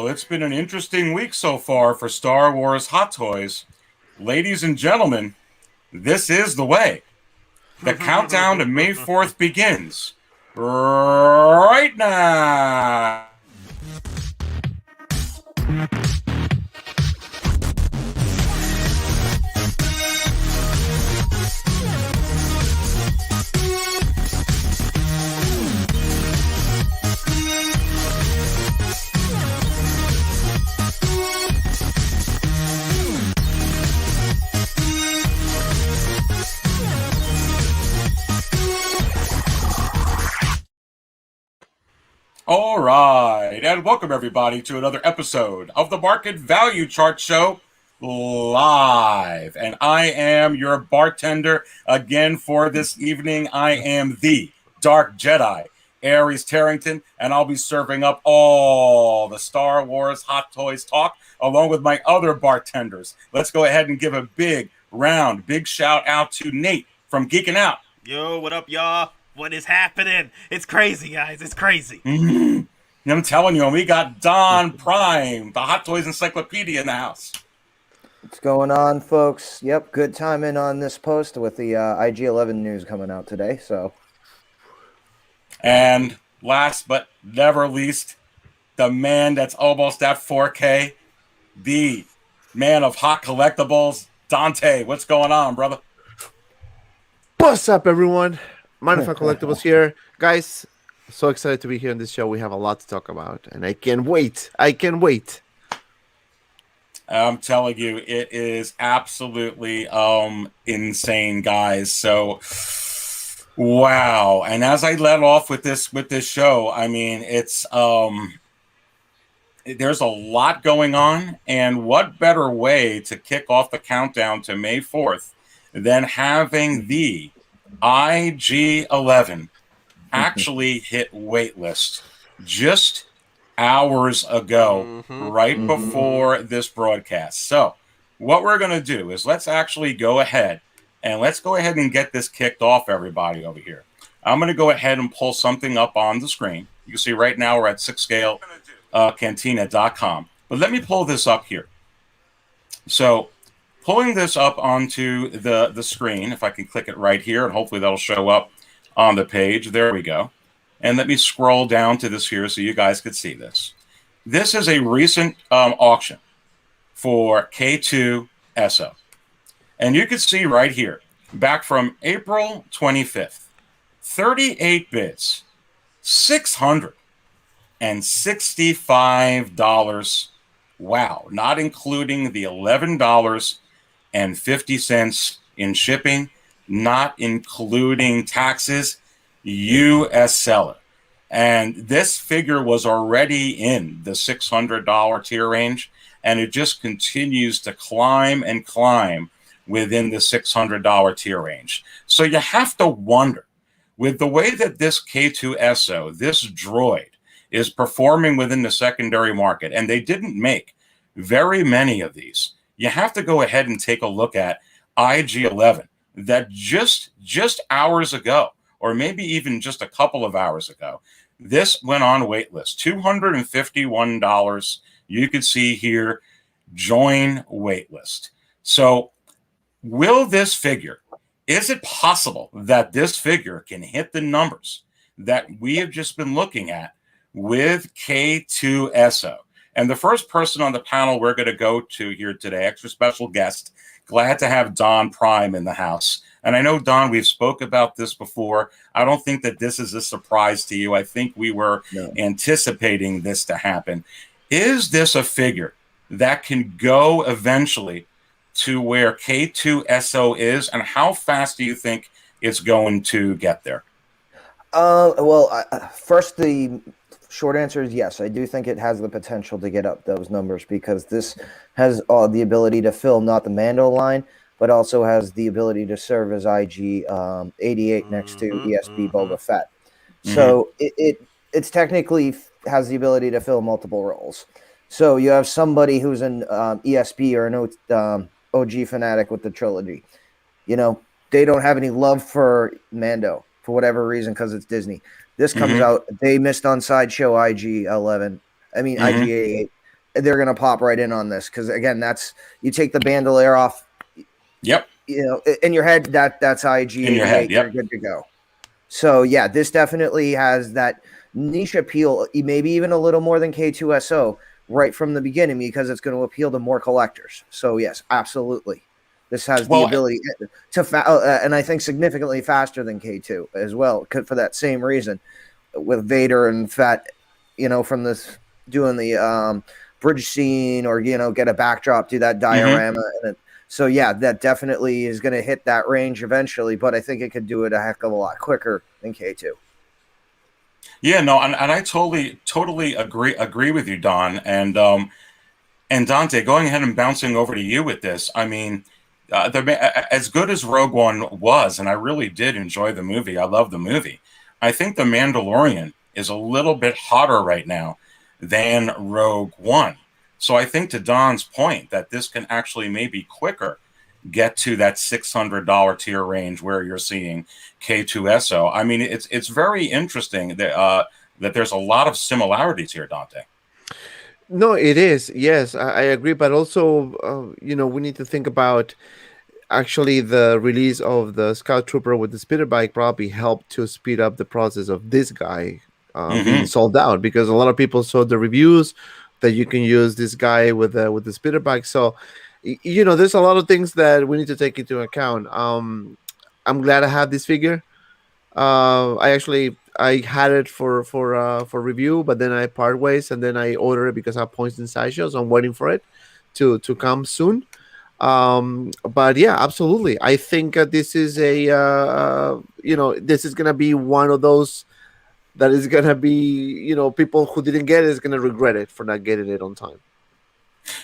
Well, it's been an interesting week so far for Star Wars Hot Toys. Ladies and gentlemen, this is the way. The countdown to May 4th begins right now. All right, and welcome everybody to another episode of the Market Value Chart Show live. And I am your bartender again for this evening. I am the Dark Jedi, Aries Tarrington, and I'll be serving up all the Star Wars Hot Toys talk along with my other bartenders. Let's go ahead and give a big shout out to Nate from Geeking Out. Yo, what up, y'all? What is happening? It's crazy, guys. It's crazy. I'm telling you, we got Don Prime, the Hot Toys Encyclopedia in the house. What's going on, folks? Yep, good timing on this post with the IG-11 news coming out today. And last but never least, the man that's almost at 4K, the man of hot collectibles, Dante. What's going on, brother? What's up, everyone? Manifest Collectibles here. Guys, so excited to be here on this show. We have a lot to talk about, and I can't wait. I'm telling you, it is absolutely insane, guys. So, wow. And as I let off with this show, I mean, it's there's a lot going on, and what better way to kick off the countdown to May 4th than having the IG-11 actually hit waitlist just hours ago, right before this broadcast. So what we're going to do is let's actually go ahead and get this kicked off, everybody over here. I'm going to go ahead and pull something up on the screen. You can see right now we're at 6scale cantina.com. But let me pull this up here. So pulling this up onto the screen, if I can click it right here, and hopefully that'll show up on the page. There we go. And let me scroll down to this here so you guys could see this. This is a recent auction for K-2SO. And you can see right here, back from April 25th, 38 bids, $665. Wow, not including the $11.50 in shipping, not including taxes, U.S. seller. And this figure was already in the $600 tier range, and it just continues to climb and climb within the $600 tier range. So you have to wonder, with the way that this K-2SO, this droid, is performing within the secondary market, and they didn't make very many of these, you have to go ahead and take a look at IG-11 that just hours ago, or maybe even just a couple of hours ago, this went on waitlist, $251. You can see here, join waitlist. So will this figure, is it possible that this figure can hit the numbers that we have just been looking at with K-2SO? And the first person on the panel we're going to go to here today, extra special guest, glad to have Don Prime in the house. And I know, Don, we've spoke about this before. I don't think that this is a surprise to you. I think we were anticipating this to happen. Is this a figure that can go eventually to where K-2SO is, and how fast do you think it's going to get there? First, the short answer is yes. I do think it has the potential to get up those numbers because this has the ability to fill not the Mando line, but also has the ability to serve as IG-88 next to ESB Boba Fett. So it's technically has the ability to fill multiple roles. So you have somebody who's an ESB or an OG fanatic with the trilogy. You know, they don't have any love for Mando for whatever reason because it's Disney. This comes out, they missed on Sideshow IG-11. I mean, IG-88. they're going to pop right in on this because again, that's you take the bandolier off. Yep. You know, in your head, that's IG88. In your head, You're yep. good to go. So yeah, this definitely has that niche appeal, maybe even a little more than K2SO right from the beginning because it's going to appeal to more collectors. So yes, absolutely. This has the ability to, and I think significantly faster than K2 as well, for that same reason, with Vader and Fett, you know, from this doing the bridge scene or get a backdrop, do that diorama, and so yeah, that definitely is going to hit that range eventually. But I think it could do it a heck of a lot quicker than K2. Yeah, no, and I totally agree with you, Don, and Dante, going ahead and bouncing over to you with this. I mean. As good as Rogue One was, and I really did enjoy the movie, I love the movie, I think The Mandalorian is a little bit hotter right now than Rogue One. So I think to Don's point that this can actually maybe quicker get to that $600 tier range where you're seeing K2SO. I mean, it's very interesting that there's a lot of similarities here, Dante. No, it is. Yes, I agree. But also, we need to think about actually the release of the Scout Trooper with the speeder bike probably helped to speed up the process of this guy being sold out because a lot of people saw the reviews that you can use this guy with the speeder bike. So, there's a lot of things that we need to take into account. I'm glad I have this figure. I had it for review, but then I part ways and then I ordered it because I have points in Sideshow, so I'm waiting for it to come soon. But yeah, absolutely. I think this is this is gonna be one of those that is gonna be people who didn't get it is gonna regret it for not getting it on time.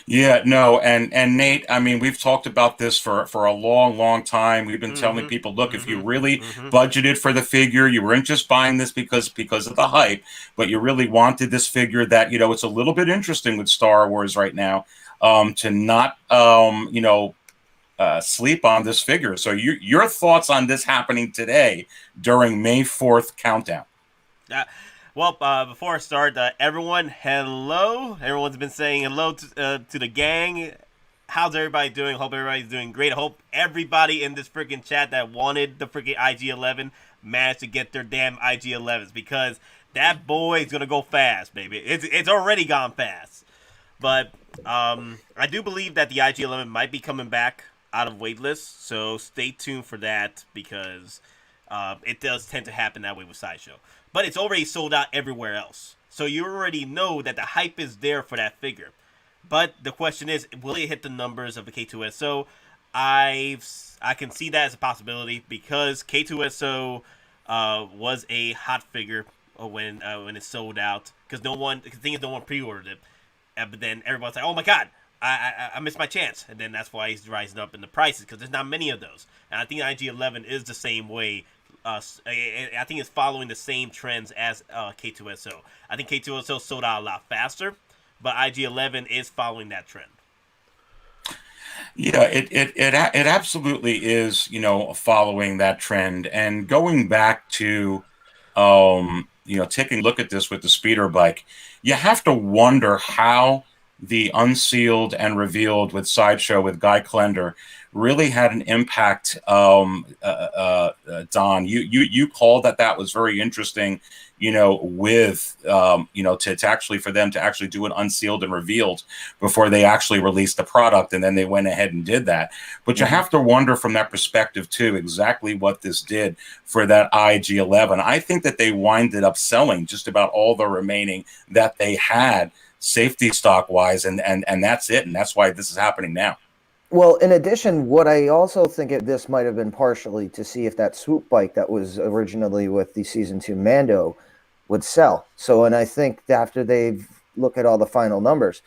Yeah, no, and Nate, I mean, we've talked about this for a long time. We've been telling people, look, if you really budgeted for the figure, you weren't just buying this because of the hype, but you really wanted this figure that, it's a little bit interesting with Star Wars right now, to not, sleep on this figure. So your thoughts on this happening today during May 4th countdown? Well, before I start, everyone, hello. Everyone's been saying hello to the gang. How's everybody doing? Hope everybody's doing great. I hope everybody in this freaking chat that wanted the freaking IG-11 managed to get their damn IG-11s because that boy is going to go fast, baby. It's already gone fast. But I do believe that the IG-11 might be coming back out of waitlist, so stay tuned for that because it does tend to happen that way with Sideshow. But it's already sold out everywhere else. So you already know that the hype is there for that figure. But the question is, will it hit the numbers of the K2SO? I can see that as a possibility because K2SO was a hot figure when it sold out. Because no one pre-ordered it. But then everyone's like, oh my god, I missed my chance. And then that's why he's rising up in the prices because there's not many of those. And I think IG-11 is the same way. I think it's following the same trends as K2SO. I think K2SO sold out a lot faster, but IG-11 is following that trend. Yeah, it absolutely is, following that trend. And going back to, taking a look at this with the speeder bike, you have to wonder how the unsealed and revealed with Sideshow with Guy Klender really had an impact. Don, you called that was very interesting, with to actually for them to actually do an unsealed and revealed before they actually released the product, and then they went ahead and did that. But you have to wonder from that perspective too exactly what this did for that IG-11. I think that they winded up selling just about all the remaining that they had safety stock wise, and that's it, and that's why this is happening now. Well, in addition, what I also think this might have been partially to see if that swoop bike that was originally with the season 2 Mando would sell. So, and I think after they look at all the final numbers,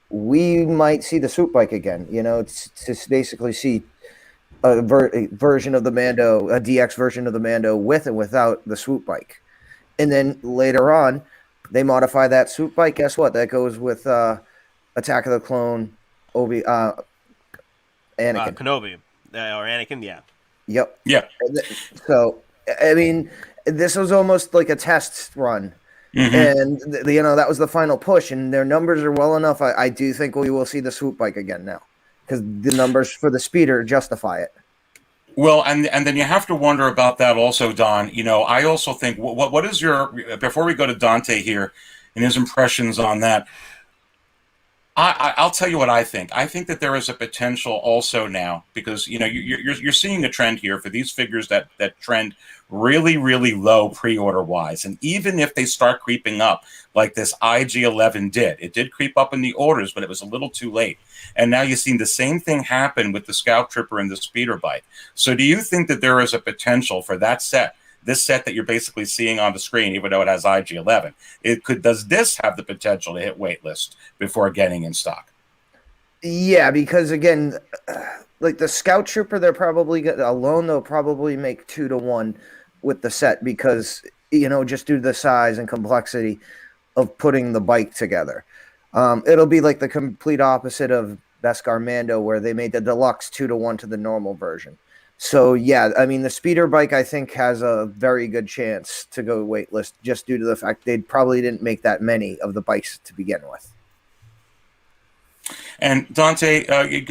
we might see the swoop bike again. To basically see a version of the Mando, a DX version of the Mando with and without the swoop bike, and then later on, they modify that swoop bike. Guess what? That goes with Attack of the Clone, Anakin. Kenobi. Or Anakin, yeah. Yep. Yeah. So, I mean, this was almost like a test run And that was the final push, and their numbers are well enough. I do think we will see the swoop bike again now, because the numbers for the speeder justify it. Well, and then you have to wonder about that also, Don. I also think what is your, before we go to Dante here and his impressions on that, I'll tell you what I think. I think that there is a potential also now, because you're seeing a trend here for these figures that trend really, really low pre-order wise, and even if they start creeping up like this IG-11 did, it did creep up in the orders, but it was a little too late. And now you've seen the same thing happen with the Scout Trooper and the Speeder Bike. So do you think that there is a potential for that set? This set that you're basically seeing on the screen, even though it has IG-11, does this have the potential to hit waitlist before getting in stock? Yeah, because again, like the Scout Trooper, they'll probably make 2 to 1 with the set, because just due to the size and complexity of putting the bike together. It'll be like the complete opposite of Beskar Mando, where they made the deluxe 2 to 1 to the normal version. So, yeah, I mean, the speeder bike, I think, has a very good chance to go waitlist, just due to the fact they probably didn't make that many of the bikes to begin with. And Dante,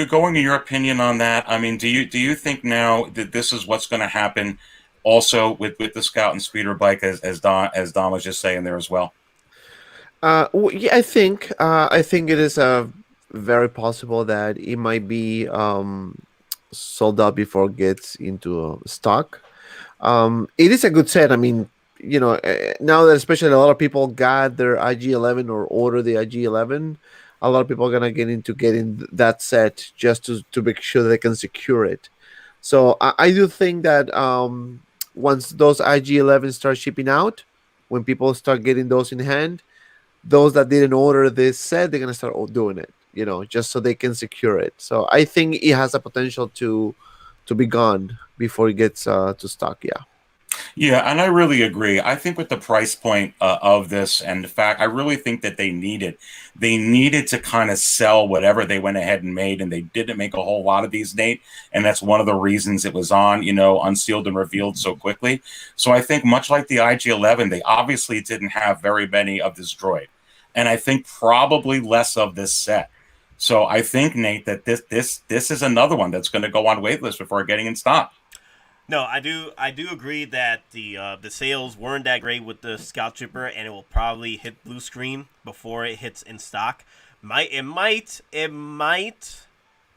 going in your opinion on that, I mean, do you think now that this is what's going to happen also with the Scout and speeder bike, as Don was just saying there as well? Yeah, I think it is very possible that it might be sold out before it gets into stock. It is a good set. I mean, now that especially a lot of people got their IG-11 or order the IG-11, a lot of people are gonna get into getting that set just to make sure they can secure it. So I do think that once those IG-11 start shipping out, when people start getting those in hand, those that didn't order this set, they're gonna start doing it, just so they can secure it. So I think it has a potential to be gone before it gets to stock. Yeah, and I really agree. I think with the price point of this, and the fact, I really think that they needed to kind of sell whatever they went ahead and made, and they didn't make a whole lot of these, Nate, and that's one of the reasons it was on, unsealed and revealed so quickly. So I think much like the IG-11, they obviously didn't have very many of this droid, and I think probably less of this set. So I think, Nate, that this is another one that's going to go on waitlist before getting in stock. No, I do agree that the sales weren't that great with the Scout Trooper, and it will probably hit blue screen before it hits in stock. It might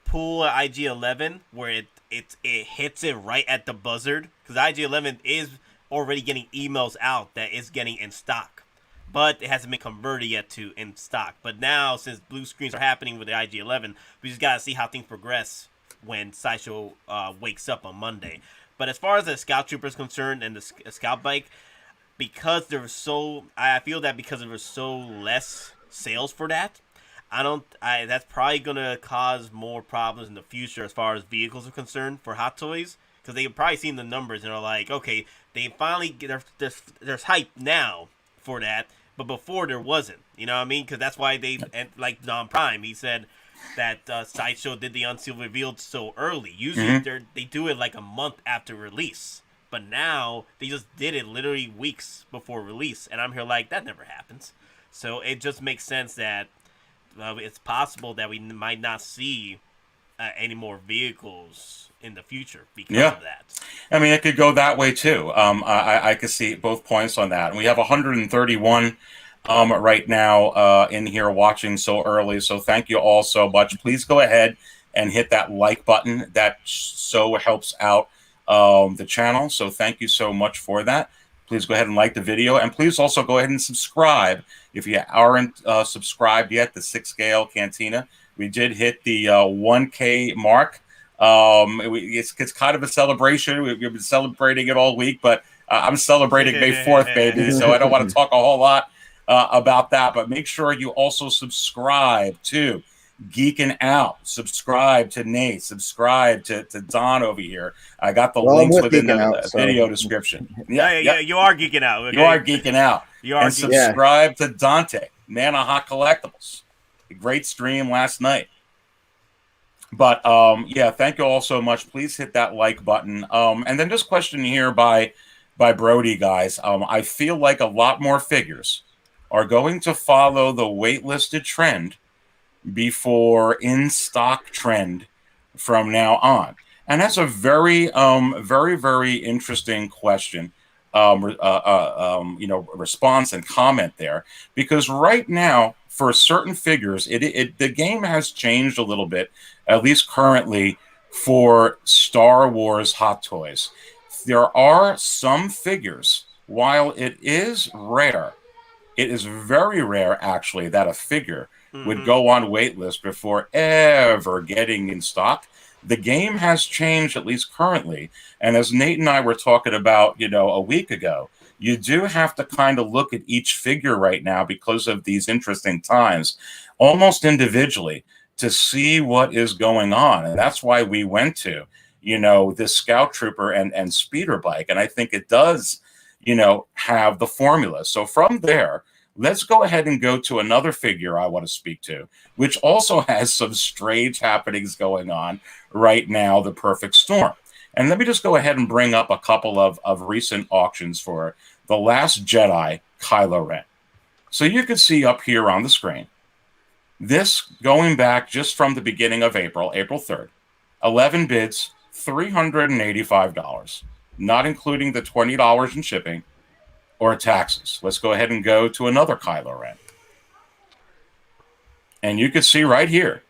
pull an IG-11 where it hits it right at the buzzard, because IG-11 is already getting emails out that it's getting in stock, but it hasn't been converted yet to in stock. But now, since blue screens are happening with the IG-11, we just gotta see how things progress when Sideshow wakes up on Monday. But as far as the Scout Trooper is concerned and the Scout Bike, I feel that because there was so less sales for that, that's probably gonna cause more problems in the future as far as vehicles are concerned for Hot Toys, because they've probably seen the numbers and are like, okay, they finally there's hype now for that, but before there wasn't. You know what I mean? Because that's why like Don Prime, he said that Sideshow did the unsealed revealed so early. Usually they do it like a month after release, but now they just did it literally weeks before release, and I'm here like, that never happens. So it just makes sense that it's possible that we might not see any more vehicles in the future because of that. I mean, it could go that way too. I could see both points on that, and we have 131 right now in here watching so early. So thank you all so much. Please go ahead and hit that like button. That so helps out the channel. So thank you so much for that. Please go ahead and like the video, and please also go ahead and subscribe if you aren't subscribed yet. The 6 scale Cantina, we did hit the 1K mark. It's kind of a celebration. We've been celebrating it all week, but I'm celebrating May 4th, baby. So I don't want to talk a whole lot about that, but make sure you also subscribe to Geeking Out, subscribe to Nate, subscribe to Don over here. I got the links within the video description. Yeah, you are geeking out. Okay? You are geeking out. And subscribe to Dante, man of Hot Collectibles. A great stream last night. But thank you all so much. Please hit that like button. And then this question here by Brody, guys. I feel like a lot more figures are going to follow the waitlisted trend before in-stock trend from now on? And that's a very, very, very interesting question, response and comment there, because right now, for certain figures, the game has changed a little bit, at least currently, for Star Wars Hot Toys. There are some figures, while it is rare, it is very rare, actually, that a figure would go on waitlist before ever getting in stock. The game has changed, at least currently. And as Nate and I were talking about, a week ago, you do have to kind of look at each figure right now because of these interesting times, almost individually, to see what is going on. And that's why we went to, this Scout Trooper and speeder bike. And I think it does, have the formula. So from there, let's go ahead and go to another figure I want to speak to, which also has some strange happenings going on right now, the Perfect Storm. And let me just go ahead and bring up a couple of recent auctions for The Last Jedi, Kylo Ren. So you can see up here on the screen, this going back just from the beginning of April 3rd, 11 bids, $385, not including the $20 in shipping or taxes. Let's go ahead and go to another Kylo Ren. And you can see right here,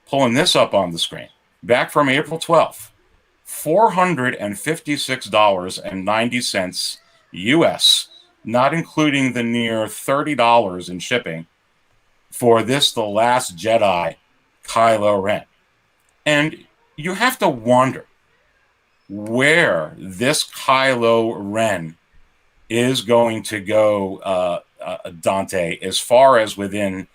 pulling this up on the screen, back from April 12th, $456.90 US, not including the near $30 in shipping for this The Last Jedi Kylo Ren. And you have to wonder where this Kylo Ren is going to go, Dante, as far as within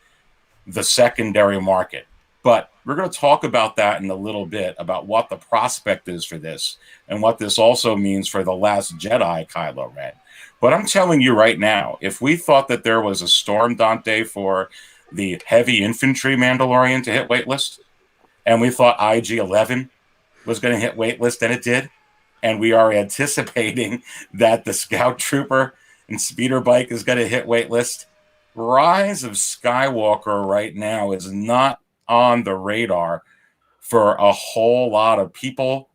the secondary market. But we're going to talk about that in a little bit, about what the prospect is for this and what this also means for The Last Jedi Kylo Ren. But I'm telling you right now, if we thought that there was a storm, Dante, for the heavy infantry Mandalorian to hit waitlist, and we thought IG-11 was going to hit waitlist, and it did, and we are anticipating that the Scout Trooper and speeder bike is going to hit waitlist, Rise of Skywalker right now is not on the radar for a whole lot of people,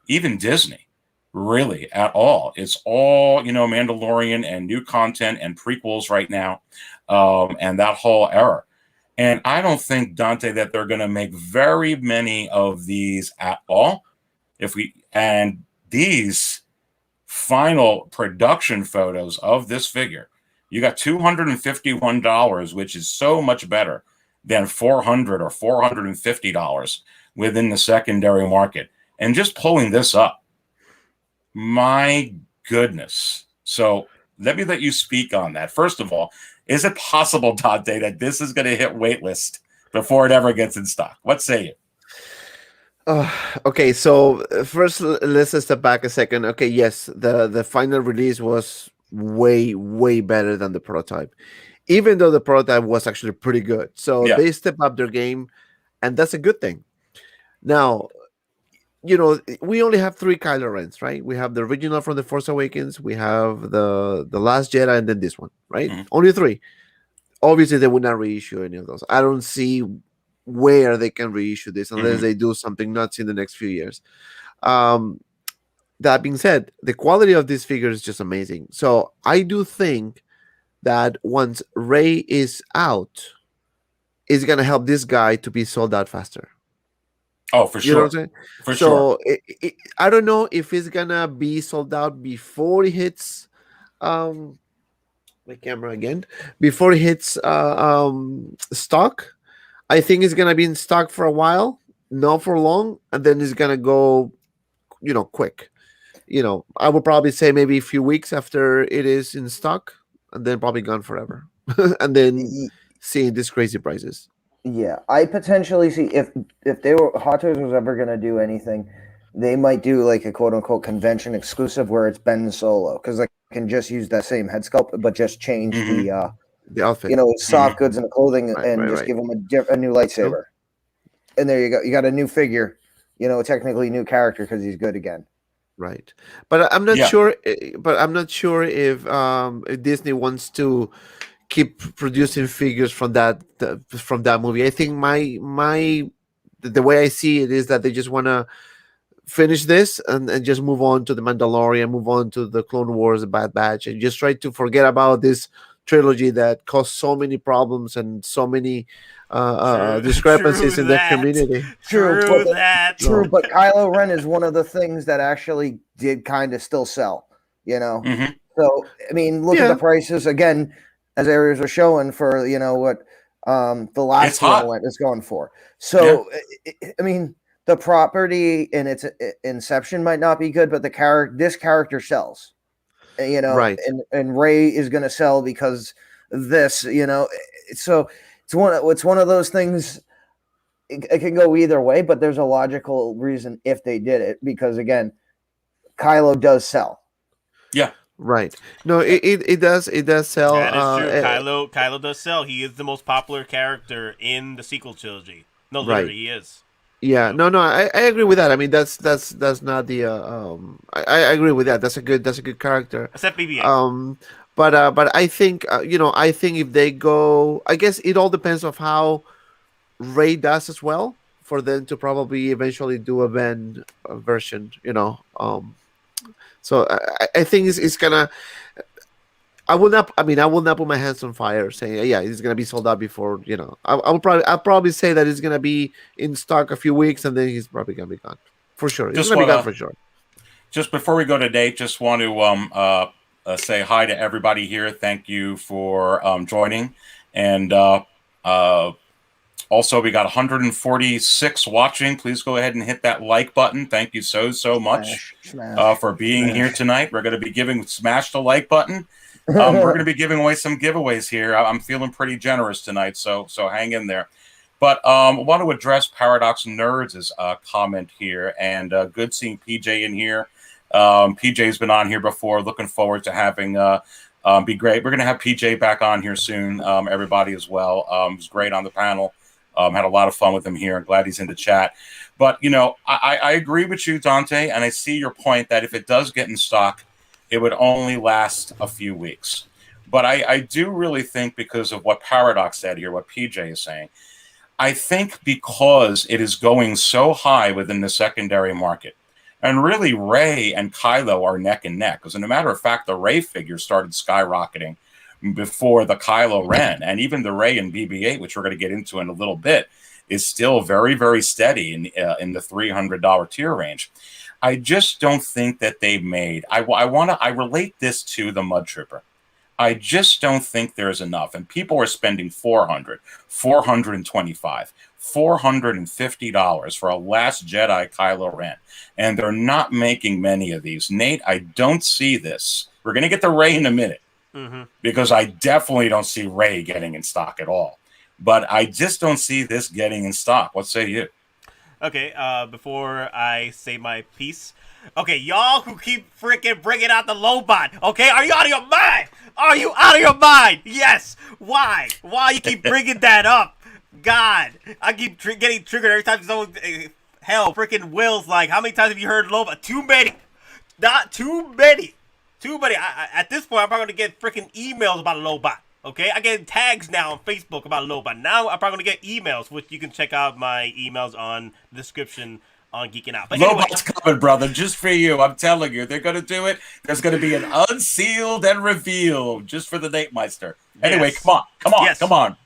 even Disney, really, at all. It's all, Mandalorian and new content and prequels right now, and that whole era. And I don't think, Dante, that they're going to make very many of these at all. And these final production photos of this figure, you got $251, which is so much better than $400 or $450 within the secondary market. And just pulling this up, my goodness. So let me let you speak on that. First of all, is it possible, Dante, that this is going to hit waitlist before it ever gets in stock? What say you? Okay, so first let's step back a second. Okay, yes, the final release was way better than the prototype, even though the prototype was actually pretty good. So they step up their game, and that's a good thing. Now, we only have 3 Kylo Rens, right? We have the original from The Force Awakens, we have the Last Jedi, and then this one, right? Mm-hmm. Only 3. Obviously, they would not reissue any of those. I don't see where they can reissue this unless they do something nuts in the next few years. That being said, the quality of this figure is just amazing. So I do think that once Rey is out, it's going to help this guy to be sold out faster. Oh, for sure. You know what I'm saying? For sure. I don't know if it's going to be sold out before it hits my camera again. Before it hits stock. I think it's going to be in stock for a while, not for long, and then it's going to go, quick. I would probably say maybe a few weeks after it is in stock, and then probably gone forever. And then seeing these crazy prices. Yeah, I potentially see if Hot Toys was ever going to do anything, they might do like a quote unquote convention exclusive where it's Ben Solo, because they can just use that same head sculpt but just change the outfit, soft goods and the clothing, give them a new lightsaber. And there you go. You got a new figure, technically new character because he's good again. Right. But I'm not sure. But I'm not sure if Disney wants to keep producing figures from that movie. I think the way I see it is that they just want to finish this and just move on to the Mandalorian, move on to the Clone Wars, the Bad Batch, and just try to forget about this trilogy that caused so many problems and so many discrepancies in the community. True, but Kylo Ren is one of the things that actually did kind of still sell, you know. Mm-hmm. So I mean, look at the prices again, as areas are showing for what the last one is going for. So I mean, the property in its inception might not be good, but this character sells, you know, right? And Rey is going to sell because this, you know. So it's one of those things. It can go either way, but there's a logical reason if they did it, because again, Kylo does sell. Yeah. Right. No, it does sell. That is true. Kylo does sell. He is the most popular character in the sequel trilogy. No, literally, he is. Yeah. No. I agree with that. I mean, that's not the. I agree with that. That's a good character. Except BB-8. But I think I think if they go, I guess it all depends on how Rey does as well, for them to probably eventually do a Ben version. So I think it's gonna. I will not put my hands on fire saying it's gonna be sold out before. I'll probably say that it's gonna be in stock a few weeks and then he's probably gonna be gone for sure. He's gonna be gone for sure. Just before we go to date, just want to say hi to everybody here. Thank you for joining, and also we got 146 watching. Please go ahead and hit that like button. Thank you so much for being here tonight. We're going to be smash the like button. We're going to be giving away some giveaways here. I'm feeling pretty generous tonight, so hang in there. But I want to address Paradox Nerds' comment here, and good seeing PJ in here. PJ's been on here before. Looking forward to having be great. We're going to have PJ back on here soon. Everybody as well. He was great on the panel. Had a lot of fun with him here. I'm glad he's in the chat. But I agree with you, Dante, and I see your point that if it does get in stock, it would only last a few weeks. But I do really think, because of what Paradox said here, what PJ is saying, I think because it is going so high within the secondary market, and really Rey and Kylo are neck and neck. As a matter of fact, the Rey figure started skyrocketing before the Kylo Ren, and even the Rey and BB-8, which we're going to get into in a little bit, is still very, very steady in the $300 tier range. I just don't think that they've made. I relate this to the Mud Trooper. I just don't think there's enough, and people are spending $400, $425, $450 for a Last Jedi Kylo Ren, and they're not making many of these. Nate, I don't see this. We're going to get to Rey in a minute, because I definitely don't see Rey getting in stock at all. But I just don't see this getting in stock. What say you? Okay, before I say my piece, okay, y'all who keep freaking bringing out the Lobot, okay, are you out of your mind? Are you out of your mind? Yes. Why? Why you keep bringing that up? God, I keep getting triggered every time someone. Hell, freaking Will's like, how many times have you heard Lobot? Too many. Not too many. Too many. At this point, I'm probably going to get freaking emails about Lobot. Okay, I get tags now on Facebook about Lobot. Now I'm probably going to get emails, which you can check out my emails on the description on Geeking Out. But Lobot's coming, brother, just for you. I'm telling you, they're going to do it. There's going to be an unsealed and revealed just for the Nate Meister. Anyway, yes. come on,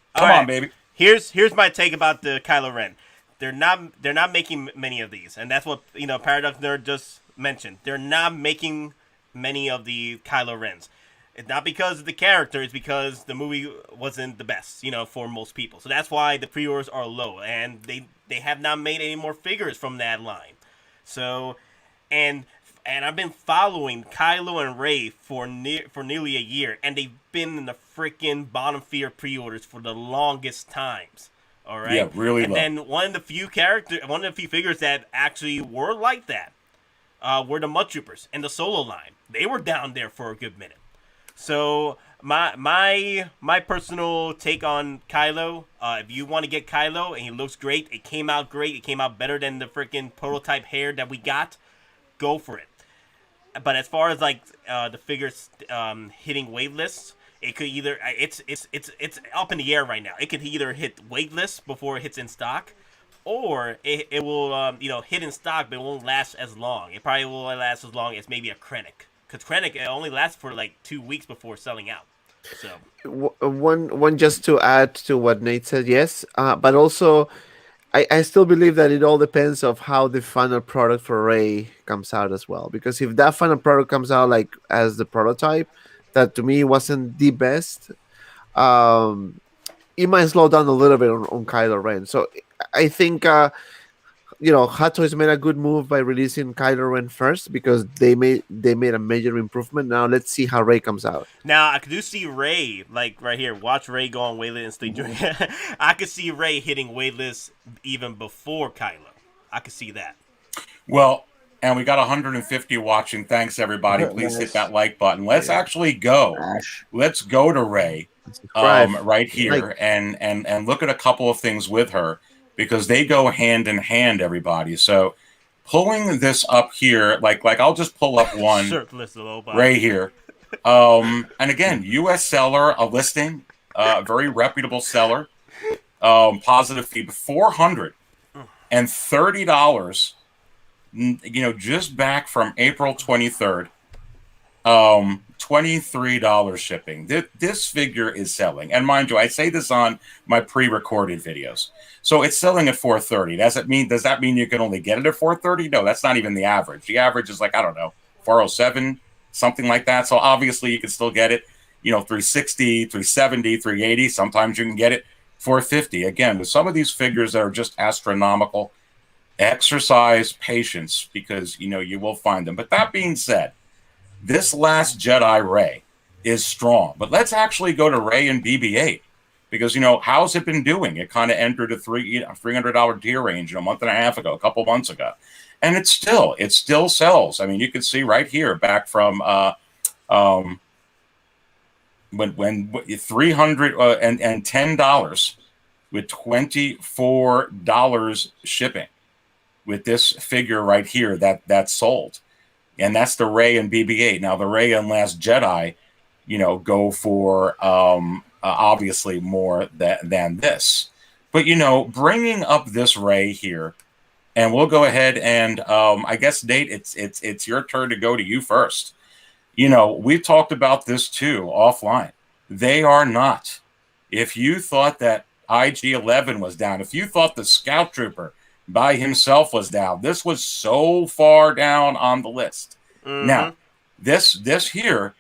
baby. Here's my take about the Kylo Ren. They're not making many of these, and that's what Paradox Nerd just mentioned. They're not making many of the Kylo Rens. It's not because of the character, it's because the movie wasn't the best, for most people. So that's why the pre-orders are low, and they have not made any more figures from that line. So, and I've been following Kylo and Rey for nearly a year, and they've been in the freaking bottom tier pre-orders for the longest times. All right, yeah, really. And low. then one of the few figures that actually were like that were the Mud Troopers and the Solo line. They were down there for a good minute. So my personal take on Kylo, if you want to get Kylo and he looks great, it came out great, it came out better than the freaking prototype hair that we got, go for it. But as far as the figures hitting waitlists, it could either it's up in the air right now. It could either hit waitlist before it hits in stock, or it will hit in stock, but it won't last as long. It probably will last as long as maybe a Krennic, because Krennic it only lasts for like 2 weeks before selling out. So one just to add to what Nate said, yes, but also I still believe that it all depends of how the final product for Rey comes out as well. Because if that final product comes out like as the prototype, that to me wasn't the best, it might slow down a little bit on Kylo Ren. So I think Hot Toys made a good move by releasing Kylo Ren first because they made a major improvement. Now let's see how Rey comes out. now I do see Rey like right here. Watch Rey go on waitlist and stay doing. I could see Rey hitting waitlist even before Kylo. I could see that. Well, and we got 150 watching. Thanks, everybody. Please hit that like button. Let's actually go. Let's go to Rey right here and look at a couple of things with her because they go hand in hand, everybody. So pulling this up here, like I'll just pull up one Rey here. And again, U.S. seller, a listing, very reputable seller, positive fee, $430. Just back from April 23rd, $23 shipping. This figure is selling, and mind you, I say this on my pre-recorded videos. So it's selling at $430. Does that mean you can only get it at $430? No, that's not even the average. The average is like, I don't know, $407, something like that. So obviously you can still get it, $360, $370, $380. Sometimes you can get it $450. Again, with some of these figures that are just astronomical, exercise patience because you will find them. But that being said, this Last Jedi Rey is strong. But let's actually go to Rey and BB-8 because how's it been doing? It kind of entered a $300 tier range a month and a half ago, a couple months ago, and it still sells. I mean, you can see right here back from when $310 with $24 shipping. With this figure right here that's sold. And that's the Rey and BB-8. Now, the Rey and Last Jedi, go for obviously more than this. But, bringing up this Rey here, and we'll go ahead and I guess, Nate, it's your turn to go to you first. We've talked about this too offline. They are not. If you thought that IG-11 was down, if you thought the Scout Trooper by himself was down, this was so far down on the list. Mm-hmm. Now, this here,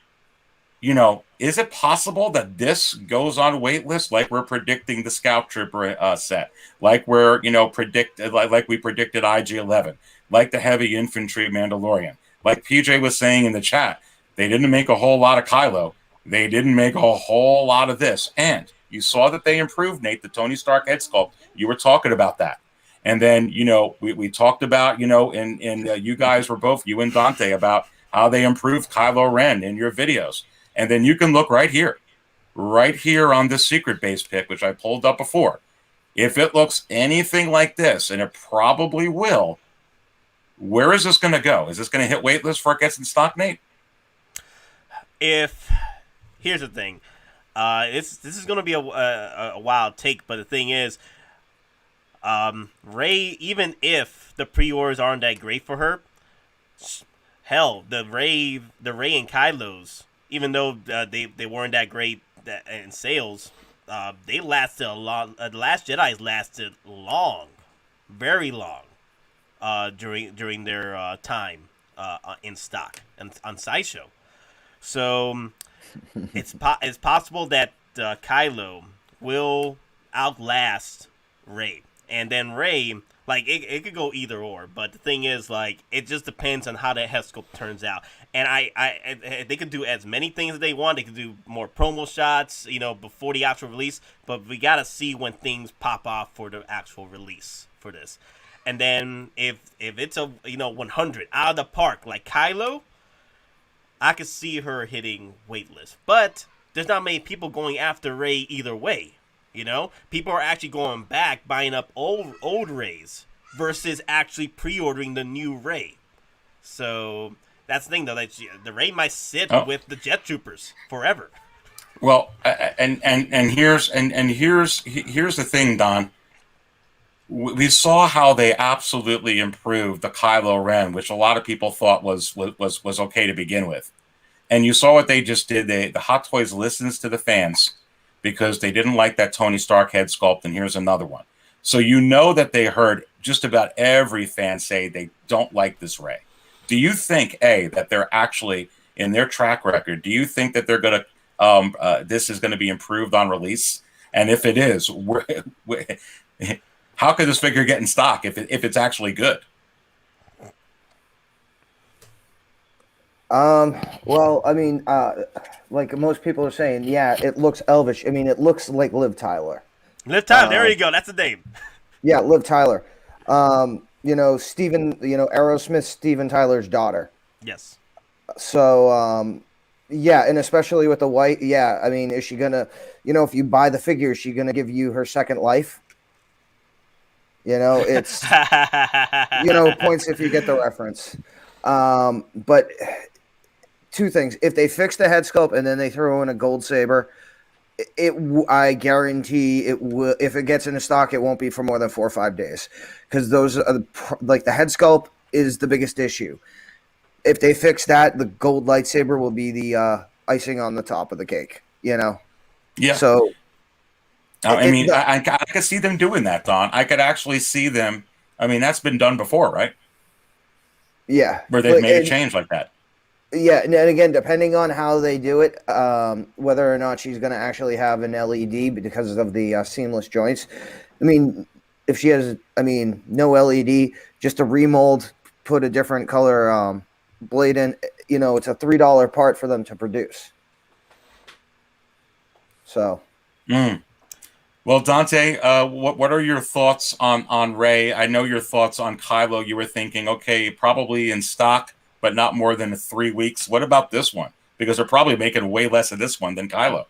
is it possible that this goes on waitlist like we're predicting the Scout Trooper set, like we're like we predicted IG-11, like the Heavy Infantry Mandalorian, like PJ was saying in the chat, they didn't make a whole lot of Kylo, they didn't make a whole lot of this, and you saw that they improved, Nate, the Tony Stark head sculpt. You were talking about that. And then, we talked about, you guys were both, you and Dante, about how they improved Kylo Ren in your videos. And then you can look right here on this secret base pick, which I pulled up before. If it looks anything like this, and it probably will, where is this going to go? Is this going to hit waitlist before it gets in stock, Nate? Here's the thing. This is going to be a wild take, but the thing is, Rey, even if the pre-orders aren't that great for her, hell, the Rey and Kylo's, even though they weren't that great in sales, they lasted a lot. The Last Jedi's lasted long, very long, during their time in stock and on Sideshow. So it's possible that Kylo will outlast Rey. And then Rey, like, it could go either or. But the thing is, like, it just depends on how that head sculpt turns out. And I they could do as many things as they want. They could do more promo shots, before the actual release. But we got to see when things pop off for the actual release for this. And then if it's a, 100 out of the park, like Kylo, I could see her hitting waitlist. But there's not many people going after Rey either way. People are actually going back, buying up old Reys versus actually pre-ordering the new Rey. So that's the thing, though. That the Rey might sit with the Jet Troopers forever. Well, here's the thing, Don. We saw how they absolutely improved the Kylo Ren, which a lot of people thought was okay to begin with. And you saw what they just did. The Hot Toys listens to the fans because they didn't like that Tony Stark head sculpt, and here's another one. So you know that they heard just about every fan say they don't like this Rey. Do you think, that they're actually, in their track record, do you think that they're going to, this is going to be improved on release? And if it is, how could this figure get in stock if it's actually good? Well, I mean, like most people are saying, yeah, it looks elvish. I mean, it looks like Liv Tyler. Liv Tyler, there you go. That's the name. Yeah, Liv Tyler. You know, Aerosmith, Steven Tyler's daughter. Yes. So, yeah, and especially with the white, yeah, I mean, is she gonna, if you buy the figure, is she gonna give you her second life? It's, points if you get the reference. But two things. If they fix the head sculpt and then they throw in a gold saber, I guarantee it will. If it gets into stock, it won't be for more than 4 or 5 days, because those are the head sculpt is the biggest issue. If they fix that, the gold lightsaber will be the icing on the top of the cake. Yeah. So, I could see them doing that, Don. I could actually see them. I mean, that's been done before, right? Yeah, where they've made a change like that. Yeah, and again, depending on how they do it, whether or not she's going to actually have an LED because of the seamless joints. I mean, if she has, no LED, just a remold, put a different color blade in, it's a $3 part for them to produce. So. Well, Dante, what are your thoughts on Rey? I know your thoughts on Kylo. You were thinking, okay, probably in stock, but not more than 3 weeks. What about this one? Because they're probably making way less of this one than Kylo.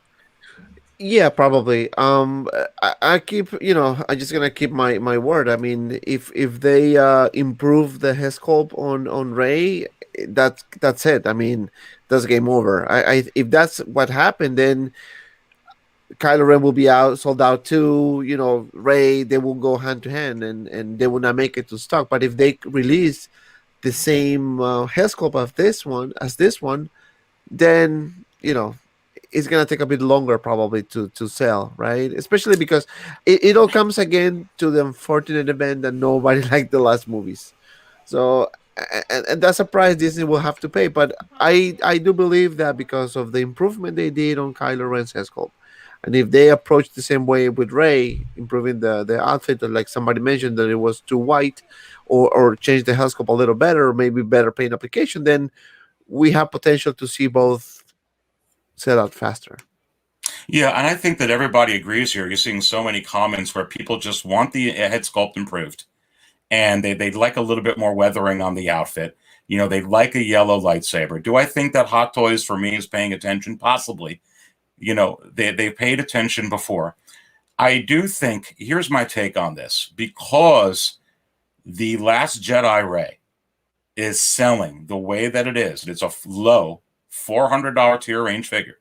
Yeah, probably. I keep, I'm just gonna keep my word. I mean, if they improve the head sculpt on Rey, that's it. I mean, that's game over. If that's what happened, then Kylo Ren will be sold out too. Rey, they will go hand to hand, and they will not make it to stock. But if they release the same head sculpt of this one, then it's gonna take a bit longer probably to sell, right? Especially because it all comes again to the unfortunate event that nobody liked the last movies. So and that's a price Disney will have to pay. But I do believe that because of the improvement they did on Kylo Ren's head sculpt, and if they approach the same way with Rey, improving the outfit, like somebody mentioned that it was too white, or change the head sculpt a little better, or maybe better paint application, then we have potential to see both sell out faster. Yeah, and I think that everybody agrees here. You're seeing so many comments where people just want the head sculpt improved, and they'd like a little bit more weathering on the outfit. They'd like a yellow lightsaber. Do I think that Hot Toys, for me, is paying attention? Possibly. They paid attention before. I do think, here's my take on this, because the Last Jedi Rey is selling the way that it is. It's a low $400 tier range figure,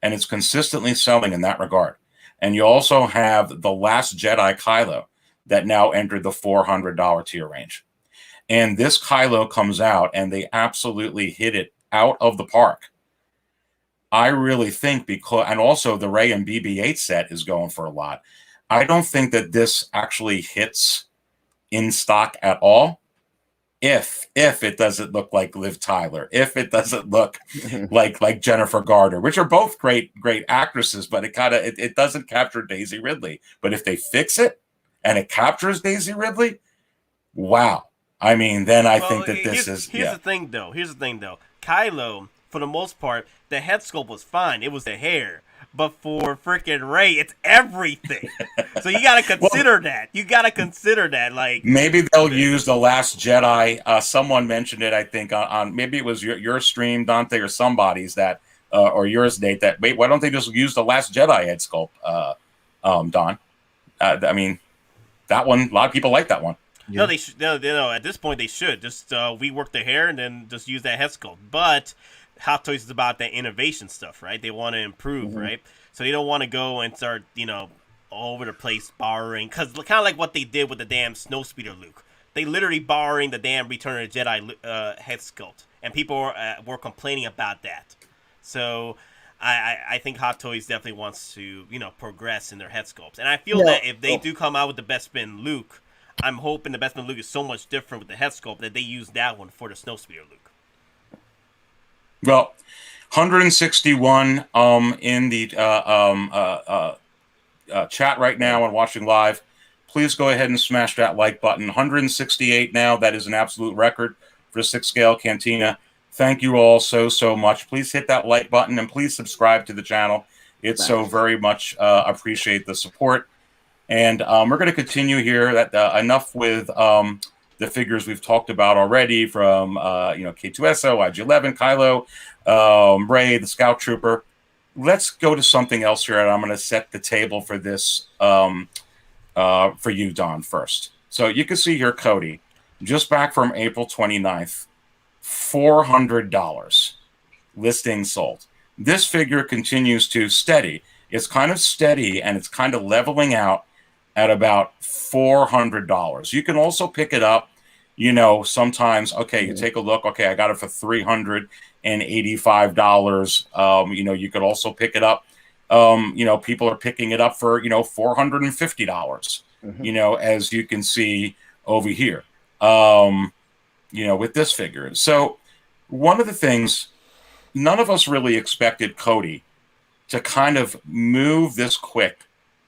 and it's consistently selling in that regard. And you also have the Last Jedi Kylo that now entered the $400 tier range. And this Kylo comes out, and they absolutely hit it out of the park. I really think and also the Rey and BB-8 set is going for a lot. I don't think that this actually hits in stock at all. If it doesn't look like Liv Tyler, if it doesn't look like Jennifer Garner, which are both great actresses, but it doesn't capture Daisy Ridley. But if they fix it and it captures Daisy Ridley, wow. I mean, then I think that this is. Here's the thing, though. Kylo, for the most part, the head sculpt was fine. It was the hair. But for freaking Rey, it's everything. So you got to consider that. You got to consider that. Like, maybe they'll use the Last Jedi. Someone mentioned it, I think, on maybe it was your stream, Dante, or somebody's that, or yours, Nate. That why don't they just use the Last Jedi head sculpt, Don? I mean, that one. A lot of people like that one. Yeah. No, they should. No, at this point they should just rework the hair and then just use that head sculpt. But Hot Toys is about that innovation stuff, right? They want to improve, right? So they don't want to go and start, all over the place borrowing, because kind of like what they did with the damn Snowspeeder Luke. They literally borrowing the damn Return of the Jedi head sculpt, and people were complaining about that. So I think Hot Toys definitely wants to progress in their head sculpts, and I feel that if they do come out with the Bespin Luke, I'm hoping the Bespin Luke is so much different with the head sculpt that they use that one for the Snowspeeder Luke. Well, 161 in the chat right now and watching live. Please go ahead and smash that like button. 168 now. That is an absolute record for 6-scale Cantina. Thank you all so much. Please hit that like button and please subscribe to the channel. It's so very much appreciate the support. And we're going to continue here. That enough with the figures we've talked about already from K-2SO, IG-11, Kylo, Rey, the Scout Trooper. Let's go to something else here, and I'm going to set the table for this for you, Don, first. So you can see here, Cody, just back from April 29th, $400 listing sold. This figure continues to steady. It's kind of steady, and it's kind of leveling out at about $400. You can also pick it up, sometimes, okay, you take a look, okay, I got it for $385. You could also pick it up. People are picking it up for, $450, as you can see over here, with this figure. So one of the things, none of us really expected Cody to kind of move this quick.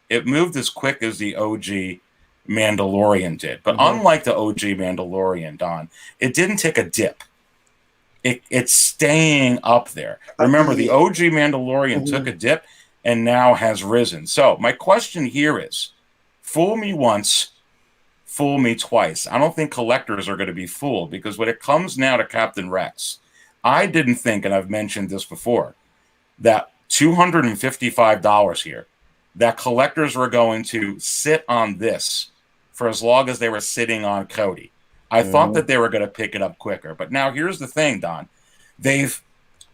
It moved as quick as the OG Mandalorian did. But unlike the OG Mandalorian, Don, it didn't take a dip. It's staying up there. Remember, the OG Mandalorian took a dip and now has risen. So my question here is, fool me once, fool me twice. I don't think collectors are going to be fooled, because when it comes now to Captain Rex, I didn't think, and I've mentioned this before, that $255 here, that collectors were going to sit on this for as long as they were sitting on Cody. I thought that they were going to pick it up quicker. But now here's the thing, Don. They've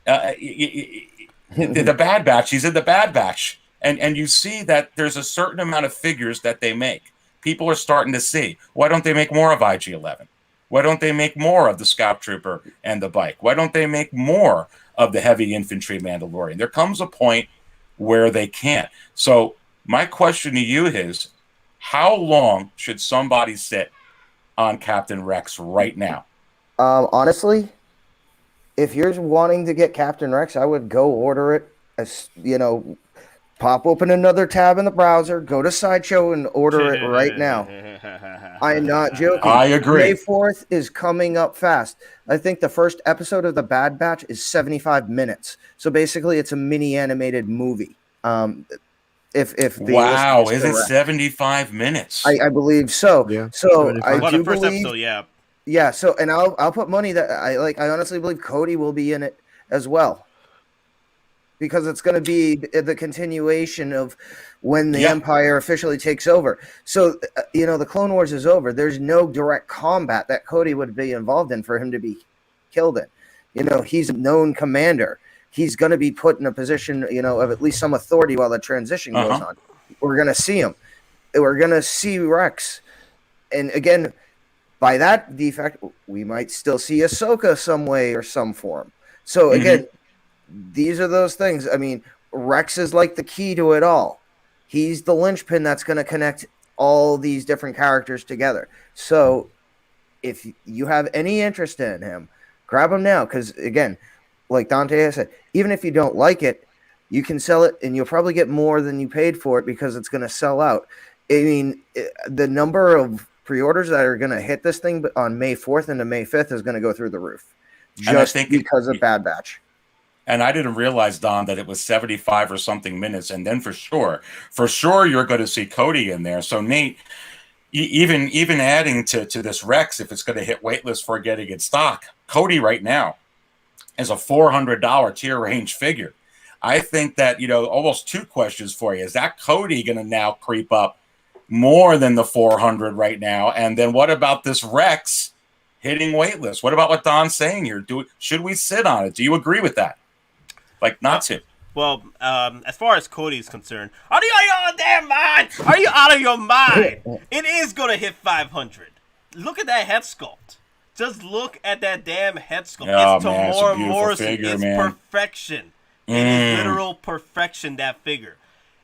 the Bad Batch, he's in the Bad Batch. And you see that there's a certain amount of figures that they make. People are starting to see, why don't they make more of IG-11? Why don't they make more of the Scout Trooper and the bike? Why don't they make more of the heavy infantry Mandalorian? There comes a point where they can't. So my question to you is, how long should somebody sit on Captain Rex right now? Honestly, if you're wanting to get Captain Rex, I would go order it. As pop open another tab in the browser, go to Sideshow and order it right now. I'm not joking. I agree. May 4th is coming up fast. I think the first episode of the Bad Batch is 75 minutes. So basically, it's a mini animated movie. If the wow, is it 75 minutes? I believe so. Yeah. So I do believe. Episode, yeah. So, and I'll put money that I honestly believe Cody will be in it as well, because it's going to be the continuation of when the Empire officially takes over. So, the Clone Wars is over. There's no direct combat that Cody would be involved in for him to be killed in. He's a known commander. He's going to be put in a position, of at least some authority while the transition goes on. We're going to see him. We're going to see Rex. And again, by that defect, we might still see Ahsoka some way or some form. So again, these are those things. I mean, Rex is like the key to it all. He's the linchpin that's going to connect all these different characters together. So if you have any interest in him, grab him now. Because again, like Dante has said, even if you don't like it, you can sell it and you'll probably get more than you paid for it because it's going to sell out. I mean, the number of pre-orders that are going to hit this thing on May 4th into May 5th is going to go through the roof just because of Bad Batch. And I didn't realize, Don, that it was 75 or something minutes. And then for sure, you're going to see Cody in there. So Nate, even adding to this Rex, if it's going to hit waitlist for getting in stock, Cody right now is a $400 tier range figure. I think that, almost two questions for you. Is that Cody going to now creep up more than the 400 right now? And then what about this Rex hitting waitlist. What about what Don's saying here? Should we sit on it? Do you agree with that? Like, not to. Well, as far as Cody's concerned, are you out of your damn mind? Are you out of your mind? It is gonna hit 500. Look at that head sculpt. Just look at that damn head sculpt. Oh, It's man, Tamora it's a Morrison. figure, It's man. perfection. It is literal perfection, that figure.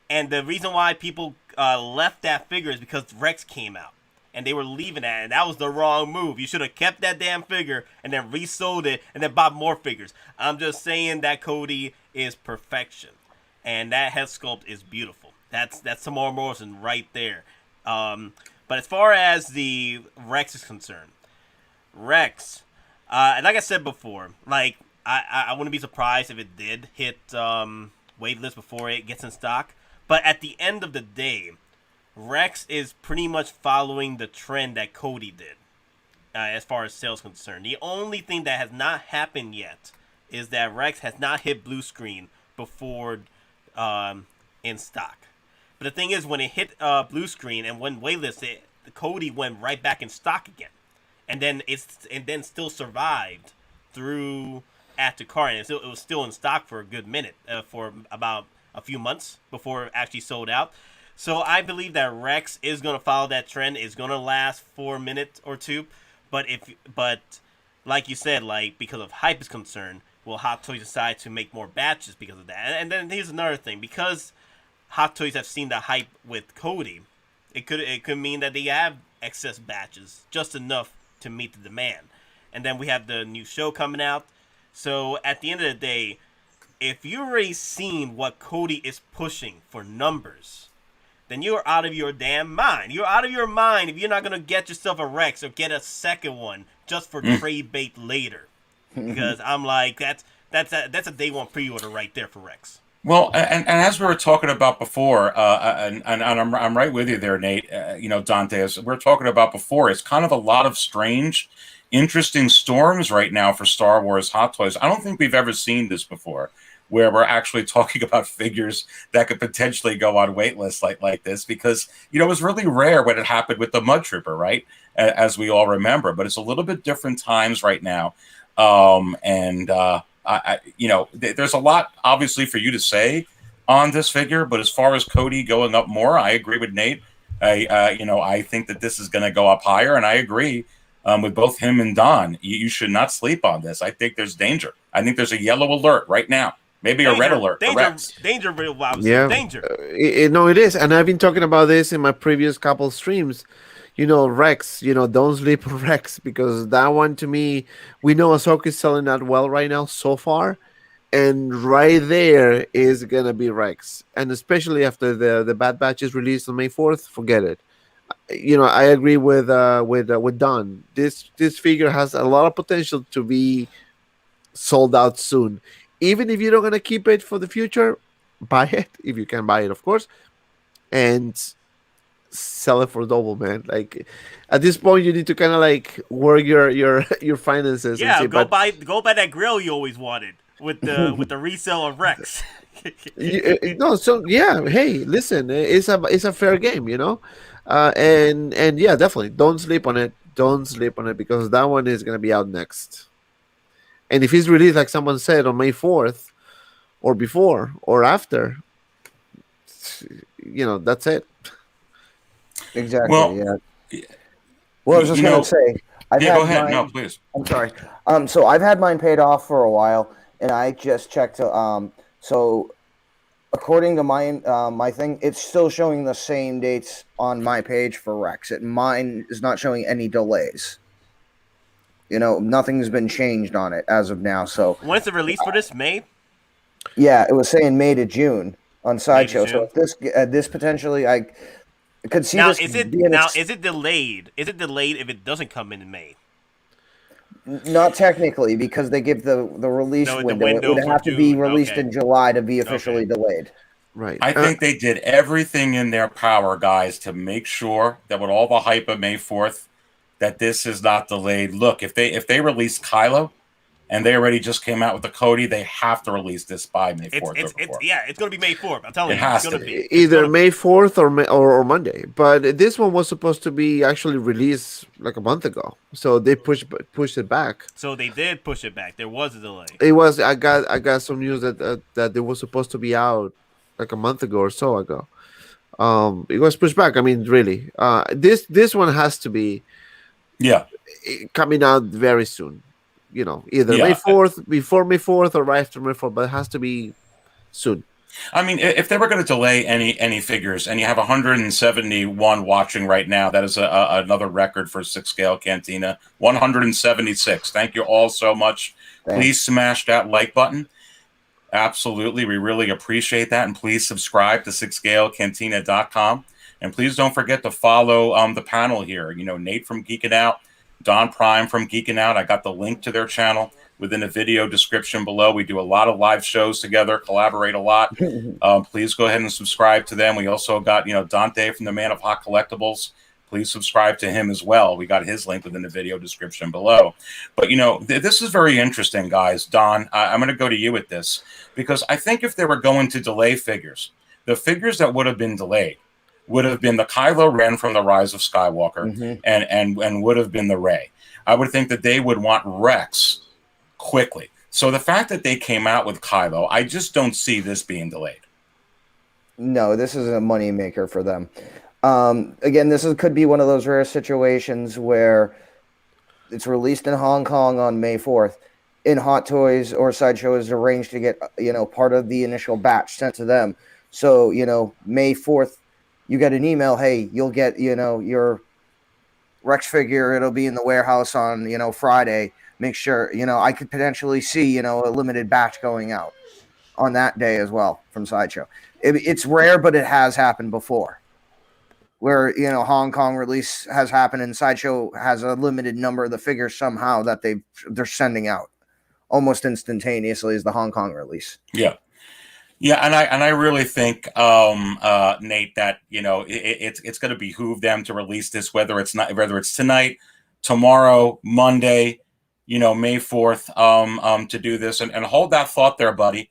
And the reason why people left that figure is because Rex came out. And they were leaving that, and that was the wrong move. You should have kept that damn figure and then resold it and then bought more figures. I'm just saying that Cody is perfection. And that head sculpt is beautiful. That's Tamora Morrison right there. But as far as the Rex is concerned, Rex, and like I said before, like I wouldn't be surprised if it did hit waitlist before it gets in stock. But at the end of the day, Rex is pretty much following the trend that Cody did as far as sales concerned. The only thing that has not happened yet is that Rex has not hit blue screen before in stock. But the thing is, when it hit blue screen and when waitlist, Cody went right back in stock again, and then still survived through at the car, and it was still in stock for a good minute, for about a few months before it actually sold out. So I believe that Rex is going to follow that trend. It's going to last for a minute or two, but like you said, like because of hype is concerned, will Hot Toys decide to make more batches because of that? And then here's another thing: because Hot Toys have seen the hype with Cody, it could mean that they have excess batches, just enough to meet the demand. And then we have the new show coming out. So at the end of the day, if you've already seen what Cody is pushing for numbers, then you're out of your damn mind. You're out of your mind if you're not gonna get yourself a Rex or get a second one just for trade bait later. Because I'm like, that's a day one pre-order right there for Rex. Well, and as we were talking about before, and I'm right with you there, Nate. Dante, as we're talking about before, it's kind of a lot of strange, interesting storms right now for Star Wars Hot Toys. I don't think we've ever seen this before, where we're actually talking about figures that could potentially go on waitlist like this, because it was really rare when it happened with the Mud Trooper, right? As we all remember, but it's a little bit different times right now, there's a lot obviously for you to say on this figure, but as far as Cody going up more, I agree with Nate. I think that this is going to go up higher, and I agree with both him and Don. You should not sleep on this. I think there's danger. I think there's a yellow alert right now. Maybe a red alert. Danger, real loud. Yeah. Danger. It is. And I've been talking about this in my previous couple streams. Rex, don't sleep on Rex, because that one, to me, we know Ahsoka is selling that well right now so far. And right there is going to be Rex. And especially after the Bad Batch is released on May 4th, forget it. I agree with Don. This figure has a lot of potential to be sold out soon. Even if you're not going to keep it for the future, buy it, if you can buy it, of course, and sell it for double, man. Like, at this point, you need to kind of like work your finances. Yeah, and see, go buy that grill you always wanted with the resale of Rex. Hey, listen, it's a fair game, and yeah, definitely don't sleep on it. Don't sleep on it, because that one is gonna be out next. And if it's released, like someone said, on May 4th, or before, or after, that's it. Exactly. Well, yeah. Well, I was just going to say. Go ahead. No, please. I'm sorry. So I've had mine paid off for a while, and I just checked. So according to my thing, it's still showing the same dates on my page for Rex. Mine is not showing any delays. Nothing's been changed on it as of now. So when's the release for this? May? Yeah, it was saying May to June on Sideshow. So if this potentially, I could see now. This Is it delayed? Is it delayed if it doesn't come in May? Not technically, because they give the release window. It would have to be released in July to be officially delayed. Right. I think they did everything in their power, guys, to make sure that with all the hype of May 4th, that this is not delayed. Look, if they release Kylo and they already just came out with the Cody. They have to release this by May 4th. It's going to be May 4th. I'm telling It you, has it's to going be. to be Either May 4th or Monday. But this one was supposed to be actually released like a month ago, so they pushed it back. So they did push it back. There was a delay. It was I got some news that it was supposed to be out like a month ago or so ago. It was pushed back. I mean, really, this one has to be coming out very soon. You know, either May 4th, before May 4th, or right after May 4th, but it has to be soon. I mean, if they were going to delay any figures, and you have 171 watching right now, that is another record for 6-scale Cantina. 176. Thank you all so much. Thanks. Please smash that like button. Absolutely, we really appreciate that, and please subscribe to 6scalecantina.com. And please don't forget to follow the panel here. You know, Nate from Geeking Out, Don Prime from Geeking Out. I got the link to their channel within the video description below. We do a lot of live shows together, collaborate a lot. Please go ahead and subscribe to them. We also got, Dante from the Man of Hot Collectibles. Please subscribe to him as well. We got his link within the video description below. But, this is very interesting, guys. Don, I'm going to go to you with this, because I think if they were going to delay figures, the figures that would have been delayed would have been the Kylo Ren from The Rise of Skywalker and would have been the Rey. I would think that they would want Rex quickly. So the fact that they came out with Kylo, I just don't see this being delayed. No, this is a moneymaker for them. Again, could be one of those rare situations where it's released in Hong Kong on May 4th. In Hot Toys or Sideshow is arranged to get, part of the initial batch sent to them. So, May 4th, you get an email, hey, you'll get, your Rex figure. It'll be in the warehouse on, Friday. Make sure, I could potentially see, a limited batch going out on that day as well from Sideshow. It's rare, but it has happened before. Where, Hong Kong release has happened and Sideshow has a limited number of the figures somehow that they're sending out almost instantaneously as the Hong Kong release. Yeah, and I really think, Nate, that it's going to behoove them to release this, whether it's tonight, tomorrow, Monday, May 4th, to do this, and hold that thought there, buddy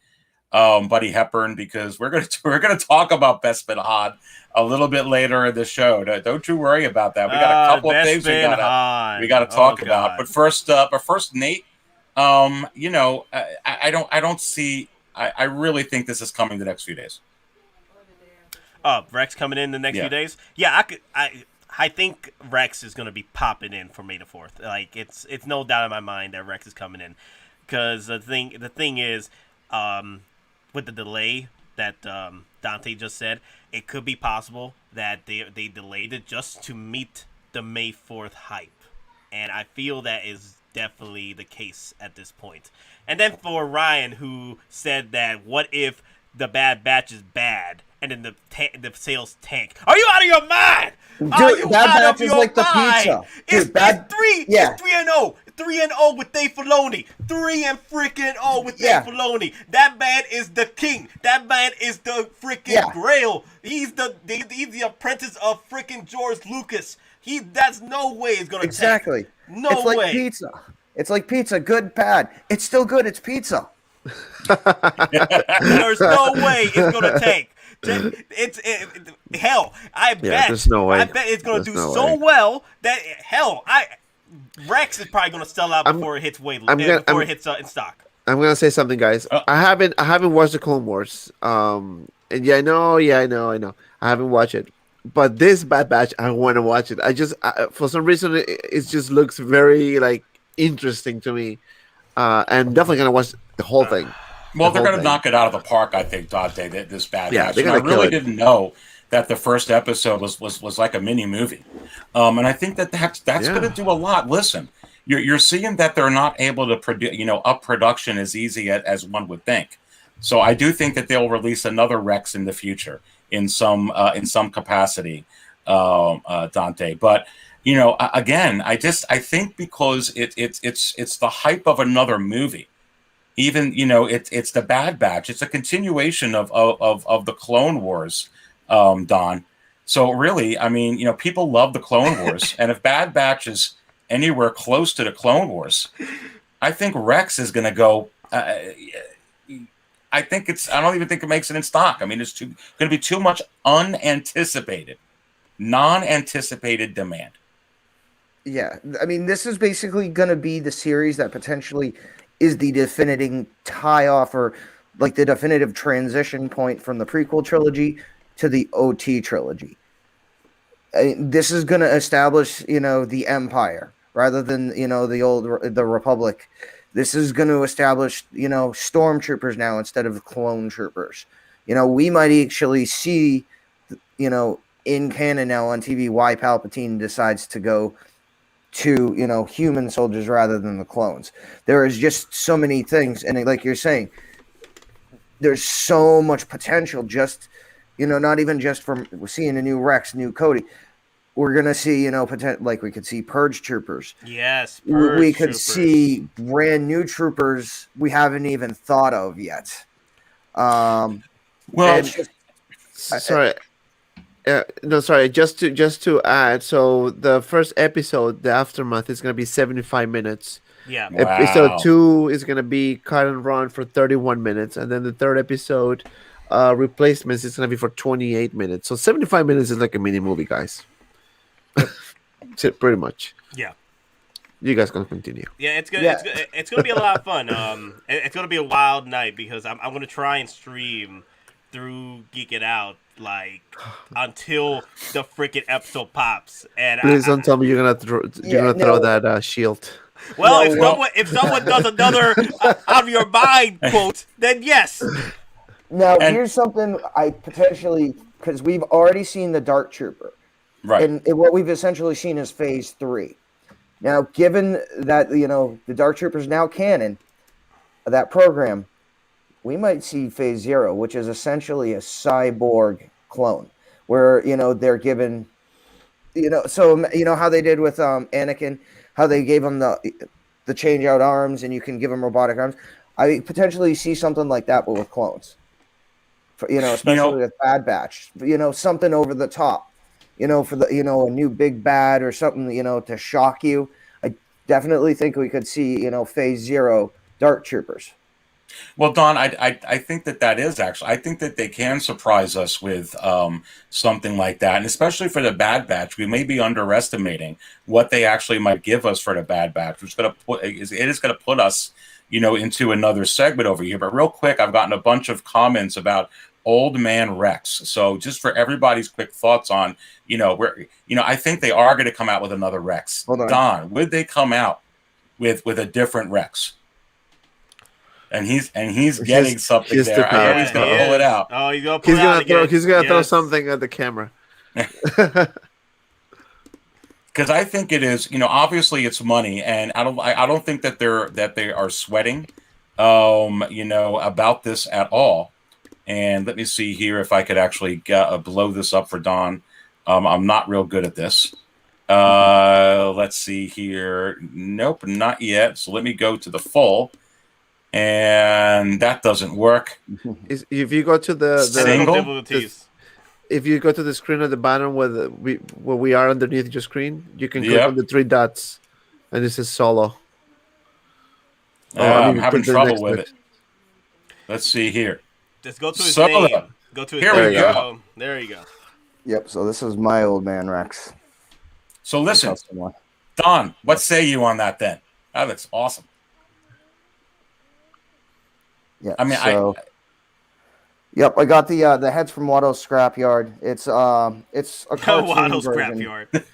Hepburn, because we're gonna talk about Bespin Han a little bit later in the show. Don't you worry about that. We got a couple of things we gotta talk about. But first, Nate, I don't see. I really think this is coming the next few days. Rex coming in the next few days? Yeah, I think Rex is going to be popping in for May the 4th. Like, it's no doubt in my mind that Rex is coming in. Because the thing is, with the delay that Dante just said, it could be possible that they delayed it just to meet the May 4th hype. And I feel that is definitely the case at this point. And then for Ryan, who said that what if the Bad Batch is bad and then the sales tank? Are you out of your mind? Dude, Bad Batch is like the pizza. It's 3-0. 3-0 with Dave Filoni. 3-0 with Dave Filoni. That man is the king. That man is the freaking Grail. He's the apprentice of freaking George Lucas. That's no way it's gonna exactly. Tank. No it's like way. Pizza. It's like pizza, good, bad. It's still good. It's pizza. There's no way it's gonna tank. Hell, I bet. There's no way. I bet it's gonna do so well that Rex is probably gonna sell out before it hits it hits in stock. I'm gonna say something, guys. I haven't watched the Clone Wars. And I know. I haven't watched it, but this Bad Batch, I want to watch it. For some reason, it just looks very interesting to me, and definitely gonna watch the whole thing. Well, they're going to knock it out of the park, I think, Dante. This Bad Batch. I really didn't know that the first episode was like a mini movie, and I think that's going to do a lot. Listen, you're seeing that they're not able to produce, up production as easy as one would think. So I do think that they'll release another Rex in the future in some capacity, Dante. But again, I think because it's the hype of another movie. Even it's the Bad Batch. It's a continuation of the Clone Wars, Don. So really, I mean, people love the Clone Wars, and if Bad Batch is anywhere close to the Clone Wars, I think Rex is going to go. I think it's. I don't even think it makes it in stock. I mean, it's going to be too much unanticipated, non-anticipated demand. Yeah, I mean, this is basically going to be the series that potentially is the definitive tie-off or like the definitive transition point from the prequel trilogy to the OT trilogy. This is going to establish, the Empire rather than, the Republic. This is going to establish, stormtroopers now instead of clone troopers. We might actually see, in canon now on TV why Palpatine decides to go to, human soldiers rather than the clones. There is just so many things. And like you're saying, there's so much potential just, not even just from seeing a new Rex, new Cody. We're going to see, like we could see Purge Troopers. Yes, we could see brand new troopers we haven't even thought of yet. Sorry. Just to add. So the first episode, the aftermath, is going to be 75 minutes. Yeah. Wow. Episode 2 is going to be cut and run for 31 minutes, and then the third episode, replacements, is going to be for 28 minutes. So 75 minutes is like a mini movie, guys. That's it, pretty much. Yeah. You guys can continue. Yeah, it's gonna be a lot of fun. It's gonna be a wild night because I'm gonna try and stream through Geek It Out until the freaking episode pops. And please don't tell me you're gonna throw that shield. Well, if someone does another out of your mind quote, then yes. Now here's something I potentially, because we've already seen the Dark Trooper. Right. And what we've essentially seen is Phase 3. Now, given that, the Dark Trooper is now canon, that program, we might see Phase 0, which is essentially a cyborg clone, where, they're given, so, how they did with Anakin, how they gave him the change-out arms, and you can give him robotic arms. I potentially see something like that, but with clones. Especially with Bad Batch. Something over the top. For the, a new big bad or something, to shock you. I definitely think we could see, Phase 0 Dark Troopers. Well, Don, I think that is actually, I think that they can surprise us with something like that. And especially for the Bad Batch, we may be underestimating what they actually might give us for the Bad Batch, which is going to put us, into another segment over here. But real quick, I've gotten a bunch of comments about Old Man Rex. So just for everybody's quick thoughts on, I think they are going to come out with another Rex. Hold on. Don, would they come out with a different Rex? And he's getting something there. I know he's going to pull it out. Oh, he's going to pull it out again. He's going to throw something at the camera. Because I think it is, obviously it's money, and I don't think that they are sweating, about this at all. And let me see here if I could actually blow this up for Don. I'm not real good at this. Let's see here. Nope, not yet. So let me go to the full. And that doesn't work. If you go to the single, if you go to the screen at the bottom where we are underneath your screen, you can click on the 3 dots, and it says solo. I'm having trouble with it. Let's see here. Just go to his name. Go to his name. Here we go. There you go. Yep. So this is my Old Man Rex. So listen, Don, what say you on that then? That looks awesome. Yeah. I mean, Yep, I got the heads from Watto's Scrapyard. It's a cartoon Watto's version. Scrapyard.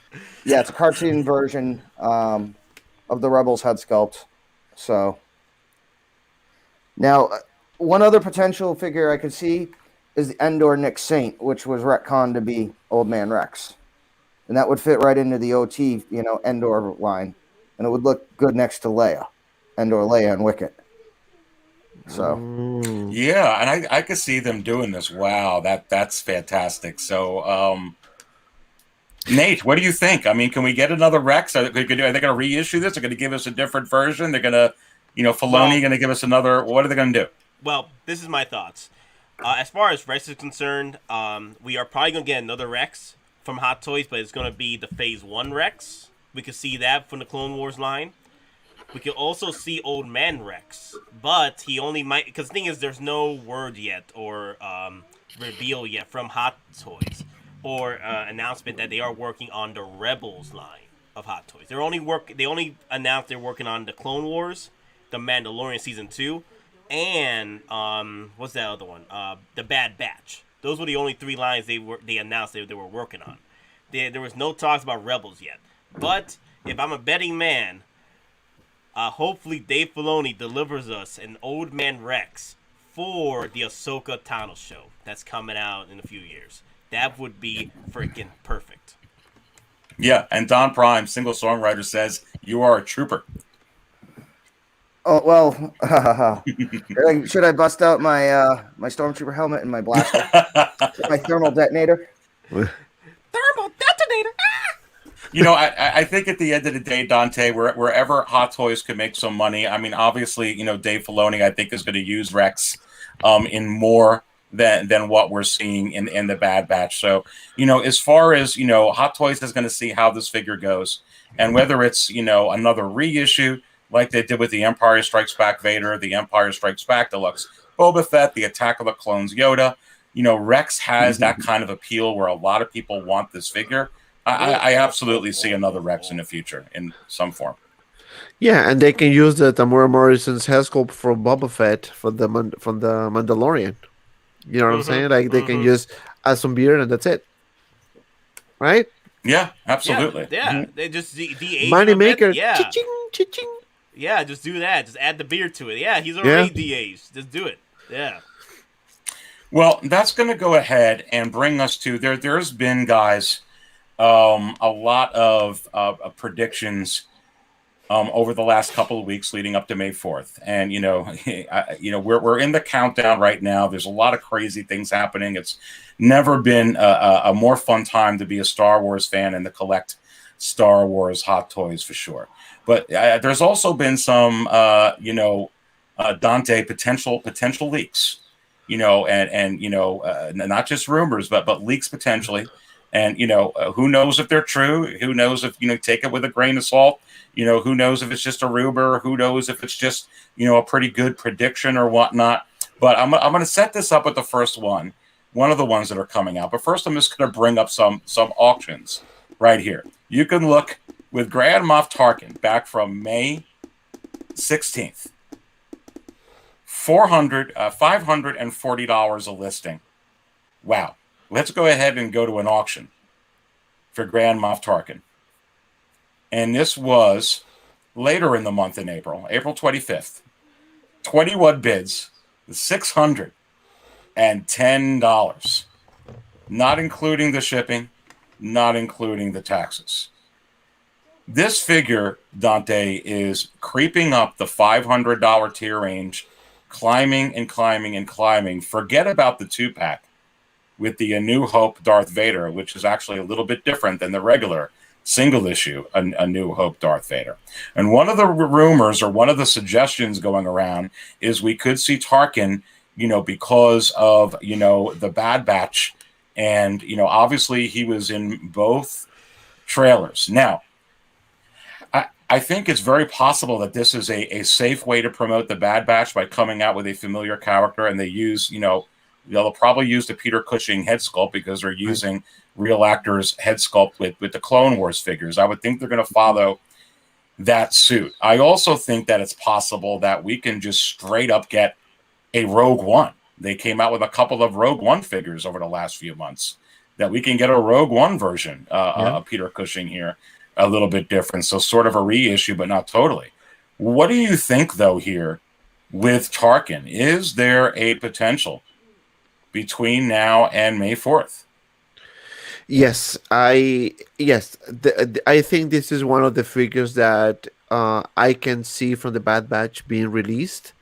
Yeah, it's a cartoon version of the Rebels head sculpt. So now, one other potential figure I could see is the Endor Nick Saint, which was retconned to be Old Man Rex, and that would fit right into the OT, Endor line, and it would look good next to Leia, Endor, Leia, and Wicket. So yeah, and I could see them doing this. Wow, that's fantastic. So Nate, what do you think? I mean, can we get another Rex? Are they going to reissue this? They're going to give us a different version? They're going to, Filoni going to give us another? What are they going to do? Well, this is my thoughts. As far as Rex is concerned, we are probably going to get another Rex from Hot Toys, but it's going to be the Phase 1 Rex. We could see that from the Clone Wars line. We could also see Old Man Rex, but he only might, because the thing is, there's no word yet or reveal yet from Hot Toys or announcement that they are working on the Rebels line of Hot Toys. They only announced they're working on the Clone Wars, the Mandalorian season 2, and what's that other one? The Bad Batch. Those were the only 3 lines they announced they were working on. There was no talks about Rebels yet. But if I'm a betting man, hopefully Dave Filoni delivers us an Old Man Rex for the Ahsoka Tano show that's coming out in a few years. That would be freaking perfect. Yeah, and Don Prime, single songwriter, says, "You are a trooper." Oh well, should I bust out my my stormtrooper helmet and my blaster, my thermal detonator? Thermal detonator. You know, I think at the end of the day, Dante, wherever Hot Toys could make some money, I mean, obviously, you know, Dave Filoni, I think, is going to use Rex in more than what we're seeing in the Bad Batch. So, you know, as far as, you know, Hot Toys is going to see how this figure goes, and whether it's, you know, another reissue like they did with the Empire Strikes Back Vader, the Empire Strikes Back Deluxe Boba Fett, the Attack of the Clones Yoda. You know, Rex has that kind of appeal where a lot of people want this figure. I absolutely see another Rex in the future in some form. Yeah, and they can use the Tamura Morrison's head sculpt for Boba Fett from the Mandalorian. You know what I'm saying? Like they can just add some beard and that's it, right? Yeah, absolutely. Yeah. They just de-age Money maker. Yeah. Cha-ching, cha-ching. Yeah, just do that. Just add the beard to it. Yeah, he's already de-aged. Just do it. Yeah. Well, that's going to go ahead and bring us to there's been, guys, a lot of predictions over the last couple of weeks leading up to May 4th. And, you know, we're in the countdown right now. There's a lot of crazy things happening. It's never been a more fun time to be a Star Wars fan and to collect Star Wars Hot Toys for sure. But there's also been some, Dante, potential leaks, you know, and you know, not just rumors, but leaks potentially. And, you know, who knows if they're true? Who knows if, you know, take it with a grain of salt? You know, who knows if it's just a rumor? Who knows if it's just, you know, a pretty good prediction or whatnot? But I'm going to set this up with the first one of the ones that are coming out. But first, I'm just going to bring up some auctions right here. You can look with Grand Moff Tarkin back from May 16th. $540 a listing. Wow. Let's go ahead and go to an auction for Grand Moff Tarkin. And this was later in the month in April 25th. 21 bids, $610. Not including the shipping, not including the taxes. This figure, Dante, is creeping up the $500 tier range, climbing and climbing and climbing. Forget about the 2-pack with the A New Hope Darth Vader, which is actually a little bit different than the regular single issue A New Hope Darth Vader. And one of the rumors or one of the suggestions going around is we could see Tarkin, you know, because of, you know, the Bad Batch. And, you know, obviously he was in both trailers. Now, I think it's very possible that this is a safe way to promote the Bad Batch by coming out with a familiar character, and they use, you know, they'll probably use the Peter Cushing head sculpt because they're using real actors' head sculpt with the Clone Wars figures. I would think they're going to follow that suit. I also think that it's possible that we can just straight up get a Rogue One. They came out with a couple of Rogue One figures over the last few months, that we can get a Rogue One version of Peter Cushing here, a little bit different. So sort of a reissue, but not totally. What do you think, though, here with Tarkin? Is there a potential between now and May 4th? Yes, I think this is one of the figures that I can see from the Bad Batch being released.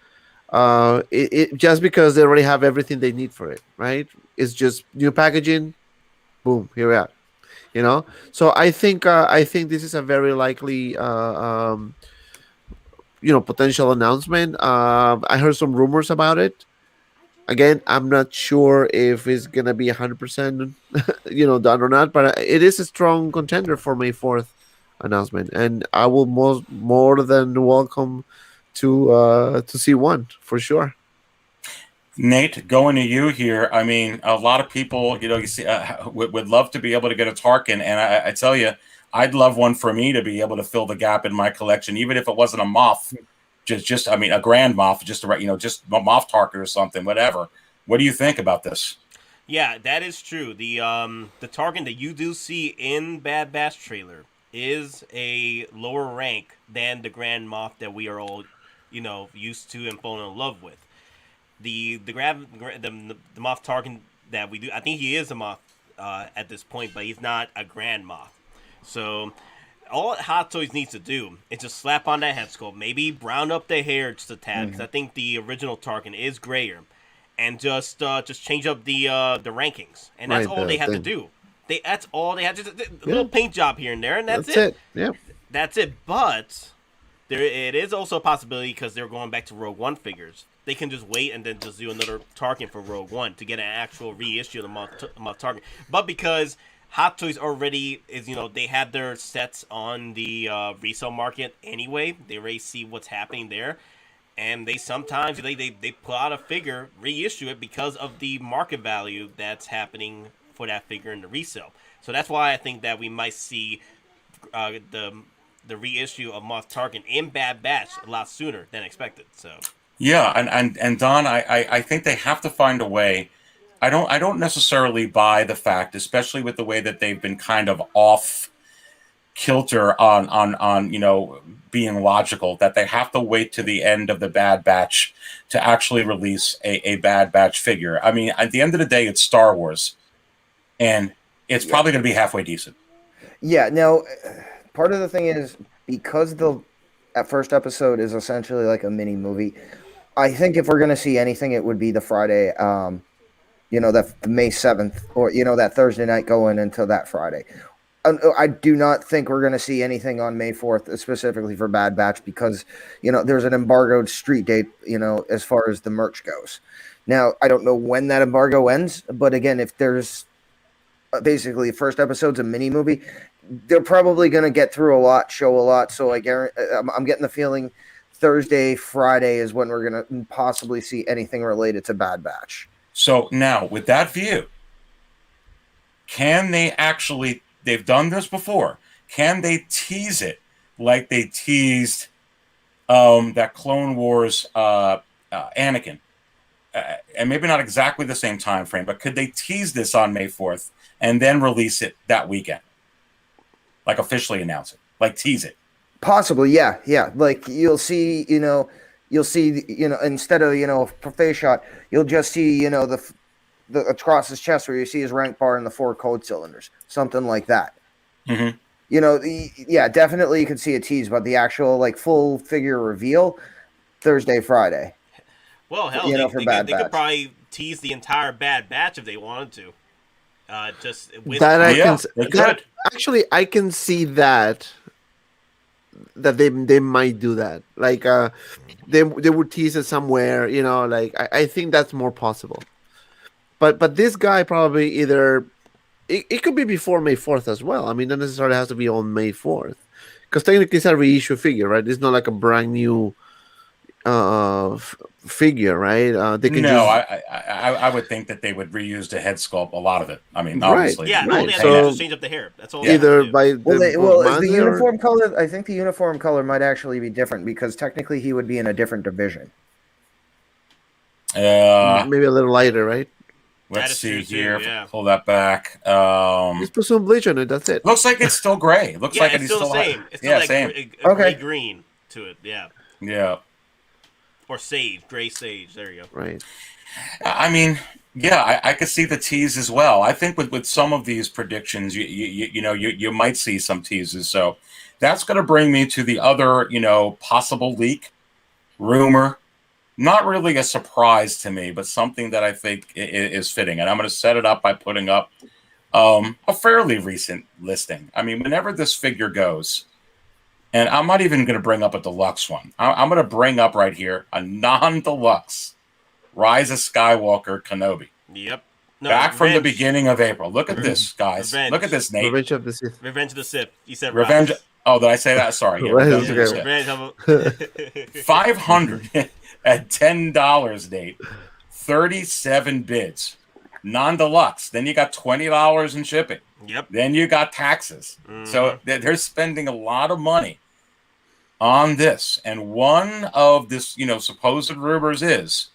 It just because they already have everything they need for it, right? It's just new packaging, boom, here we are. You know, so I think this is a very likely potential announcement. I heard some rumors about it. Again, I'm not sure if it's gonna be 100%, done or not. But it is a strong contender for May 4th. announcement, and I will more than welcome to see one for sure. Nate, going to you here. I mean, a lot of people, you see, would love to be able to get a Tarkin, and I tell you, I'd love one for me to be able to fill the gap in my collection, even if it wasn't a Moff, just I mean, a Grand Moff, just just Moff Tarkin or something, whatever. What do you think about this? Yeah, that is true. The Tarkin that you do see in Bad Batch trailer is a lower rank than the Grand Moff that we are all, used to and fallen in love with. The Moff Tarkin that we do, I think he is a Moff at this point, but he's not a Grand Moff. So all Hot Toys needs to do is just slap on that head sculpt, maybe brown up the hair just a tad, because I think the original Tarkin is grayer, and just change up the rankings, and that's all they have to do. That's all they have to do. A little paint job here and there, and that's it. Yeah, that's it. But it is also a possibility, because they're going back to Rogue One figures. They can just wait and then just do another Tarkin for Rogue One to get an actual reissue of the Moff Tarkin. But because Hot Toys already is, they have their sets on the resale market anyway, they already see what's happening there. And they sometimes, they pull out a figure, reissue it because of the market value that's happening for that figure in the resale. So that's why I think that we might see the reissue of Moff Tarkin in Bad Batch a lot sooner than expected. So yeah, and Don, I think they have to find a way. I don't necessarily buy the fact, especially with the way that they've been kind of off kilter on being logical, that they have to wait to the end of the Bad Batch to actually release a Bad Batch figure. I mean, at the end of the day, it's Star Wars, and it's probably going to be halfway decent. Yeah. Now, part of the thing is, because that first episode is essentially like a mini movie, I think if we're going to see anything, it would be the Friday, that May 7th, or, that Thursday night going into that Friday. I do not think we're going to see anything on May 4th, specifically for Bad Batch, because, there's an embargoed street date, as far as the merch goes. Now, I don't know when that embargo ends, but again, if there's basically the first episode's a mini movie, they're probably going to get through a lot, show a lot. So I guarantee, I'm getting the feeling Thursday, Friday is when we're going to possibly see anything related to Bad Batch. So now, with that view, can they actually, they've done this before, can they tease it like they teased that Clone Wars Anakin? And maybe not exactly the same time frame, but could they tease this on May 4th and then release it that weekend? Like officially announce it, like tease it. Possibly, yeah. Like you'll see, instead of a face shot, you'll just see, the across his chest where you see his rank bar and the 4 code cylinders, something like that. Mm-hmm. Definitely you could see a tease, but the actual like full figure reveal Thursday, Friday. Well, hell, they could probably tease the entire Bad Batch if they wanted to. Just with that actually I can see that they might do that. Like they would tease it somewhere, like I think that's more possible. But this guy probably either it could be before May 4th as well. I mean, not necessarily has to be on May 4th, because technically it's a reissue figure, right? It's not like a brand new figure, right? I would think that they would reuse the head sculpt, a lot of it. I mean, obviously, yeah. All they have to do is just change up the hair. That's all. Either by the uniform color. I think the uniform color might actually be different, because technically he would be in a different division. Maybe a little lighter, right? Let's see here. Yeah. Pull that back. Just put some bleach on it. That's it. Looks like it's still gray. Looks like it's still the same. It's still same. Gray green to it. Yeah. Yeah. Or sage, gray sage. There you go. Right. I mean, yeah, I could see the tease as well. I think with some of these predictions, you might see some teases. So that's going to bring me to the other, possible leak, rumor. Not really a surprise to me, but something that I think is fitting. And I'm going to set it up by putting up a fairly recent listing. I mean, whenever this figure goes, and I'm not even going to bring up a deluxe one. I'm going to bring up right here a non-deluxe Rise of Skywalker Kenobi. Yep. No, Back from the beginning of April. Look at this, guys. Revenge. Look at this, Nate. Revenge of the Sith. Revenge of the Sith. You said Revenge. Rise. Oh, did I say that? Sorry. Yeah, Right, Revenge of the okay. Sith. 500 at $10, Nate. 37 bids. Non-deluxe. Then you got $20 in shipping. Yep. Then you got taxes. So they're spending a lot of money on this. And one of this, supposed rumors is,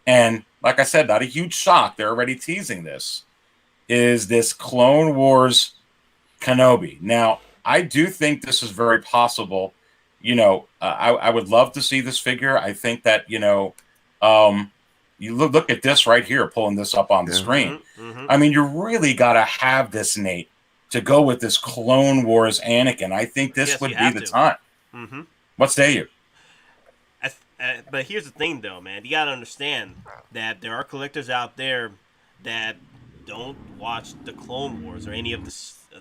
and like I said, not a huge shock, they're already teasing this, is this Clone Wars Kenobi. Now, I do think this is very possible. I would love to see this figure. I think that, you look at this right here, pulling this up on the screen. I mean, you really got to have this, Nate, to go with this Clone Wars Anakin. I think this would be the time. What say you? But here's the thing, though, man. You got to understand that there are collectors out there that don't watch the Clone Wars or any of the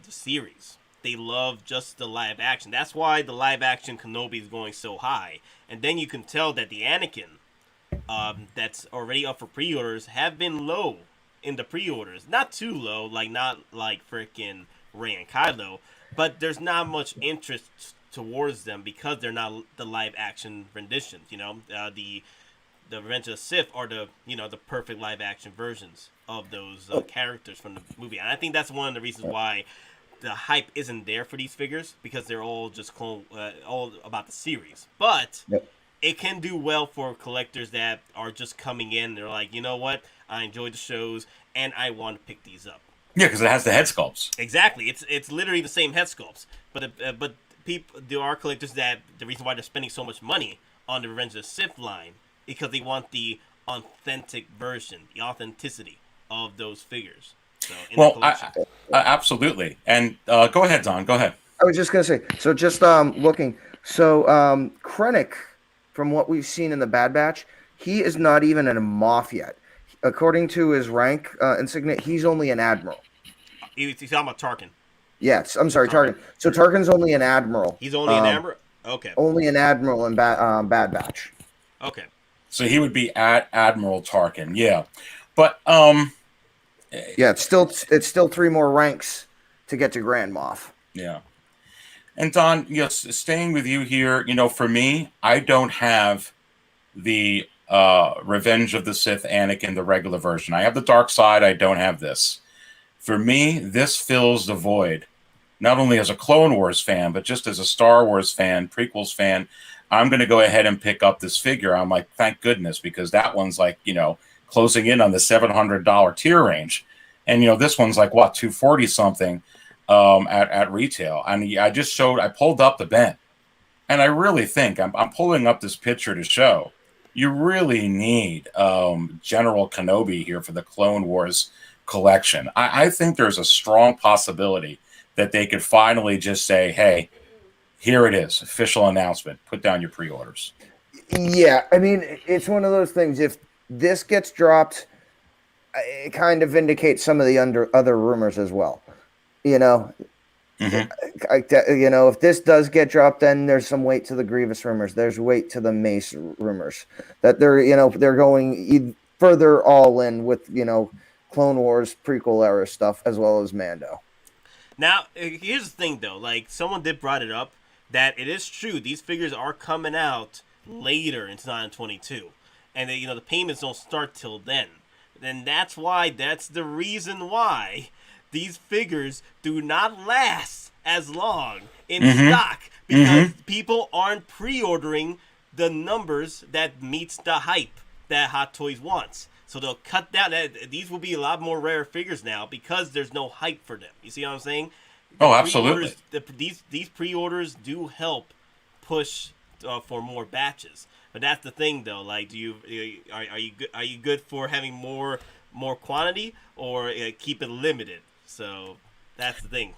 series. They love just the live action. That's why the live action Kenobi is going so high. And then you can tell that the Anakin that's already up for pre-orders have been low in the pre-orders. Not too low, not like freaking Rey and Kylo, but there's not much interest towards them because they're not the live action renditions. The Revenge of the Sith are the perfect live action versions of those characters from the movie. And I think that's one of the reasons why the hype isn't there for these figures, because they're all just all about the series. But it can do well for collectors that are just coming in. They're like, you know what? I enjoyed the shows, and I want to pick these up. Yeah, because it has the head sculpts. Exactly. It's literally the same head sculpts. But there are collectors that the reason why they're spending so much money on the Revenge of the Sith line because they want the authentic version, the authenticity of those figures. So absolutely. And go ahead, Don. Go ahead. I was just going to say, so just looking. So Krennic, from what we've seen in the Bad Batch, he is not even a Moff yet. According to his rank insignia, he's only an admiral. He's talking about Tarkin. Yes, I'm sorry, Tarkin. So Tarkin's only an admiral. He's only an admiral? Okay. Only an admiral in Bad Batch. Okay. So he would be at Admiral Tarkin, yeah. But yeah, it's still 3 more ranks to get to Grand Moff. Yeah. And Don, yes, staying with you here, for me, I don't have the Revenge of the Sith Anakin, the regular version. I have the dark side. I don't have this. For me, this fills the void, not only as a Clone Wars fan, but just as a Star Wars fan, prequels fan. I'm going to go ahead and pick up this figure. I'm like, thank goodness, because that one's like, closing in on the $700 tier range. And, this one's like, what, $240 something at retail. And I pulled up the bin. And I really think, I'm pulling up this picture to show, you really need General Kenobi here for the Clone Wars collection. I think there's a strong possibility that they could finally just say, hey, here it is, official announcement. Put down your pre-orders. Yeah, I mean, it's one of those things. If this gets dropped, it kind of indicates some of the other rumors as well. If this does get dropped, then there's some weight to the Grievous rumors. There's weight to the Mace rumors that they're going further all in with Clone Wars prequel era stuff as well as Mando. Now, here's the thing though. Like someone did brought it up that it is true these figures are coming out later in 2022, and the payments don't start till then. Then that's the reason why these figures do not last as long in stock, because people aren't pre-ordering the numbers that meets the hype that Hot Toys wants. So they'll cut down. These will be a lot more rare figures now because there's no hype for them. You see what I'm saying? Absolutely. These pre-orders do help push for more batches. But that's the thing, though. Like, are you good for having more quantity, or keep it limited? So that's the thing.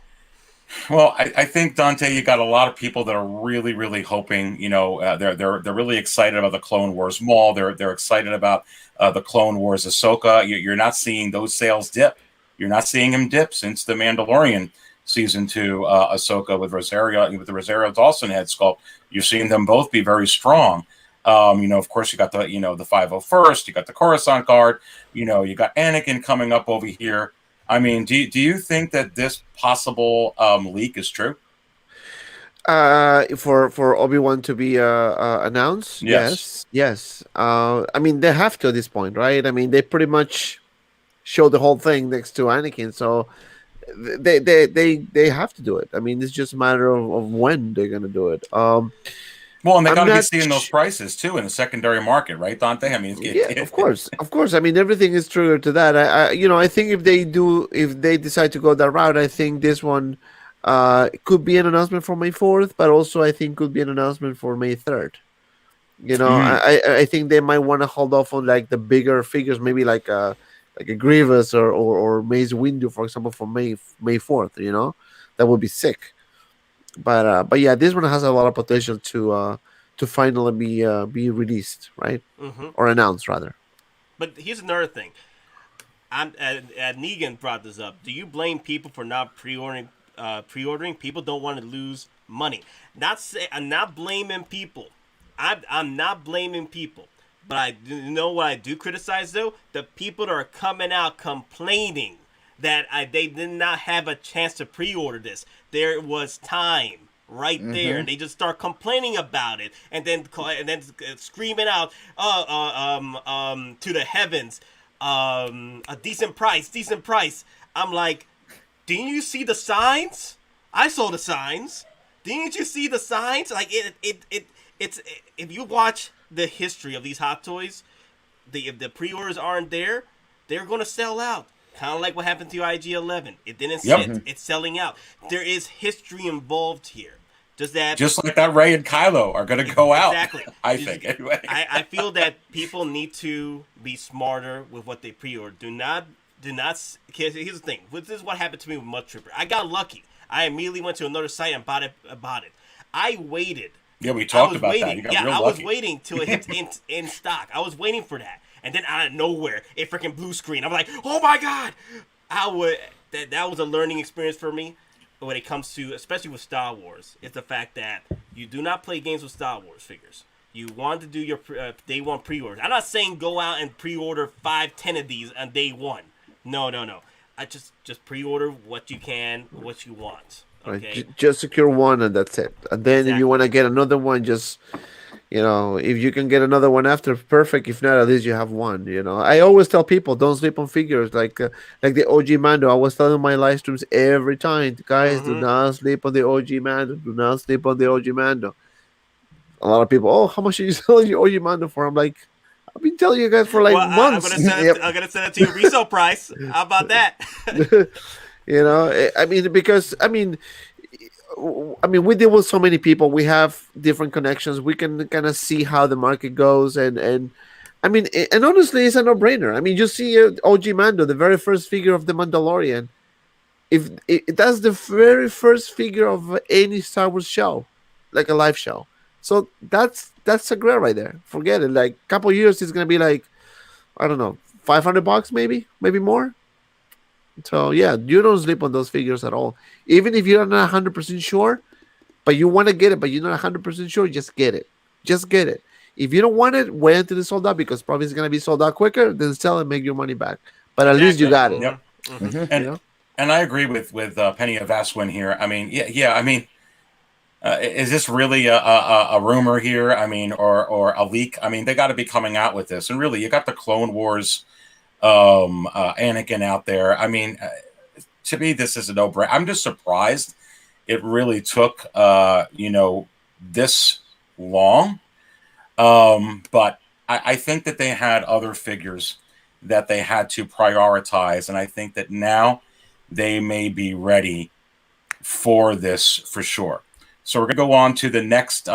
Well, I think, Dante, you got a lot of people that are really, really hoping. They're really excited about the Clone Wars Mall. They're excited about the Clone Wars Ahsoka. You're not seeing those sales dip. You're not seeing them dip since the Mandalorian season 2 Ahsoka with the Rosario Dawson head sculpt. You're seeing them both be very strong. Of course, you got the 501st. You got the Coruscant Guard. You got Anakin coming up over here. I mean, do you think that this possible leak is true? For Obi-Wan to be announced, Yes. yes. I mean, they have to at this point, right? I mean, they pretty much show the whole thing next to Anakin, so they have to do it. I mean, it's just a matter of when they're gonna do it. Well, and they I'm got to be not. seeing those prices too in the secondary market, right, Dante? I mean, Yeah, of course, of course. I mean, everything is triggered to that. I think if they decide to go that route, I think this one, could be an announcement for May 4th, but also I think could be an announcement for May 3rd. I think they might want to hold off on like the bigger figures, maybe like a Grievous or Mace Windu, for example, for May 4th. That would be sick. But yeah, this one has a lot of potential to finally be released, right? Or announced rather. But here's another thing. Negan brought this up. Do you blame people for not pre-ordering? Pre-ordering, people don't want to lose money. I'm not blaming people. I'm not blaming people. But what I do criticize though? The people that are coming out complaining that they did not have a chance to pre-order this. There was time right there, and they just start complaining about it, and then screaming out, to the heavens, a decent price. I'm like, didn't you see the signs? I saw the signs. Didn't you see the signs? Like it's if you watch the history of these hot toys, if the pre-orders aren't there, they're gonna sell out. Kind of like what happened to IG-11. It didn't sit. It's selling out. There is history involved here. Just like that Rey and Kylo are going to go out. Exactly. I think anyway. I feel that people need to be smarter with what they pre-order. Do not. Here's the thing. This is what happened to me with Mud Trooper. I got lucky. I immediately went to another site and bought it. I waited. Yeah, we talked about that. You got real lucky. I was waiting till it hits in stock. I was waiting for that. And then out of nowhere, it freaking blue screen. I'm like, oh my god! That was a learning experience for me when it comes to, especially with Star Wars. It's the fact that you do not play games with Star Wars figures. You want to do your day one pre-orders. I'm not saying go out and pre-order 5, 10 of these on day one. No. I just pre-order what you can, what you want. Okay? Right. Just secure one and that's it. And then if you want to get another one, just... if you can get another one after, perfect. If not, at least you have one. I always tell people, don't sleep on figures. Like the OG Mando. I was telling my live streams every time, guys, do not sleep on the OG Mando. Do not sleep on the OG Mando. A lot of people, how much are you selling your OG Mando for? I'm like, I've been telling you guys for months. I'm gonna send it to your resale price. How about that? We deal with so many people. We have different connections. We can kind of see how the market goes, and honestly, it's a no-brainer. You see OG Mando, the very first figure of the Mandalorian. If that's the very first figure of any Star Wars show, like a live show, so that's a great right there. Forget it. Like a couple years, it's gonna be like, I don't know, $500, maybe more. So yeah, you don't sleep on those figures at all. Even if you're not 100% sure, but you want to get it, but you're not 100% sure, just get it. Just get it. If you don't want it, wait until it's sold out, because probably it's going to be sold out quicker. Then sell and make your money back. But at least you got it. Yep. Mm-hmm. And I agree with Penny of Aswin here. Is this really a rumor here? Or a leak? They got to be coming out with this. And really, you got the Clone Wars Anakin out there. To me, this is a no-brainer. I'm just surprised it really took this long. But I think that they had other figures that they had to prioritize, and I think that now they may be ready for this for sure. So we're going to go on to the next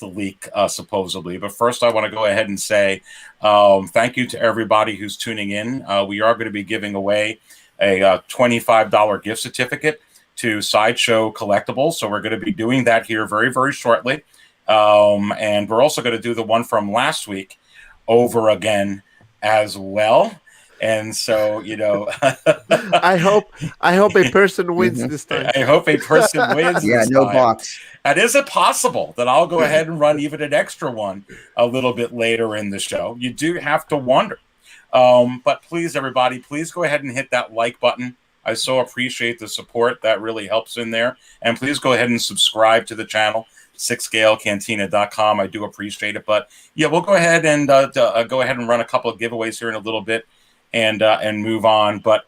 leak, supposedly. But first, I want to go ahead and say thank you to everybody who's tuning in. We are going to be giving away a $25 gift certificate to Sideshow Collectibles. So we're going to be doing that here very, very shortly. And we're also going to do the one from last week over again as well. And so, I hope a person wins this time. I hope a person wins. Yeah, this no time. box. And is it possible that I'll go ahead and run even an extra one a little bit later in the show? You do have to wonder. But please, everybody, please go ahead and hit that like button. I so appreciate the support. That really helps in there. And please go ahead and subscribe to the channel, 6scalecantina.com. I do appreciate it. But yeah, we'll go ahead and run a couple of giveaways here in a little bit and move on. But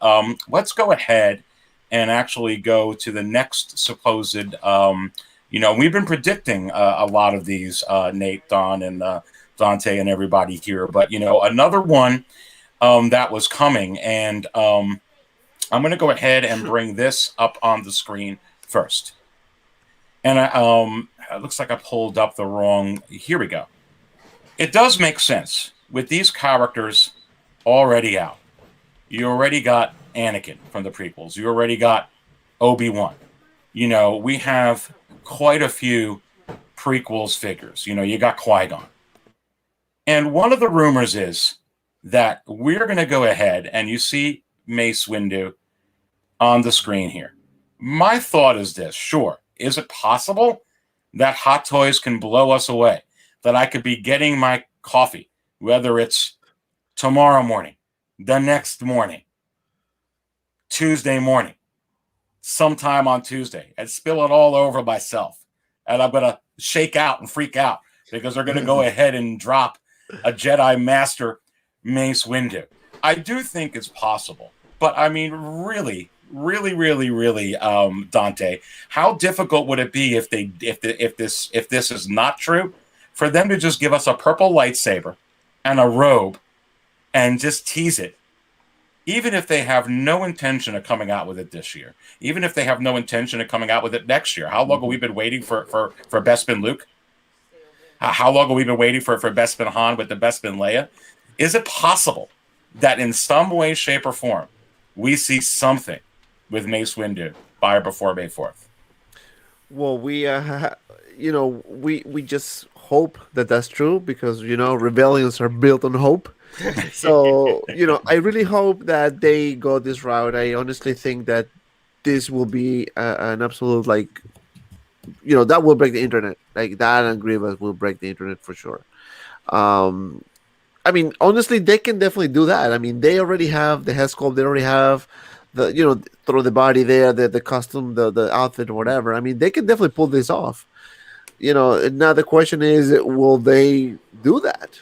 let's go ahead and actually go to the next supposed, we've been predicting a lot of these, Nate, Don, and Dante, and everybody here. But, another one that was coming, and I'm going to go ahead and bring this up on the screen first. And it looks like I pulled up the wrong. Here we go. It does make sense with these characters already out. You already got Anakin from the prequels. You already got Obi-Wan. We have quite a few prequels figures. You got Qui-Gon. And one of the rumors is that we're going to go ahead, and you see Mace Windu on the screen here. My thought is this: sure, is it possible that Hot Toys can blow us away? That I could be getting my coffee, whether it's tomorrow morning, the next morning, Tuesday morning, sometime on Tuesday, and spill it all over myself. And I'm going to shake out and freak out because they're going to go ahead and drop a Jedi Master Mace Windu. I do think it's possible. But I mean, really, Dante, how difficult would it be if this is not true, for them to just give us a purple lightsaber and a robe and just tease it? Even if they have no intention of coming out with it this year, even if they have no intention of coming out with it next year, how long have we been waiting for Bespin Luke? How long have we been waiting for Bespin Han with the Bespin Leia? Is it possible that in some way, shape, or form we see something with Mace Windu by or before May 4th? Well, we just hope that that's true, because rebellions are built on hope. So I really hope that they go this route. I honestly think that this will be an absolute, that will break the internet. Like that, and Grievous will break the internet for sure. I mean, honestly, they can definitely do that. I mean, they already have the head sculpt. They already have the throw the body there, the costume, the outfit, or whatever. I mean, they can definitely pull this off. Now the question is, will they do that?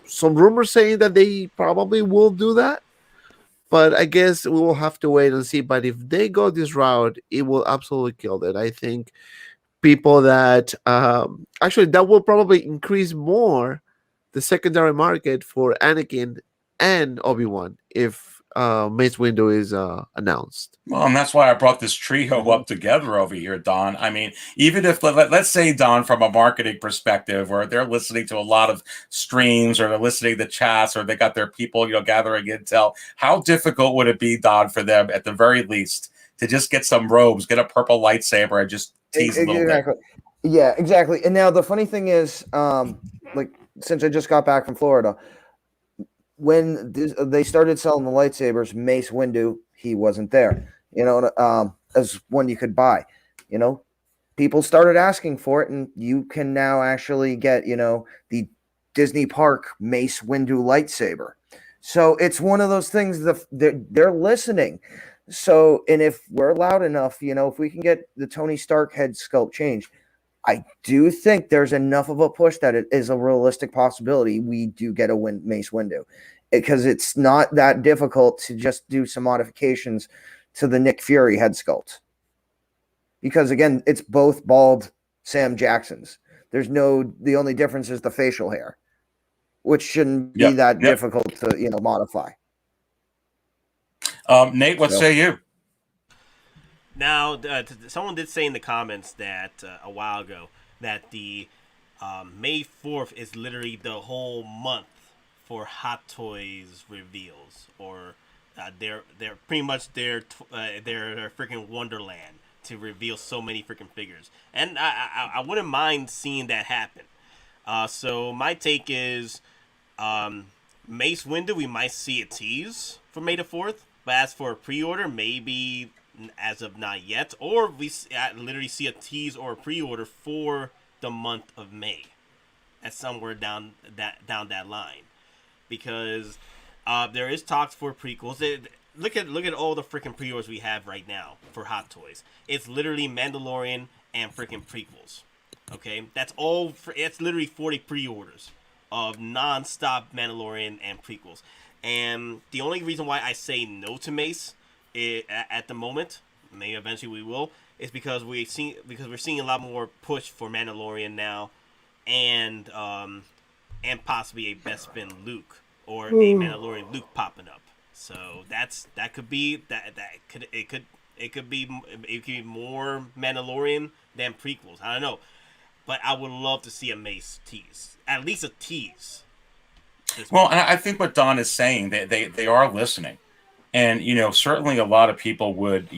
Some rumors saying that they probably will do that, but I guess we will have to wait and see. But if they go this route, it will absolutely kill it. I think people that actually that will probably increase more the secondary market for Anakin and Obi-Wan if Mace Windu is announced. Well, and that's why I brought this trio up together over here, Don. I mean, even if, let's say, Don, from a marketing perspective, where they're listening to a lot of streams, or they're listening to chats, or they got their people, gathering intel, how difficult would it be, Don, for them, at the very least, to just get some robes, get a purple lightsaber, and just tease a little bit? Yeah, exactly. And now the funny thing is, since I just got back from Florida, when they started selling the lightsabers, Mace Windu, he wasn't there, as one you could buy. People started asking for it, and you can now actually get, the Disney Park Mace Windu lightsaber. So it's one of those things that they're listening. So, and if we're loud enough, if we can get the Tony Stark head sculpt changed, I do think there's enough of a push that it is a realistic possibility we do get a Mace Windu, because it's not that difficult to just do some modifications to the Nick Fury head sculpt. Because again, it's both bald Sam Jacksons. The only difference is the facial hair, which shouldn't be that difficult to modify. Nate, what say you? Now, someone did say in the comments that a while ago that the May 4th is literally the whole month for Hot Toys reveals, or they're pretty much their freaking Wonderland to reveal so many freaking figures, and I wouldn't mind seeing that happen. So my take is, Mace Windu, we might see a tease for May the 4th, but as for a pre-order, maybe as of not yet, or we literally see a tease or a pre-order for the month of May, at somewhere down that line, because there is talks for prequels. look at all the freaking pre-orders we have right now for Hot Toys. It's literally Mandalorian and freaking prequels. Okay, that's all. It's literally 40 pre-orders of non-stop Mandalorian and prequels. And the only reason why I say no to Mace at the moment, maybe eventually we will, is because we're seeing a lot more push for Mandalorian now, and possibly a Bespin Luke or a Mandalorian Luke popping up. So that could be more Mandalorian than prequels. I don't know, but I would love to see a Mace tease, at least a tease. Well, I think what Don is saying, they are listening, and certainly a lot of people would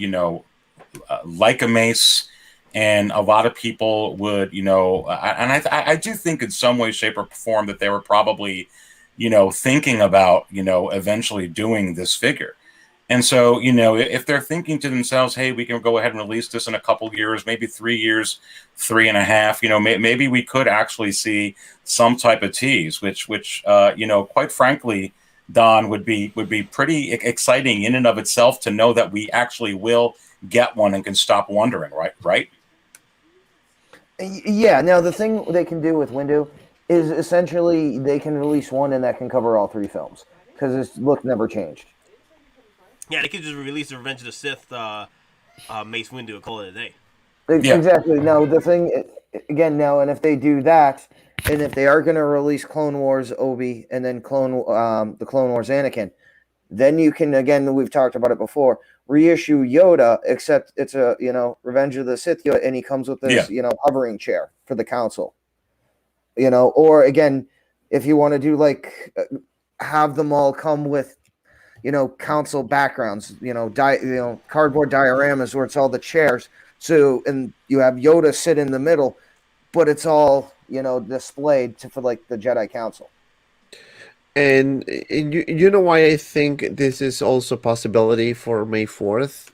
like a Mace, and a lot of people would and I do think in some way, shape, or form that they were probably thinking about eventually doing this figure. And so, if they're thinking to themselves, hey, we can go ahead and release this in a couple years, maybe 3 years, 3.5, maybe we could actually see some type of tease, which quite frankly, Don, would be pretty exciting in and of itself to know that we actually will get one and can stop wondering, right? Yeah. Now, the thing they can do with Windu is essentially they can release one and that can cover all 3 films because its look never changed. Yeah, they could just release the Revenge of the Sith Mace Windu and call it a day. Yeah. Exactly. Now, the thing, again, and if they do that, and if they are going to release Clone Wars Obi and then the Clone Wars Anakin, then you can, again, we've talked about it before, reissue Yoda, except it's a, Revenge of the Sith Yoda, and he comes with this, hovering chair for the council. Or again, if you want to do have them all come with, council backgrounds, cardboard dioramas where it's all the chairs. So, and you have Yoda sit in the middle, but it's all, displayed for the Jedi Council. And you know why I think this is also a possibility for May 4th,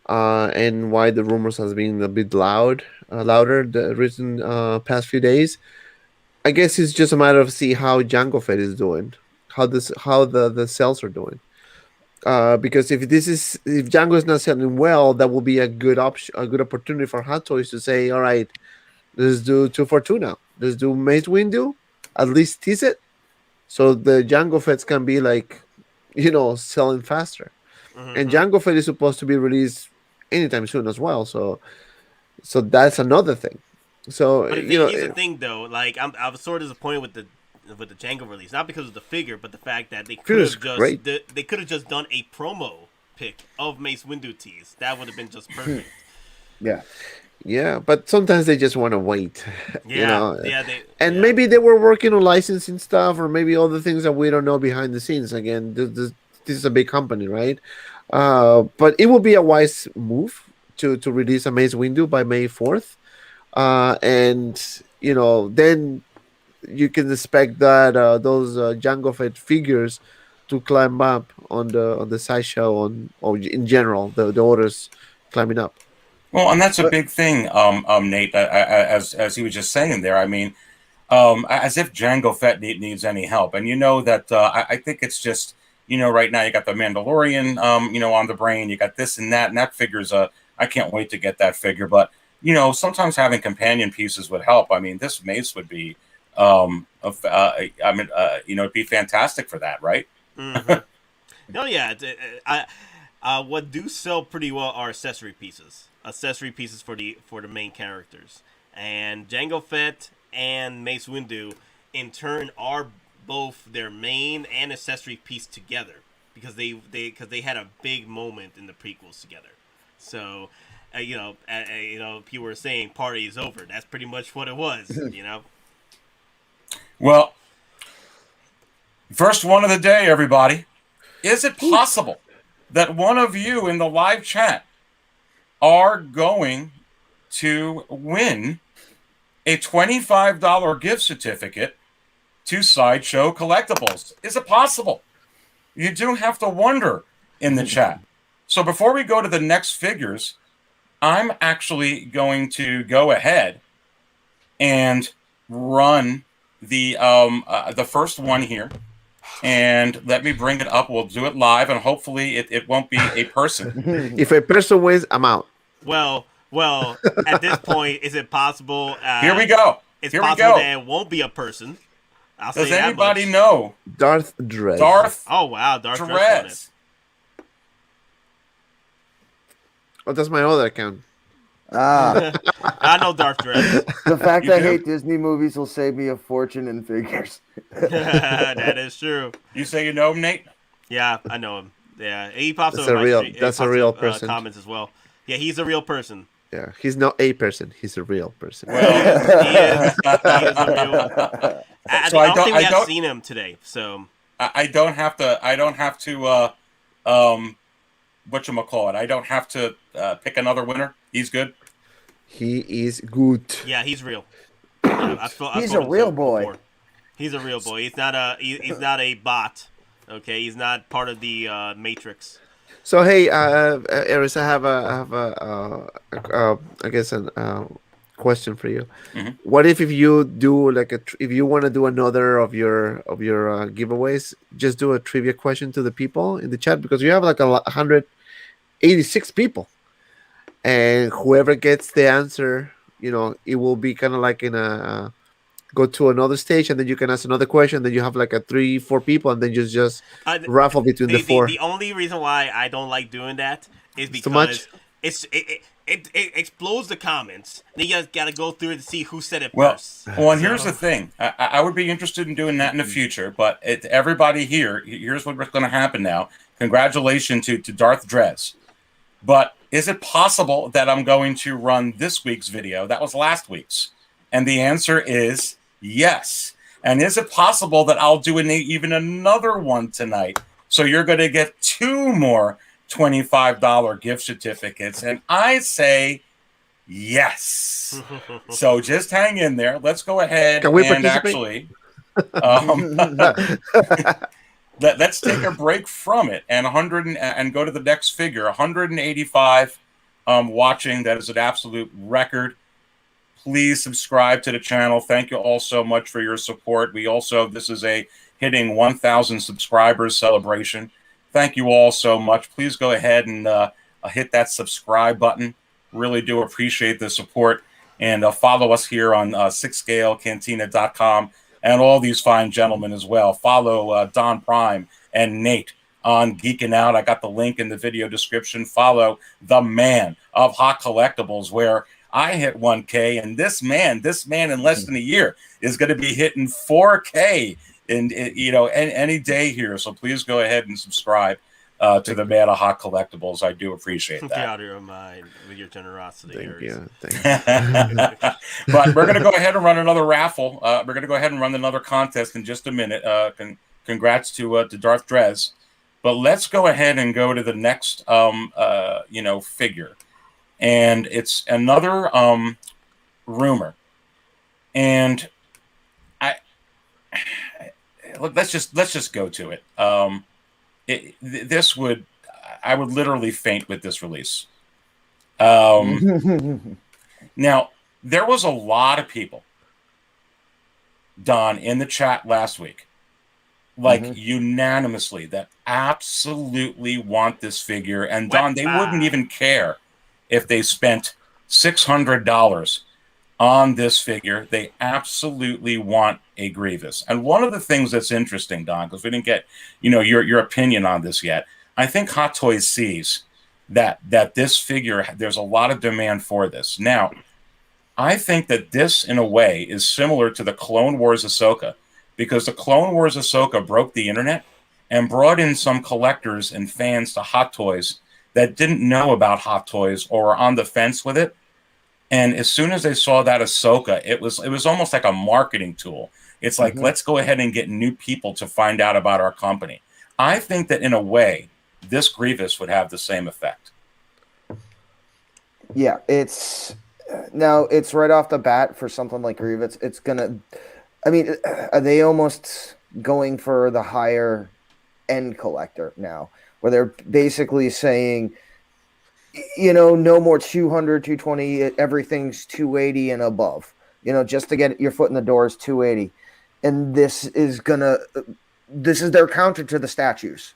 and why the rumors has been a bit louder the recent past few days. I guess it's just a matter of see how Jango Fett is doing, how the sales are doing. Because if Django is not selling well, that will be a good option, a good opportunity for Hot Toys to say, all right, let's do 2 for 2 now. Let's do Mace Windu, at least tease it, so the Jango Fetts can be selling faster. Mm-hmm. And Jango Fett is supposed to be released anytime soon as well. So that's another thing. So but here's the thing though, I was sort of disappointed with the Jango release, not because of the figure, but the fact that they could have just done a promo pic of Mace Windu tease. That would have been just perfect. Yeah, but sometimes they just want to wait. Maybe they were working on licensing stuff, or maybe all the things that we don't know behind the scenes. Again, this is a big company, right? But it will be a wise move to release a Mace Windu by May 4th, and then you can expect that those Jango Fett figures to climb up on the sideshow or in general the orders climbing up. Well, and that's a big thing, Nate. As he was just saying there, I mean, as if Jango Fett needs any help, and that I think it's just right now you got the Mandalorian on the brain, you got this and that figure's I can't wait to get that figure, but sometimes having companion pieces would help. I mean, this Mace would be. It'd be fantastic for that, right? Mm-hmm. No, yeah. What do sell pretty well are accessory pieces for the main characters, and Jango Fett and Mace Windu, in turn, are both their main and accessory piece together because they had a big moment in the prequels together. So, people were saying party is over. That's pretty much what it was, Well, first one of the day, everybody. Is it possible that one of you in the live chat are going to win a $25 gift certificate to Sideshow Collectibles? Is it possible? You do have to wonder in the chat. So before we go to the next figures, I'm actually going to go ahead and run the first one here. And let me bring it up. We'll do it live, and hopefully it won't be a person. If a person wins, I'm out. Well, at this point, is it possible? Here we go. It's Here possible we go. that it won't be a person. I'll Does say that anybody much. know? Darth Drez. Darth Oh wow, Darth Drez. Drez. Oh, that's my other account. I know Darth Drez. The fact You I do? hate Disney movies will save me a fortune in figures. That is true. You say you know him, Nate? Yeah, I know him. Yeah, he pops That's up in a my real- stream- that's he a pops real up, person. comments as well. Yeah, he's a real person. Yeah, he's not a person. He's a real person. He is a real. I So I don't don't- think I we have don't- seen him today. So I don't have to whatchamacallit? I don't have to pick another winner. He's good. He is good. yeah, he's real. I've He's spoken a real to him boy. before. He's a real boy. He's not a bot. Okay, he's not part of the Matrix. So hey, Eris, I have I guess a question for you. Mhm. What if you do like if you want to do another of your giveaways, just do a trivia question to the people in the chat because you have like 186 people, and whoever gets the answer, it will be kind of like in a go to another stage, and then you can ask another question. Then you have like a 3-4 people, and then just raffle between the four. The only reason why I don't like doing that is It's too much? because it explodes the comments. Then you got to go through it to see who said it Well, first. and here's the thing. I would be interested in doing that in the future, but everybody here, here's what's going to happen now. Congratulations to Darth Drez. But is it possible that I'm going to run this week's video? That was last week's. And the answer is yes. And is it possible that I'll do even another one tonight? So you're going to get 2 more $25 gift certificates. And I say yes. So just hang in there. Let's go ahead Can we and participate? actually let's take a break from it and go to the next figure. 185 watching. That is an absolute record. Please subscribe to the channel. Thank you all so much for your support. This is a hitting 1,000 subscribers celebration. Thank you all so much. Please go ahead and hit that subscribe button. Really do appreciate the support. And follow us here on 6scalecantina.com and all these fine gentlemen as well. Follow Don Prime and Nate on Geeking Out. I got the link in the video description. Follow the man of Hot Collectibles, where I hit 1K, and this man in less than a year is going to be hitting 4K any day here. So please go ahead and subscribe to the man of Hot Collectibles. I do appreciate that. Get out of your mind with your generosity. Thank you. But we're going to go ahead and run another raffle. We're going to go ahead and run another contest in just a minute. Congrats to Darth Drez. But let's go ahead and go to the next figure. And it's another rumor. And let's just go to it. I would literally faint with this release. Now, there was a lot of people, Don, in the chat last week, unanimously, that absolutely want this figure. And Don, they wouldn't even care if they spent $600 on this figure. They absolutely want a Grievous. And one of the things that's interesting, Don, because we didn't get your opinion on this yet, I think Hot Toys sees that this figure, there's a lot of demand for this. Now, I think that this, in a way, is similar to the Clone Wars Ahsoka, because the Clone Wars Ahsoka broke the internet and brought in some collectors and fans to Hot Toys that didn't know about Hot Toys or were on the fence with it. And as soon as they saw that Ahsoka, it was almost like a marketing tool. It's like, let's go ahead and get new people to find out about our company. I think that in a way, this Grievous would have the same effect. Yeah, it's right off the bat for something like Grievous. It's gonna. I mean, are they almost going for the higher end collector now, where they're basically saying, no more 200, 220, everything's 280 and above. Just to get your foot in the door is 280, and this is gonna this is their counter to the statues.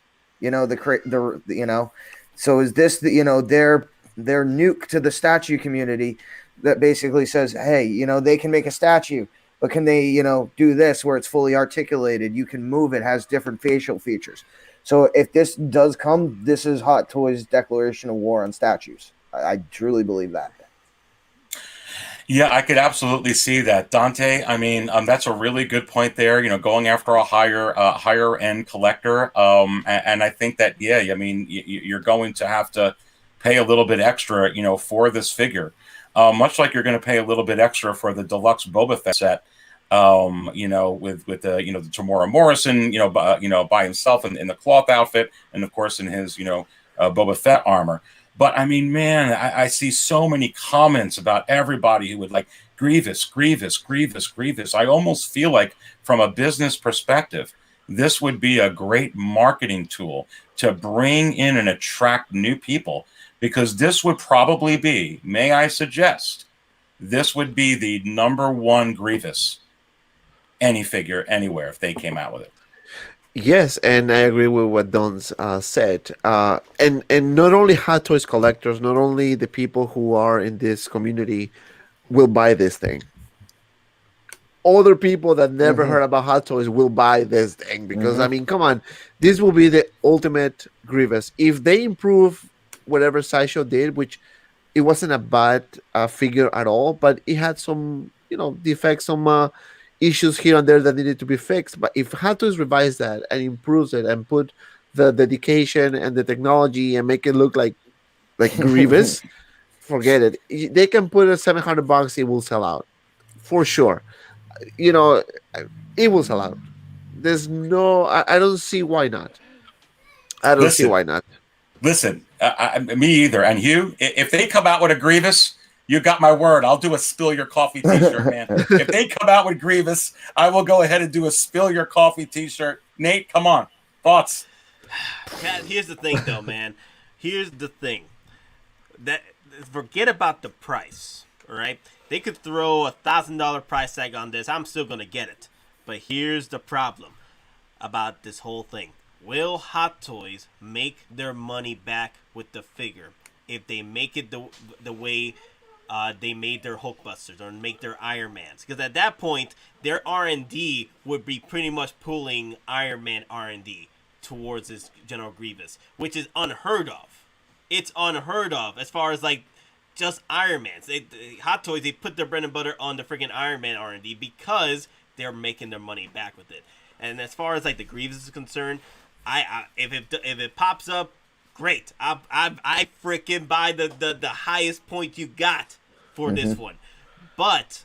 So is this their nuke to the statue community that basically says, hey, they can make a statue, but can they, do this where it's fully articulated? You can move it, has different facial features. So if this does come, this is Hot Toys' declaration of war on statues. I truly believe that. Yeah, I could absolutely see that, Dante. I mean, that's a really good point there. Going after a higher end collector, and I think that I mean, you're going to have to pay a little bit extra, for this figure, much like you're going to pay a little bit extra for the deluxe Boba Fett set, with the the Tamora Morrison, by himself in the cloth outfit, and of course in his Boba Fett armor. But I mean, man, I see so many comments about everybody who would like Grievous, Grievous, Grievous, Grievous. I almost feel like from a business perspective, this would be a great marketing tool to bring in and attract new people, because this would probably be, may I suggest, this would be the #1 Grievous any figure anywhere if they came out with it. Yes, and I agree with what Don said. And not only Hot Toys collectors, not only the people who are in this community will buy this thing. Other people that never heard about Hot Toys will buy this thing because, I mean, come on. This will be the ultimate Grievous. If they improve whatever Sideshow did, which it wasn't a bad figure at all, but it had some, defects, some issues here and there that needed to be fixed. But if Hot Toys revise that and improves it and put the dedication and the technology and make it look like Grievous, forget it. They can put it $700, it will sell out for sure. It will sell out. There's no, I don't see why not. I don't see why not. Listen, me either. And Hugh, if they come out with a Grievous, you got my word. I'll do a Spill Your Coffee t-shirt, man. If they come out with Grievous, I will go ahead and do a Spill Your Coffee t-shirt. Nate, come on. Thoughts? Here's the thing, though, man. Here's the thing. Forget about the price, all right? They could throw $1,000 price tag on this. I'm still going to get it. But here's the problem about this whole thing. Will Hot Toys make their money back with the figure if they make it the way they made their Hulkbusters or make their Iron Mans? Because at that point, their R&D would be pretty much pulling Iron Man R&D towards this General Grievous, which is unheard of. It's unheard of as far as like just Iron Mans. Hot Toys, they put their bread and butter on the freaking Iron Man R&D because they're making their money back with it. And as far as like the Grievous is concerned, if it pops up, great. I freaking buy the highest point you got for this one. But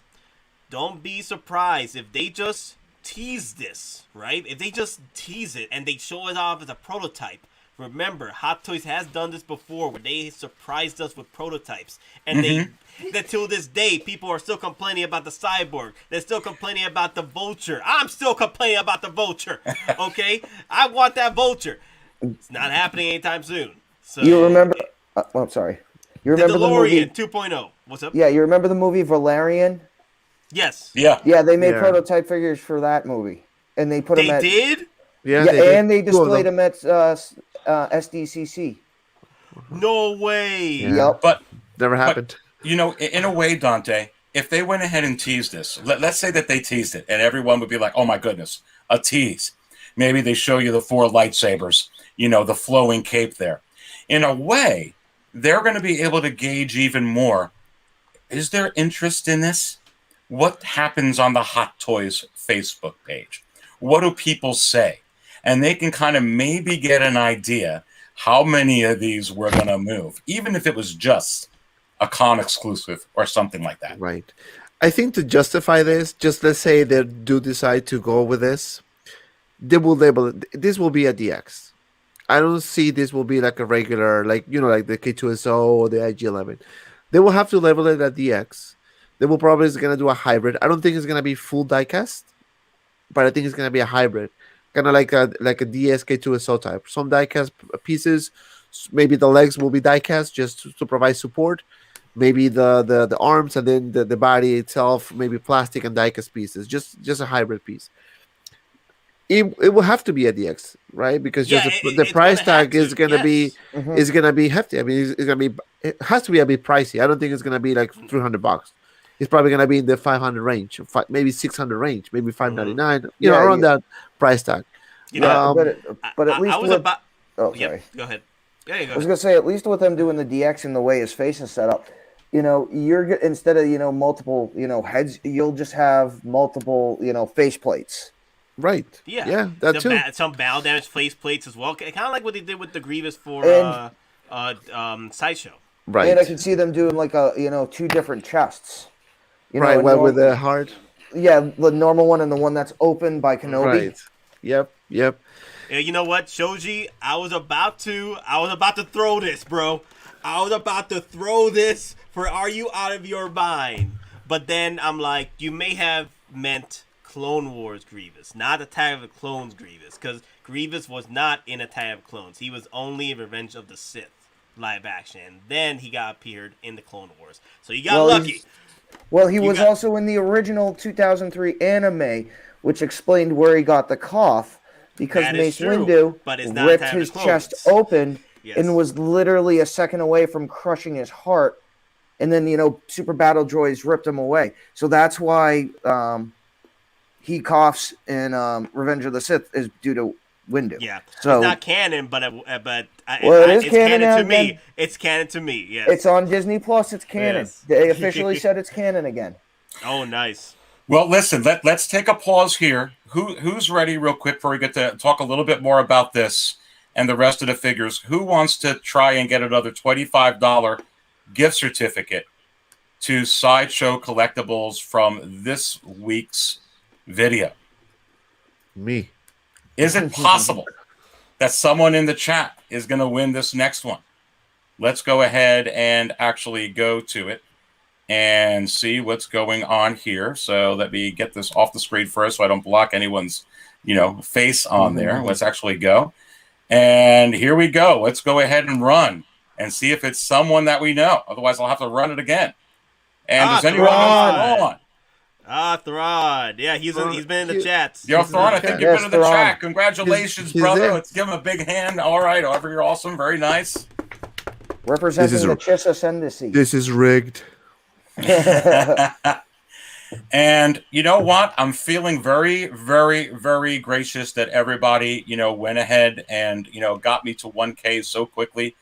don't be surprised if they just tease this, right? If they just tease it and they show it off as a prototype. Remember, Hot Toys has done this before where they surprised us with prototypes. And that till this day, people are still complaining about the Cyborg. They're still complaining about the Vulture. I'm still complaining about the Vulture. Okay? I want that Vulture. It's not happening anytime soon. So you remember... I'm sorry. You remember the movie 2.0. What's up? Yeah, you remember the movie Valerian? Yes. Yeah. Yeah, they made prototype figures for that movie. And they put them at... They did? Yeah, they did. And they displayed them at SDCC. No way. Yeah. Yep. But never happened. In a way, Dante, if they went ahead and teased this, let's say that they teased it, and everyone would be like, oh my goodness, a tease. Maybe they show you the 4 lightsabers, the flowing cape there. In a way, they're going to be able to gauge even more. Is there interest in this? What happens on the Hot Toys Facebook page? What do people say? And they can kind of maybe get an idea how many of these we're going to move, even if it was just a con exclusive or something like that. Right. I think to justify this, just let's say they do decide to go with this, they will label it. This will be a DX. I don't see this will be like a regular, like the K-2SO or the IG-11. They will have to label it a DX. They will probably is going to do a hybrid. I don't think it's going to be full diecast, but I think it's going to be a hybrid, kind of like a DS K-2SO type. Some diecast pieces, maybe the legs will be diecast just to provide support. Maybe the arms and then the body itself, maybe plastic and diecast pieces, just a hybrid piece. it will have to be a DX, right? Because just the price tag is gonna be hefty. I mean, it's gonna be, it has to be a bit pricey. I don't think it's gonna be like $300. It's probably gonna be in the 500 range, maybe 600 range, maybe 599. You know, around that price tag. You know, but at least I was with, about. oh, sorry. Go ahead. Yeah, you go I was gonna say, at least with them doing the DX and the way his face is set up, you know, you're instead of multiple heads, you'll just have multiple face plates. Right. Yeah. That too. Some battle damage face plates as well. Kind of like what they did with the Grievous for Sideshow. Right. And I can see them doing like a two different chests. Right. One with the heart. Yeah, the normal one and the one that's open by Kenobi. Right. Yep. Yeah, you know what, Shoji? I was about to throw this, bro. I was about to throw this for Are You Out of Your Mind? But then I'm like, you may have meant Clone Wars Grievous, not Attack of the Clones Grievous, because Grievous was not in Attack of the Clones. He was only in Revenge of the Sith live action. Then he got appeared in the Clone Wars. So you got lucky. Well, he was also in the original 2003 anime, which explained where he got the cough, because Mace Windu ripped his chest open and was literally a second away from crushing his heart, and then super battle droids ripped him away. So that's why he coughs in Revenge of the Sith is due to Windu. Yeah, so it's not canon, but it is canon to me. It's canon to me. Yes, it's on Disney Plus. It's canon. Yes. They officially said it's canon again. Oh, nice. Well, listen. Let's take a pause here. Who's ready, real quick, before we get to talk a little bit more about this and the rest of the figures? Who wants to try and get another $25 gift certificate to Sideshow Collectibles from this week's video? Me. Is it possible that someone in the chat is going to win this next one? Let's go ahead and actually go to it and see what's going on here. So let me get this off the screen first so I don't block anyone's, face on there. Let's actually go. And here we go. Let's go ahead and run and see if it's someone that we know. Otherwise, I'll have to run it again. And does anyone know? Thrawn. Yeah, he's been in the chats. Yo, Thrawn, I think you've been in the chat. Congratulations, brother. Let's give him a big hand. All right, Oliver, you're awesome. Very nice. Representing the Chiss Ascendancy. This is rigged. And you know what? I'm feeling very, very, very gracious that everybody, went ahead and, got me to 1K so quickly.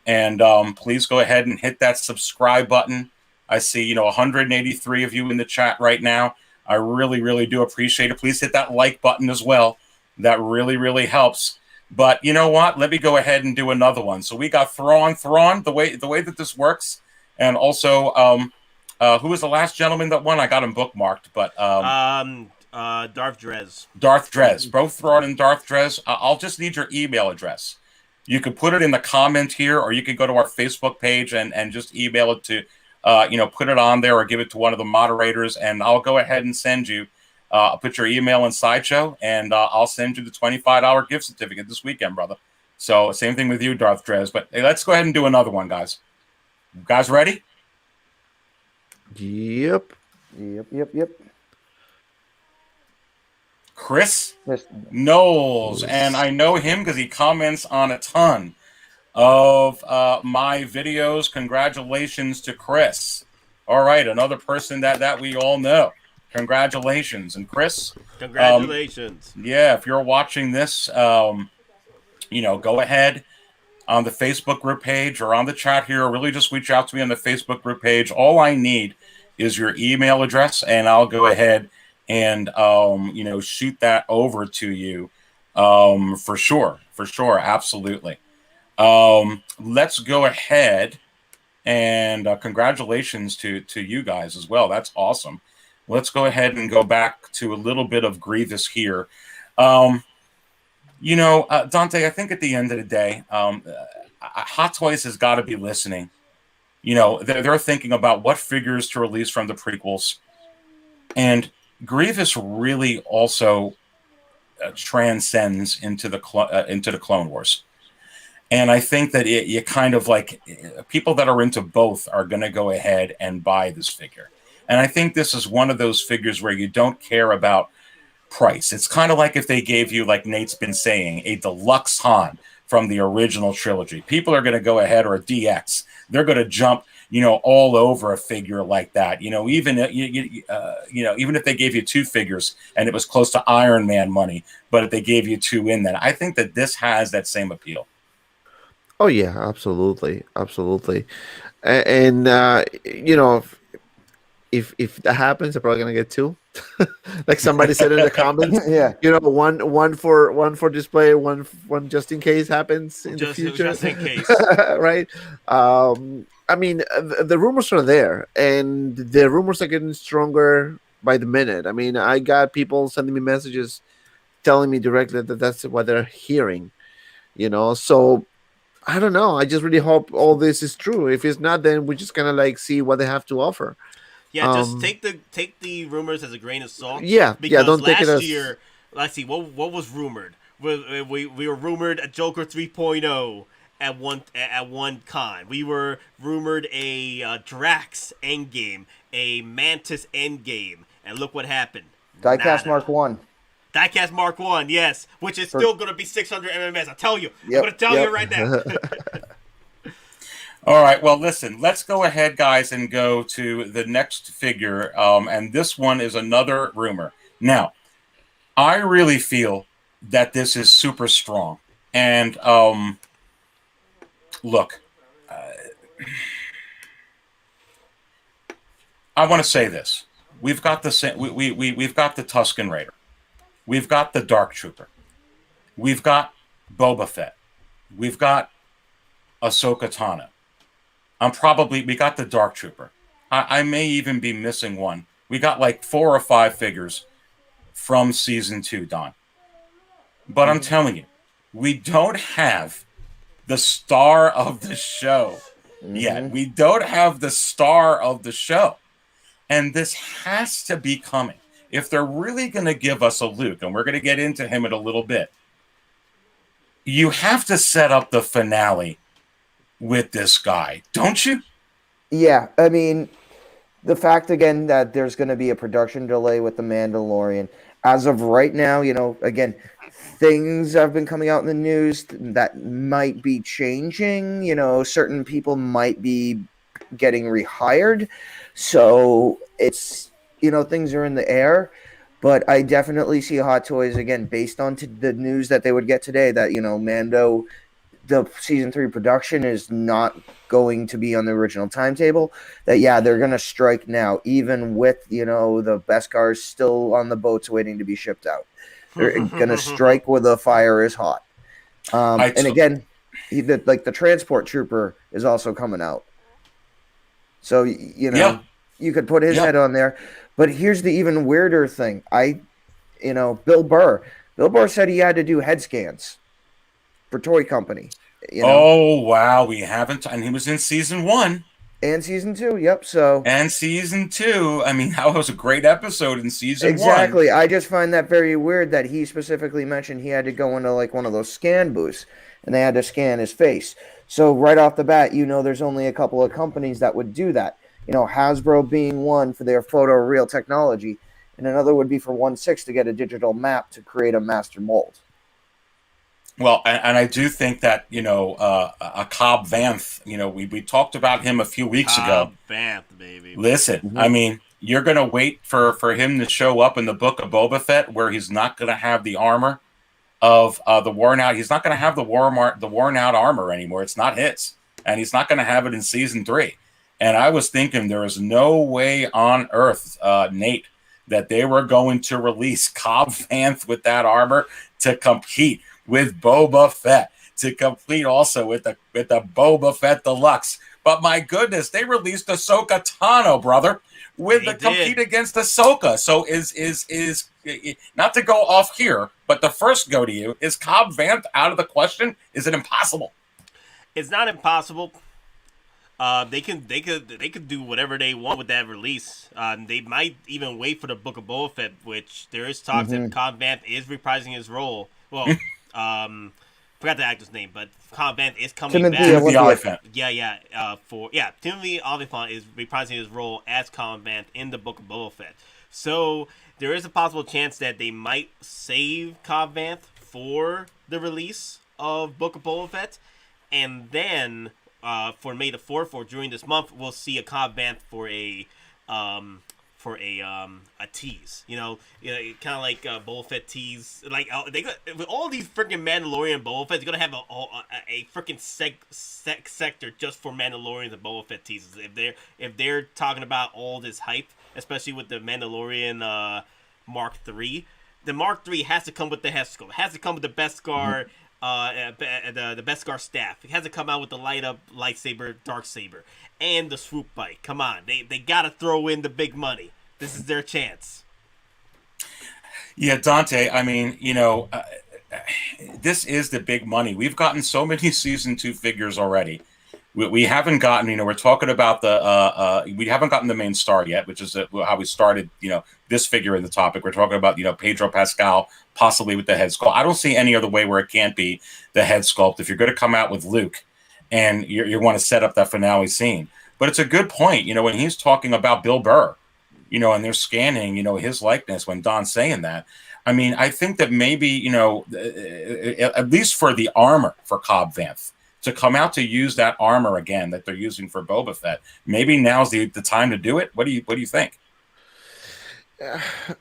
And please go ahead and hit that subscribe button. I see, 183 of you in the chat right now. I really, really do appreciate it. Please hit that like button as well. That really, really helps. But you know what? Let me go ahead and do another one. So we got Thrawn. The way that this works, and also who was the last gentleman that won? I got him bookmarked, but Darth Drez. Darth Drez. Both Thrawn and Darth Drez. I'll just need your email address. You could put it in the comment here, or you could go to our Facebook page and just email it to. Put it on there or give it to one of the moderators, and I'll go ahead and send you. I'll put your email in Sideshow, and I'll send you the $25 gift certificate this weekend, brother. So same thing with you, Darth Drez. But hey, let's go ahead and do another one, guys. You guys ready? Yep. Chris Knowles, and I know him because he comments on a ton of my videos. Congratulations to Chris. All right, another person that we all know. Congratulations. And Chris, congratulations. If you're watching this, go ahead on the Facebook group page or on the chat here, or really just reach out to me on the Facebook group page. All I need is your email address, and I'll go ahead and shoot that over to you for sure, absolutely. Let's go ahead and congratulations to you guys as well. That's awesome. Let's go ahead and go back to a little bit of Grievous here. Dante, I think at the end of the day, Hot Toys has got to be listening. They're thinking about what figures to release from the prequels. And Grievous really also transcends into the Clone Wars. And I think that you kind of like people that are into both are going to go ahead and buy this figure. And I think this is one of those figures where you don't care about price. It's kind of like if they gave you, like Nate's been saying, a deluxe Han from the original trilogy. People are going to go ahead, or a DX. They're going to jump, all over a figure like that. Even even if they gave you 2 figures and it was close to Iron Man money, but if they gave you 2 in that, I think that this has that same appeal. Oh yeah, absolutely, absolutely. And if that happens, I'm probably gonna get 2. Like somebody said in the comments, Yeah. one for display, one just in case happens in the future. Just in case. Right? I mean, the rumors are there, and the rumors are getting stronger by the minute. I mean, I got people sending me messages telling me directly that that's what they're hearing. So I don't know. I just really hope all this is true. If it's not, then we're just gonna like see what they have to offer. Yeah, just take the rumors as a grain of salt. Yeah, because don't take it last as... year, let's see, what was rumored? We were rumored a Joker 3.0 at one con. We were rumored a Drax Endgame, a Mantis Endgame, and look what happened. Diecast Mark 1. Diecast Mark 1, yes, which is still going to be 600 MMS. I tell you, Yep, I'm going to tell you right now. All right, well, listen, let's go ahead, guys, and go to the next figure. And this one is another rumor. Now, I really feel that this is super strong. And look, I want to say this. We've got we've got the Tusken Raider. We've got the Dark Trooper. We've got Boba Fett. We've got Ahsoka Tano. We got the Dark Trooper. I may even be missing one. We got like 4 or 5 figures from season 2, Don. But I'm telling you, we don't have the star of the show yet. We don't have the star of the show. And this has to be coming. If they're really going to give us a Luke, and we're going to get into him in a little bit, you have to set up the finale with this guy, don't you? Yeah, I mean, the fact again that there's going to be a production delay with the Mandalorian, as of right now, again, things have been coming out in the news that might be changing. Certain people might be getting rehired, so it's things are in the air. But I definitely see Hot Toys again based on the news that they would get today that Mando, the season 3 production is not going to be on the original timetable. That they're going to strike now, even with the Beskars still on the boats waiting to be shipped out. They're going to strike where the fire is hot. And again, the transport trooper is also coming out. So you could put his head on there. But here's the even weirder thing. Bill Burr said he had to do head scans for Toy Company. Oh, wow. We haven't. And he was in season 1. And season 2, yep. So and season 2. I mean, that was a great episode in season 1. Exactly. I just find that very weird that he specifically mentioned he had to go into like one of those scan booths and they had to scan his face. So right off the bat, there's only a couple of companies that would do that. Hasbro being one for their photoreal technology, and another would be for 1/6 to get a digital map to create a master mold. Well, and I do think that, a Cobb Vanth, we talked about him a few weeks ago. Vanth, baby. Listen, I mean, you're going to wait for him to show up in the book of Boba Fett where he's not going to have the armor of the worn out. He's not going to have the worn out armor anymore. It's not his. And he's not going to have it in season 3. And I was thinking there is no way on earth, Nate, that they were going to release Cobb Vanth with that armor to compete with Boba Fett, to complete also with the Boba Fett Deluxe. But my goodness, they released Ahsoka Tano, brother, with the compete against Ahsoka. So is not to go off here, but the first go to you, is Cobb Vanth out of the question? Is it impossible? It's not impossible. They could do whatever they want with that release. They might even wait for the Book of Boba Fett, which there is talks that Cobb Vanth is reprising his role. Well, forgot the actor's name, but Cobb Vanth is coming back. Timothy Olyphant. Timothy Olyphant is reprising his role as Cobb Vanth in the Book of Boba Fett. So there is a possible chance that they might save Cobb Vanth for the release of Book of Boba Fett, and then for May the 4th or during this month, we'll see a Cobb Vanth for a tease, kind of like Boba Fett tease. Like with all these freaking Mandalorian Boba Fett, you're gonna have a freaking sector just for Mandalorians and Boba Fett teases. If they're talking about all this hype, especially with the Mandalorian Mark III, the Mark III has to come with the head sculpt. It has to come with the Beskar. The Beskar staff. It has to come out with the light up lightsaber, dark saber, and the swoop bike. Come on, they gotta throw in the big money. This is their chance. Yeah, Dante. I mean, this is the big money. We've gotten so many season 2 figures already. We haven't gotten, we're talking about we haven't gotten the main star yet, which is how we started, this figure in the topic. We're talking about, Pedro Pascal, possibly with the head sculpt. I don't see any other way where it can't be the head sculpt if you're going to come out with Luke and you want to set up that finale scene. But it's a good point, when he's talking about Bill Burr, and they're scanning, his likeness when Don's saying that. I mean, I think that maybe, at least for the armor for Cobb Vanth, to come out to use that armor again that they're using for Boba Fett, maybe now's the time to do it. What do you think?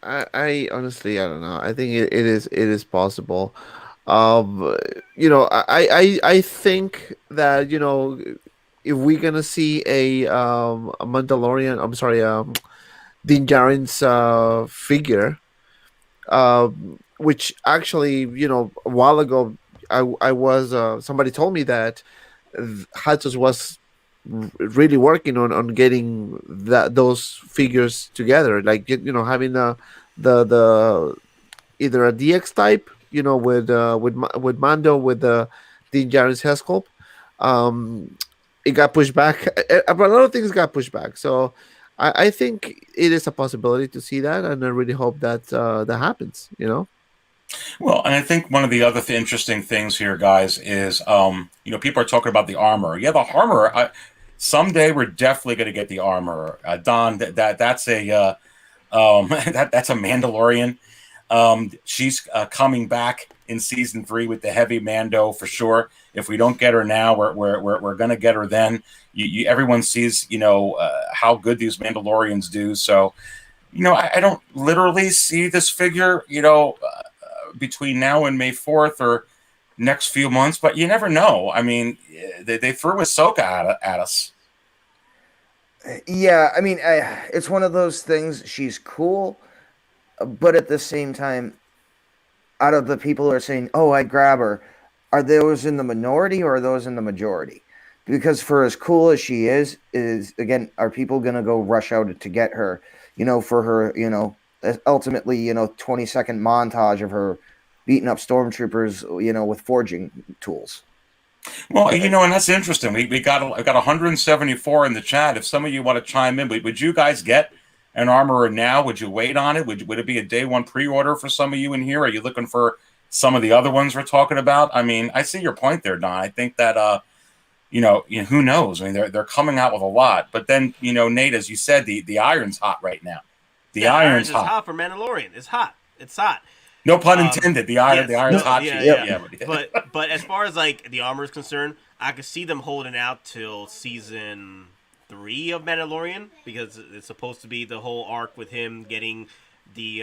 I honestly, I don't know. I think it is possible. I think that if we're gonna see a Mandalorian, I'm sorry, Din Djarin's figure, which actually a while ago I was somebody told me that Hatos was really working on getting those figures together, like having the either a DX type, with Mando with the Din Djarin's head sculpt. It got pushed back, but a lot of things got pushed back. So I think it is a possibility to see that, and I really hope that that happens. Well, and I think one of the other interesting things here, guys, is people are talking about the armor. Yeah, the armor. Someday we're definitely going to get the armor. Don, that's a that's a Mandalorian. She's coming back in season 3 with the heavy Mando for sure. If we don't get her now, we're going to get her then. Everyone sees how good these Mandalorians do. So I don't literally see this figure between now and May 4th or next few months, but you never know. I mean, they threw Ahsoka at us. Yeah, I mean, it's one of those things. She's cool, but at the same time, out of the people who are saying, "Oh, I'd grab her," are those in the minority or are those in the majority? Because for as cool as she is again, are people going to go rush out to get her? For her, ultimately, 20-second montage of her beating up stormtroopers, with forging tools. Well, and that's interesting. We got 174 in the chat. If some of you want to chime in, would you guys get an armorer now? Would you wait on it? Would it be a day one pre-order for some of you in here? Are you looking for some of the other ones we're talking about? I mean, I see your point there, Don. I think that who knows? I mean, they're coming out with a lot, but then Nate, as you said, the iron's hot right now. The iron's hot for Mandalorian. It's hot. It's hot. No pun intended. The iron's hot. Yeah. But as far as like the armor is concerned, I could see them holding out till season 3 of Mandalorian, because it's supposed to be the whole arc with him getting the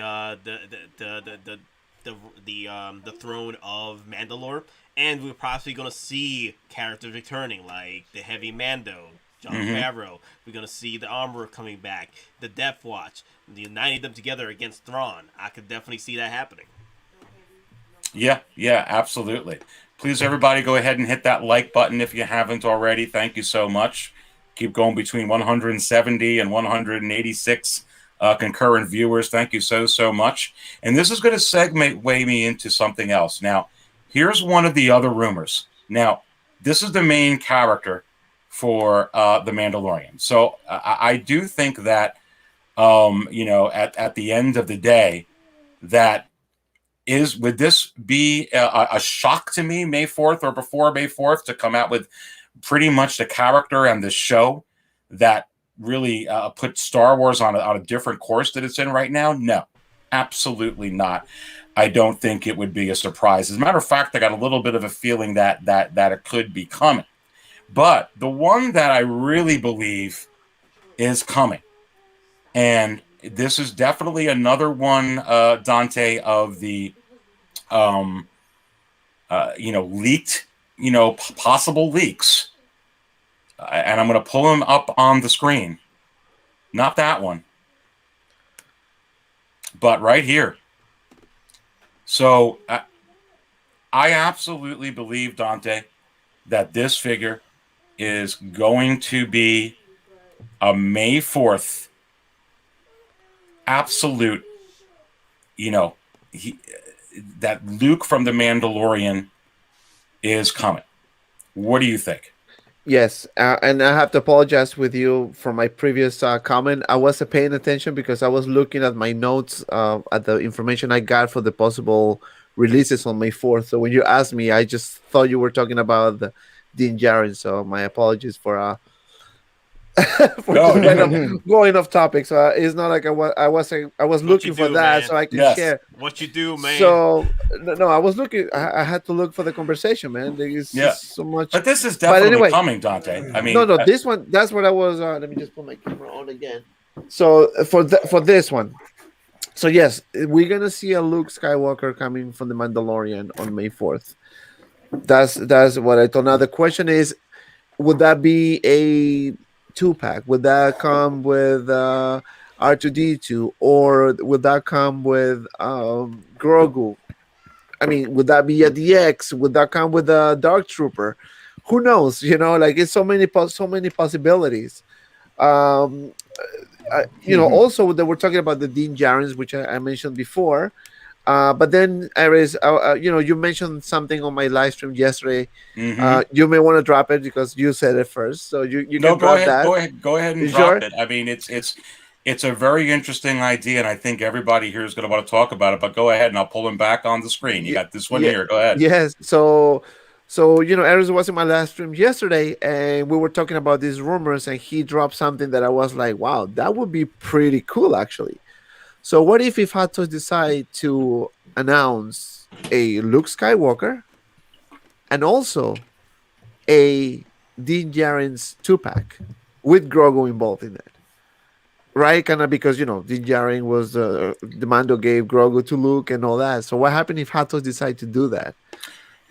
throne of Mandalore, and we're possibly gonna see characters returning like the Heavy Mando, John Favreau. We're gonna see the Armorer coming back, the Death Watch, uniting them together against Thrawn. I could definitely see that happening. Yeah, absolutely. Please, everybody, go ahead and hit that like button if you haven't already. Thank you so much. Keep going between 170 and 186 concurrent viewers. Thank you so much. And this is going to segue me into something else. Now, here's one of the other rumors. Now, this is the main character for The Mandalorian. So I do think that, at the end of the day, would this be a shock to me May 4th or before May 4th to come out with pretty much the character and the show that really put Star Wars on a different course that it's in right now? No, absolutely not. I don't think it would be a surprise. As a matter of fact, I got a little bit of a feeling that it could be coming. But the one that I really believe is coming, and this is definitely another one, Dante, of the leaked, possible leaks. And I'm going to pull them up on the screen. Not that one, but right here. So I absolutely believe, Dante, that this figure is going to be a May 4th absolute, that Luke from The Mandalorian is coming. What do you think? Yes, and I have to apologize with you for my previous comment. I wasn't paying attention because I was looking at my notes at the information I got for the possible releases on May 4th. So when you asked me, I just thought you were talking about the Din Djarin. So my apologies for going off topic. So it's not like I was looking for that, man, so I can share what you do, man. So no, I was looking. I had to look for the conversation, man. There's so much. But this is definitely coming, Dante. I mean, no, this one. That's what I was. Let me just put my camera on again. So for this one, so yes, we're gonna see a Luke Skywalker coming from the Mandalorian on May 4th. That's what I thought. Now the question is, would that be a 2-pack? Would that come with R2D2, or would that come with Grogu? I mean, would that be a DX? Would that come with a Dark Trooper? Who knows? It's so many possibilities. Also that we're talking about the Din Djarins, which I mentioned before. But then, Ares, you mentioned something on my live stream yesterday. You may want to drop it because you said it first. So you can drop that. Go ahead and drop it. I mean, it's a very interesting idea, and I think everybody here is going to want to talk about it. But go ahead, and I'll pull him back on the screen. You got this one here. Go ahead. Yes. So Ares was in my last stream yesterday, and we were talking about these rumors, and he dropped something that I was like, wow, that would be pretty cool, actually. So what if Hot Toys decide to announce a Luke Skywalker and also a Din Djarin's 2-pack with Grogu involved in it? Right? Kind of because, Din Djarin was the Mando gave Grogu to Luke and all that. So what happened if Hot Toys decide to do that?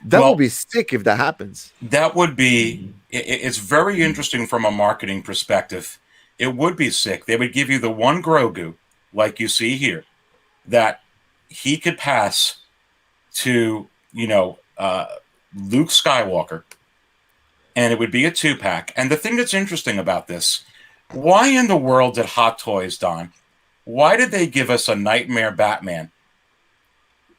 That would be sick if that happens. That would be, it's very interesting from a marketing perspective. It would be sick. They would give you the one Grogu, like you see here, that he could pass to, Luke Skywalker, and it would be a 2-pack. And the thing that's interesting about this, why in the world did Hot Toys, Don, why did they give us a Nightmare Batman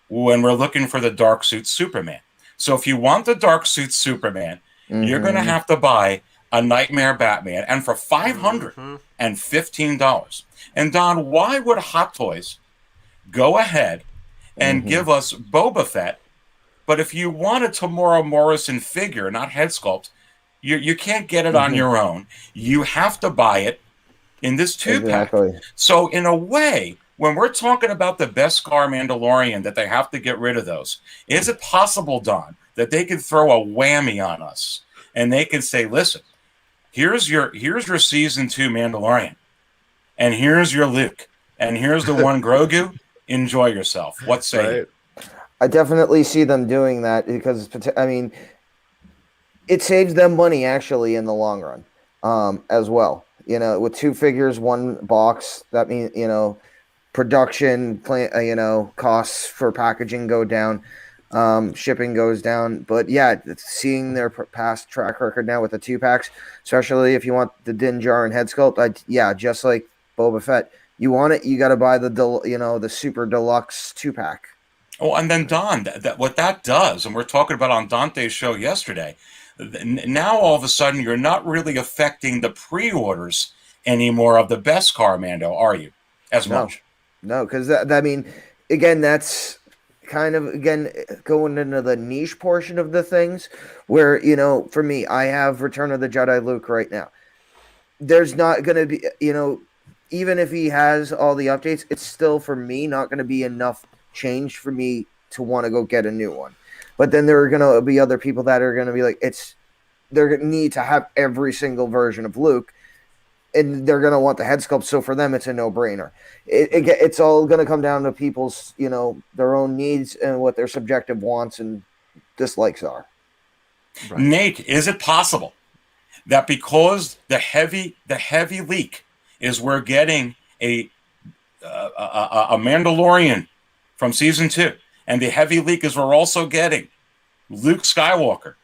when we're looking for the Dark Suit Superman? So if you want the Dark Suit Superman, you're going to have to buy a Nightmare Batman, and for $515. And Don, why would Hot Toys go ahead and give us Boba Fett? But if you want a Tamora Morrison figure, not head sculpt, you can't get it on your own. You have to buy it in this 2-pack. Exactly. So in a way, when we're talking about the Beskar Mandalorian, that they have to get rid of those, is it possible, Don, that they could throw a whammy on us and they can say, listen, here's your season 2 Mandalorian, and here's your Luke, and here's the one Grogu. Enjoy yourself. What say you? I definitely see them doing that because, I mean, it saves them money actually in the long run, as well. With 2 figures, 1 box, that means production, costs for packaging go down. Shipping goes down, but yeah, seeing their past track record now with the 2-packs, especially if you want the Din Djarin head sculpt, just like Boba Fett, you want it, you got to buy the super deluxe 2-pack. Oh, and then Don, that what that does, and we're talking about on Dante's show yesterday. Now all of a sudden you're not really affecting the pre-orders anymore of the Beskar Mando, are you? As much? No, because I mean, again, that's kind of going into the niche portion of the things where for me, I have Return of the Jedi Luke right now. there's not going to be, even if he has all the updates, it's still for me not going to be enough change for me to want to go get a new one. But then there are going to be other people that are going to be like, they're going to need to have every single version of Luke, and they're going to want the head sculpt. So for them, it's a no-brainer. It's all going to come down to people's, their own needs and what their subjective wants and dislikes are. Right. Nate, is it possible that because the heavy leak is we're getting a Mandalorian from season 2, and the heavy leak is we're also getting Luke Skywalker?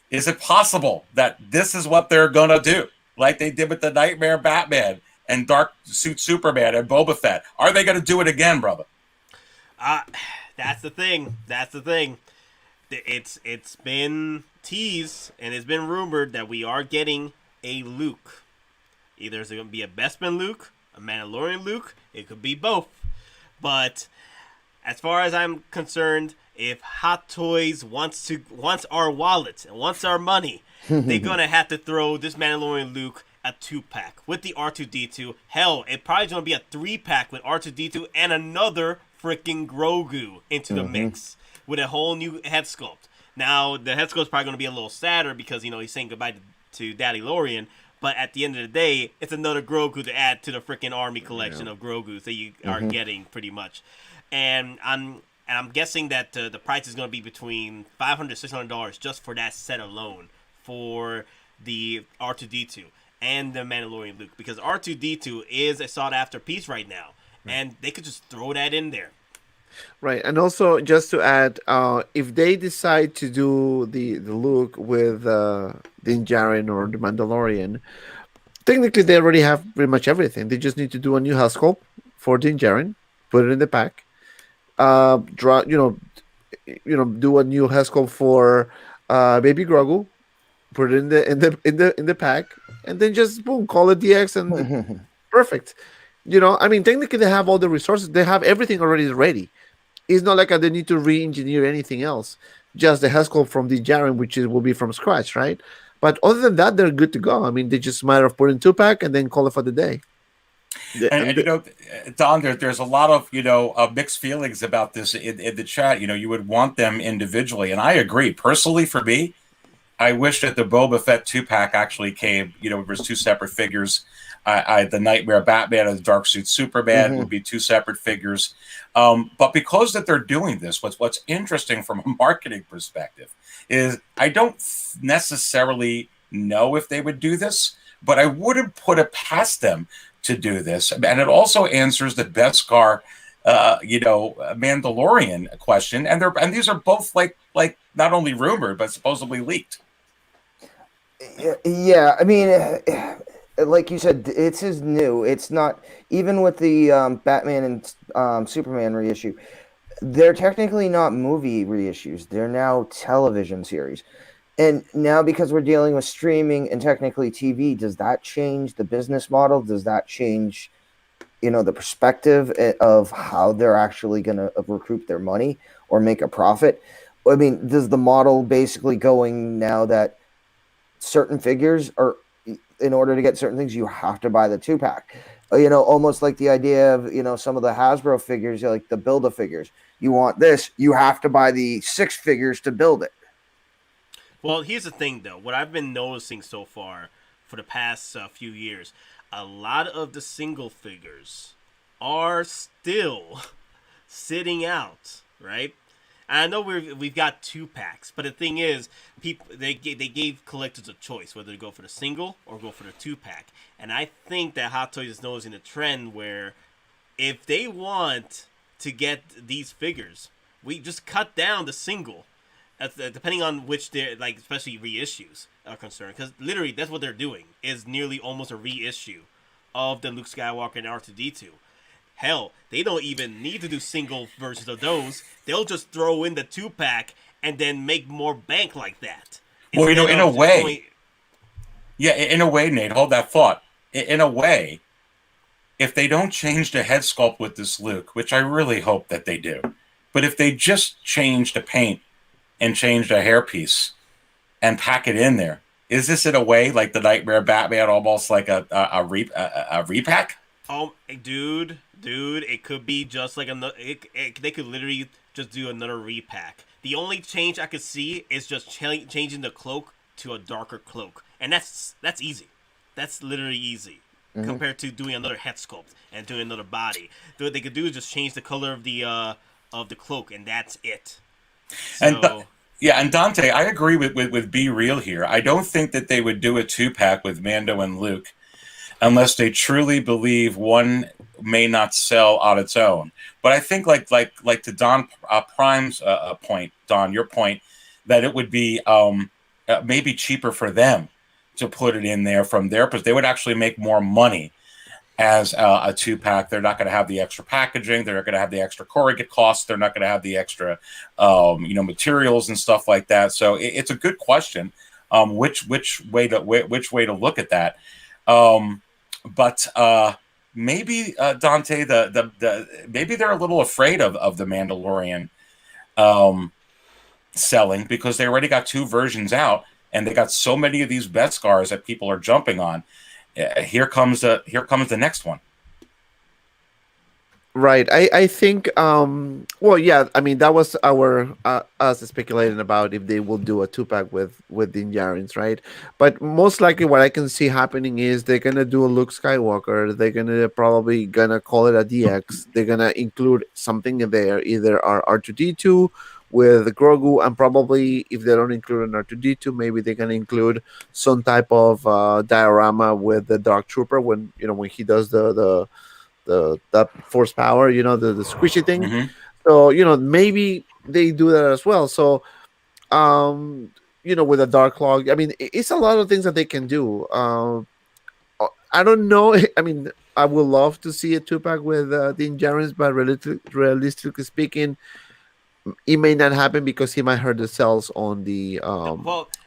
Is it possible that this is what they're gonna do, like they did with the Nightmare Batman and Dark Suit Superman and Boba Fett? Are they gonna do it again, brother? That's the thing. It's been teased and it's been rumored that we are getting a Luke. Either it's going to be a Bespin Luke, a Mandalorian Luke. It could be both. But as far as I'm concerned, if Hot Toys wants our wallet and wants our money, they're going to have to throw this Mandalorian Luke a 2-pack with the R2-D2. Hell, it probably going to be a 3-pack with R2-D2 and another freaking Grogu into the mix with a whole new head sculpt. Now, the head sculpt's probably going to be a little sadder because, he's saying goodbye to Daddy Lorian. But at the end of the day, it's another Grogu to add to the freaking army collection of Grogus that you are getting pretty much. And I'm guessing that the price is going to be between $500 $600 just for that set alone for the R2-D2 and the Mandalorian Luke, because R2-D2 is a sought after piece right now, and they could just throw that in there. Right, and also just to add, if they decide to do the Luke with Din Djarin or the Mandalorian, technically they already have pretty much everything. They just need to do a new head sculpt for Din Djarin, put it in the pack, do a new head sculpt for Baby Grogu, put it in the pack, and then just boom, call it DX and perfect. Technically they have all the resources. They have everything already ready. It's not like they need to re-engineer anything else. Just the head sculpt from the Jaren, which will be from scratch, right? But other than that, they're good to go. They just matter of putting 2-pack and then call it for the day. And Don, there's a lot of mixed feelings about this in the chat. You would want them individually, and I agree. Personally, for me, I wish that the Boba Fett 2-pack actually came. There's 2 separate figures. The Nightmare Batman and the Dark Suit Superman would be 2 separate figures. But because that they're doing this, what's interesting from a marketing perspective is I don't necessarily know if they would do this, but I wouldn't put it past them to do this. And it also answers the Beskar, Mandalorian question. And these are both like not only rumored, but supposedly leaked. Yeah, like you said, it's new. It's not, even with the Batman and Superman reissue, they're technically not movie reissues. They're now television series. And now, because we're dealing with streaming and technically TV, does that change the business model? Does that change, the perspective of how they're actually going to recoup their money or make a profit? Does the model basically going now that certain figures are, in order to get certain things, you have to buy the 2-pack? Almost like the idea of, some of the Hasbro figures, like the Build-A-Figures. You want this, you have to buy the 6 figures to build it. Well, here's the thing, though. What I've been noticing so far for the past few years, a lot of the single figures are still sitting out, right? And I know we've got 2-packs, but the thing is, they gave collectors a choice whether to go for the single or go for the 2-pack. And I think that Hot Toys is noticing a trend where if they want to get these figures, we just cut down the single, depending on which they're, like, especially reissues are concerned. Because literally, that's what they're doing, is nearly almost a reissue of the Luke Skywalker and R2-D2. Hell, they don't even need to do single versions of those. They'll just throw in the 2-pack and then make more bank like that. Well, in a way, Nate, hold that thought. In a way, if they don't change the head sculpt with this Luke, which I really hope that they do, but if they just change the paint and change the hairpiece and pack it in there, Is this in a way like the Nightmare Batman, almost like a repack? Oh, dude, it could be just like another. They could literally just do another repack. The only change I could see is just changing the cloak to a darker cloak, and that's easy. That's literally easy compared to doing another head sculpt and doing another body. What they could do is just change the color of the cloak, and that's it. So, and Dante, I agree with Be Real here. I don't think that they would do a 2-pack with Mando and Luke unless they truly believe one may not sell on its own. But I think like to Don Prime's point, Don, your point, that it would be maybe cheaper for them to put it in there from their perspective. They would actually make more money as a 2-pack. They're not going to have the extra packaging. They're not going to have the extra corrugate costs. They're not going to have the extra, materials and stuff like that. So it's a good question. Which way to look at that? But maybe Dante, maybe they're a little afraid of the Mandalorian selling because they already got 2 versions out, and they got so many of these Beskars that people are jumping on. Here comes the next one. Right. I think. Well, yeah. I mean, that was our us speculating about if they will do a 2-pack with Din Djarin's, right? But most likely, what I can see happening is they're gonna do a Luke Skywalker. They're probably gonna call it a DX. They're gonna include something in there, either our R2D2 with Grogu, and probably if they don't include an R2D2, maybe they're gonna include some type of diorama with the Dark Trooper when he does that force power, the squishy thing. Mm-hmm. So maybe they do that as well. So with a dark log, I mean, it's a lot of things that they can do. I don't know. I mean, I would love to see a 2-pack with Din Djarin's, but realistically speaking, it may not happen because he might hurt the cells on the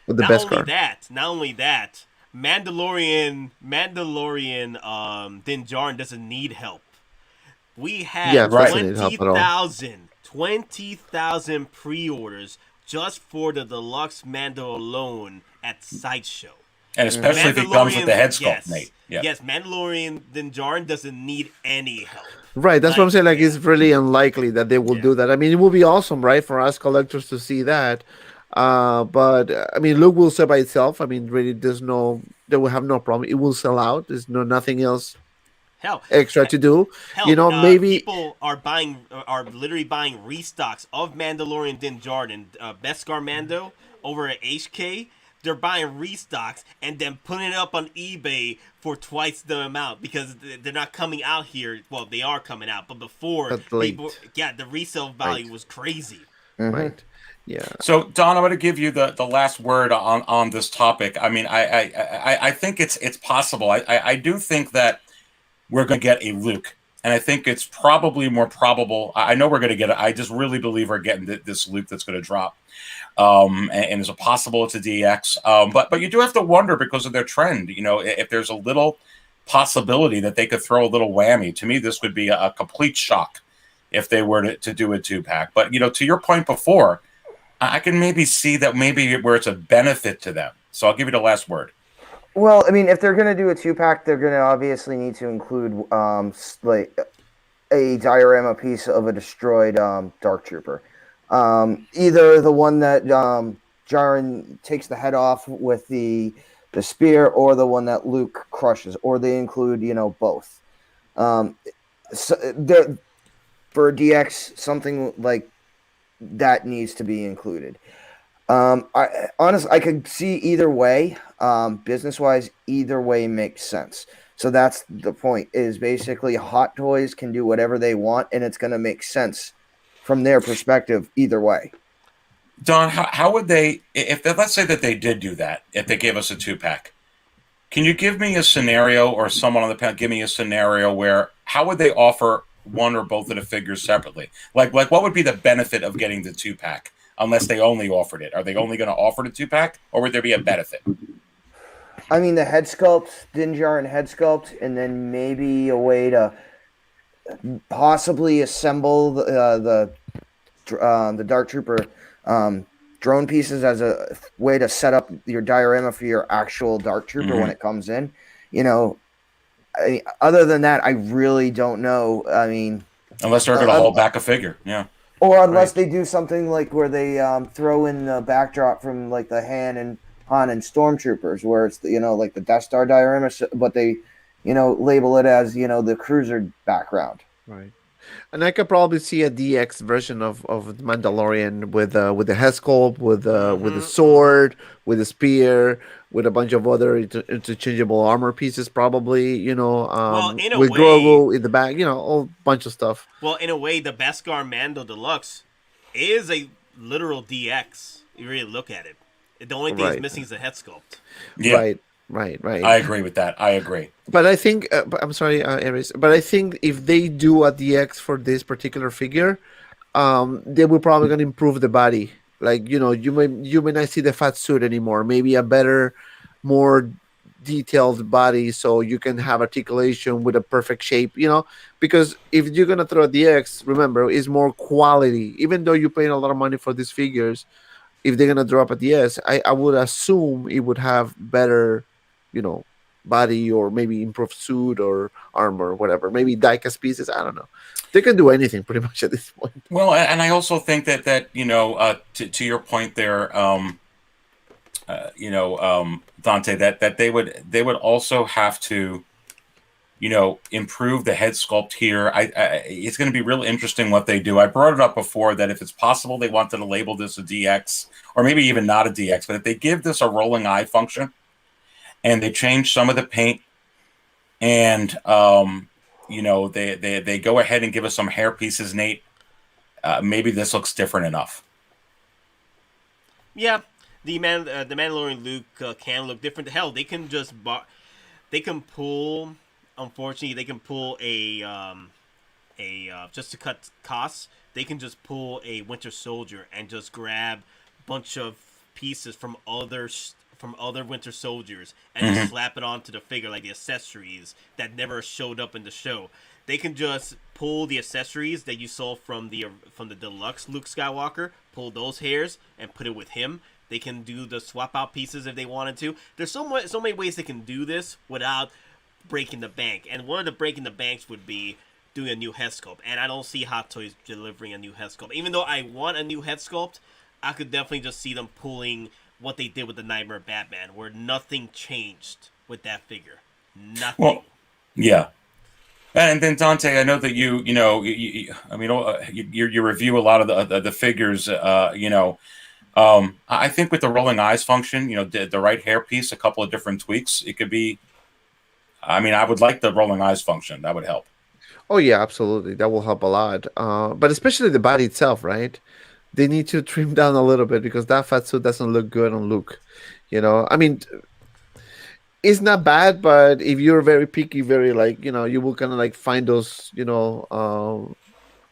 with the Beskar. Not only that, Mandalorian Din Djarin doesn't need help. We had 20,000 pre-orders just for the deluxe Mando alone at Sideshow. And especially if it comes with the head sculpt, Nate. Yeah. Yes, Mandalorian Din Djarin doesn't need any help. Right, that's what I'm saying. Like, it's really unlikely that they will do that. I mean, it will be awesome, right, for us collectors to see that. But I mean, Luke will sell by itself. I mean, really, they will have no problem. It will sell out. There's nothing else extra to do. Maybe people are literally buying restocks of Mandalorian Din Djarin and Beskar Mando over at HK. They're buying restocks and then putting it up on eBay for twice the amount because they're not coming out here. Well, they are coming out, but before, the resale value was crazy. Mm-hmm. Right. Yeah. So, Don, I'm going to give you the last word on this topic. I mean, I think it's possible. I do think that we're going to get a Luke, and I think it's probably more probable. I know we're going to get it. I just really believe we're getting this Luke that's going to drop. And is it possible it's a DX? But you do have to wonder because of their trend. If there's a little possibility that they could throw a little whammy. To me, this would be a complete shock if they were to do a 2-pack. But to your point before, I can maybe see that where it's a benefit to them. So I'll give you the last word. Well, I mean, if they're going to do a 2-pack, they're going to obviously need to include like a diorama piece of a destroyed Dark Trooper. Either the one that Djarin takes the head off with the spear, or the one that Luke crushes, or they include both. For a DX, something like that needs to be included. I could see either way. Business wise, either way makes sense. So that's the point. Is basically Hot Toys can do whatever they want, and it's going to make sense from their perspective either way. Don, how would they, if let's say that they did do that, if they gave us a 2-pack, can you give me a scenario, or someone on the panel give me a scenario where how would they offer one or both of the figures separately? Like what would be the benefit of getting the 2-pack unless they only offered it? Are they only going to offer the 2-pack, or would there be a benefit? I mean, the head sculpt, Din Djarin head sculpt, and then maybe a way to possibly assemble the Dark Trooper drone pieces as a way to set up your diorama for your actual Dark Trooper when it comes in. Other than that, I really don't know. I mean, unless they're going to hold back a figure, yeah. Or unless they do something like where they throw in the backdrop from like the Han and Stormtroopers, where it's like the Death Star diorama, but they label it as the cruiser background. Right. And I could probably see a DX version of Mandalorian with the head sculpt, with the sword, with a spear, with a bunch of other interchangeable armor pieces, probably. With Grogu in the back, a whole bunch of stuff. Well, in a way, the Beskar Mando Deluxe is a literal DX. You really look at it. The only thing it's missing is the head sculpt. Yeah. Right. I agree with that. I agree. But I think, I'm sorry, Aries, but I think if they do a DX for this particular figure, they will probably going to improve the body. Like, you may not see the fat suit anymore. Maybe a better, more detailed body so you can have articulation with a perfect shape, because if you're going to throw a DX, remember, it's more quality. Even though you're paying a lot of money for these figures, if they're going to drop a DX, I would assume it would have better body, or maybe improved suit or armor or whatever, maybe diecast pieces. I don't know. They can do anything pretty much at this point. Well, and I also think that to your point there, Dante, that they would also have to, improve the head sculpt here. It's going to be real interesting what they do. I brought it up before that if it's possible they wanted to label this a DX, or maybe even not a DX, but if they give this a rolling eye function, and they change some of the paint, and they go ahead and give us some hair pieces, Nate. Maybe this looks different enough. Yeah, the Mandalorian Luke can look different. Hell, they can just pull. Unfortunately, they can pull a just to cut costs. They can just pull a Winter Soldier and just grab a bunch of pieces from other Winter Soldiers and just slap it onto the figure, like the accessories that never showed up in the show. They can just pull the accessories that you saw from the deluxe Luke Skywalker, pull those hairs and put it with him. They can do the swap out pieces if they wanted to. There's so many ways they can do this without breaking the bank. And one of the breaking the banks would be doing a new head sculpt. And I don't see Hot Toys delivering a new head sculpt. Even though I want a new head sculpt, I could definitely just see them pulling what they did with the Nightmare Batman, where nothing changed with that figure. Nothing. Well, yeah. And then Dante, I know that you review a lot of the figures. I think with the rolling eyes function, the right hair piece, a couple of different tweaks, it could be. I would like the rolling eyes function. That would help. Oh yeah, absolutely. That will help a lot. But especially the body itself, right? They need to trim down a little bit because that fat suit doesn't look good on Luke. It's not bad, but if you're very picky, you will kind of find those,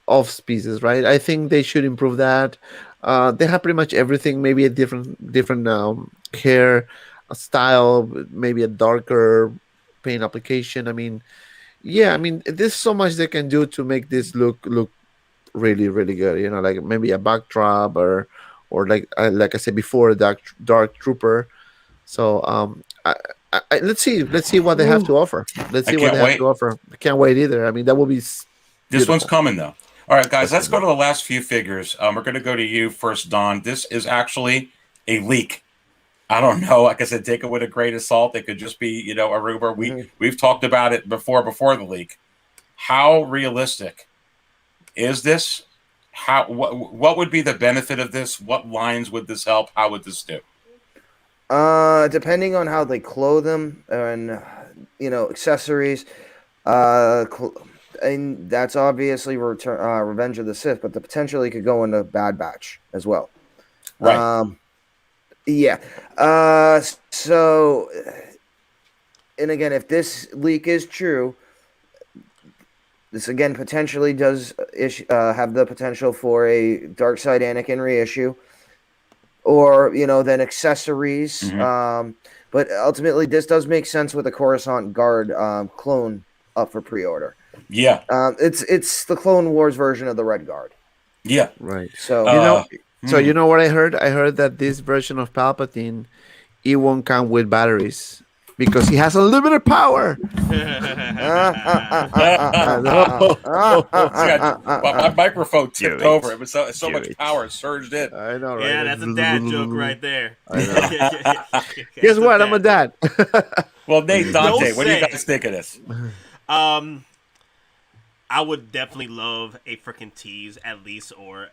off pieces, right? I think they should improve that. They have pretty much everything, maybe a different hair style, maybe a darker paint application. There's so much they can do to make this look really, really good. Like maybe a backdrop or like I said before, a dark trooper. So let's see what they have to offer. Have to offer. I can't wait either. That will be. This one's coming though. All right, guys, let's go to the last few figures. We're going to go to you first, Don. This is actually a leak. I don't know. Like I said, take it with a grain of salt. It could just be, a rumor. We've talked about it before the leak. How realistic is this? What would be the benefit of this? What lines would this help? How would this do? Depending on how they clothe them and accessories, and that's obviously Revenge of the Sith, but the potentially could go into Bad Batch as well. Right. Yeah. So, and again, if this leak is true, this again potentially does have the potential for a Dark Side Anakin reissue, or then accessories. Mm-hmm. But ultimately, this does make sense with the Coruscant Guard clone up for pre-order. Yeah. It's the Clone Wars version of the Red Guard. Yeah. Right. So So you know what I heard? I heard that this version of Palpatine, it won't come with batteries because he has unlimited power. I know. My microphone tipped Do over. it. It was so Do much it. power surged in. I know, right? Yeah, that's a dad joke right there. I know. Guess Guess what? I'm a dad. Well, Nate, Dante, Don't what do you say. guys think of this? I would definitely love a freaking tease at least, or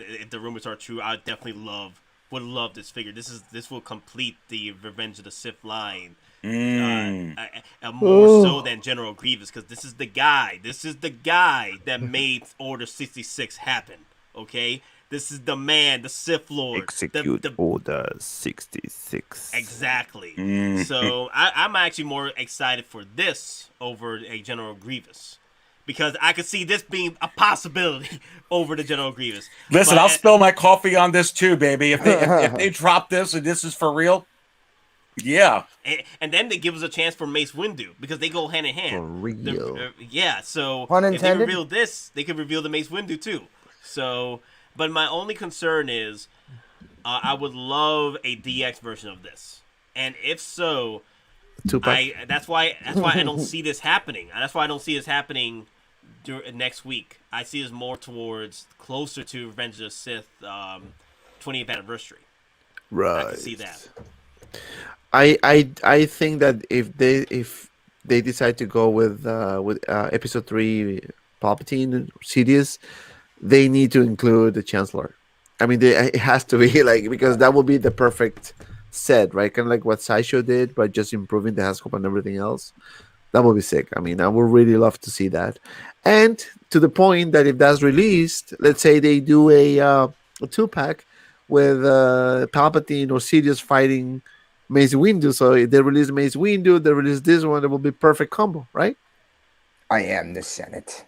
if the rumors are true, I would love this figure. This will complete the Revenge of the Sith line, more so than General Grievous, because this is the guy that made Order 66 happen. Okay, this is the man, the Sith Lord, Execute the Order 66. exactly. So I'm actually more excited for this over a General Grievous, because I could see this being a possibility over the General Grievous. Listen, But- I'll spill my coffee on this too, baby. If they drop this and this is for real, yeah. and then they give us a chance for Mace Windu, because they go hand in hand. For real. Yeah, so Pun if they intended? reveal this, they could reveal the Mace Windu too. So, but my only concern is, I would love a DX version of this, and if so, Tupac. that's why I don't see this happening. That's why I don't see this happening next week. I see this more towards closer to Revenge of the Sith 20th anniversary. Right. I can see that. I think that if they decide to go with episode 3 Palpatine Sidious, they need to include the Chancellor. I mean, it has to be like, because that will be the perfect set, right? Kind of like what Sideshow did, but just improving the sculpt and everything else. That would be sick. I mean, I would really love to see that. And to the point that if that's released, let's say they do a 2-pack with Palpatine or Sidious fighting Mace Windu. So if they release Mace Windu, they release this one, it will be perfect combo, right? I am the Senate.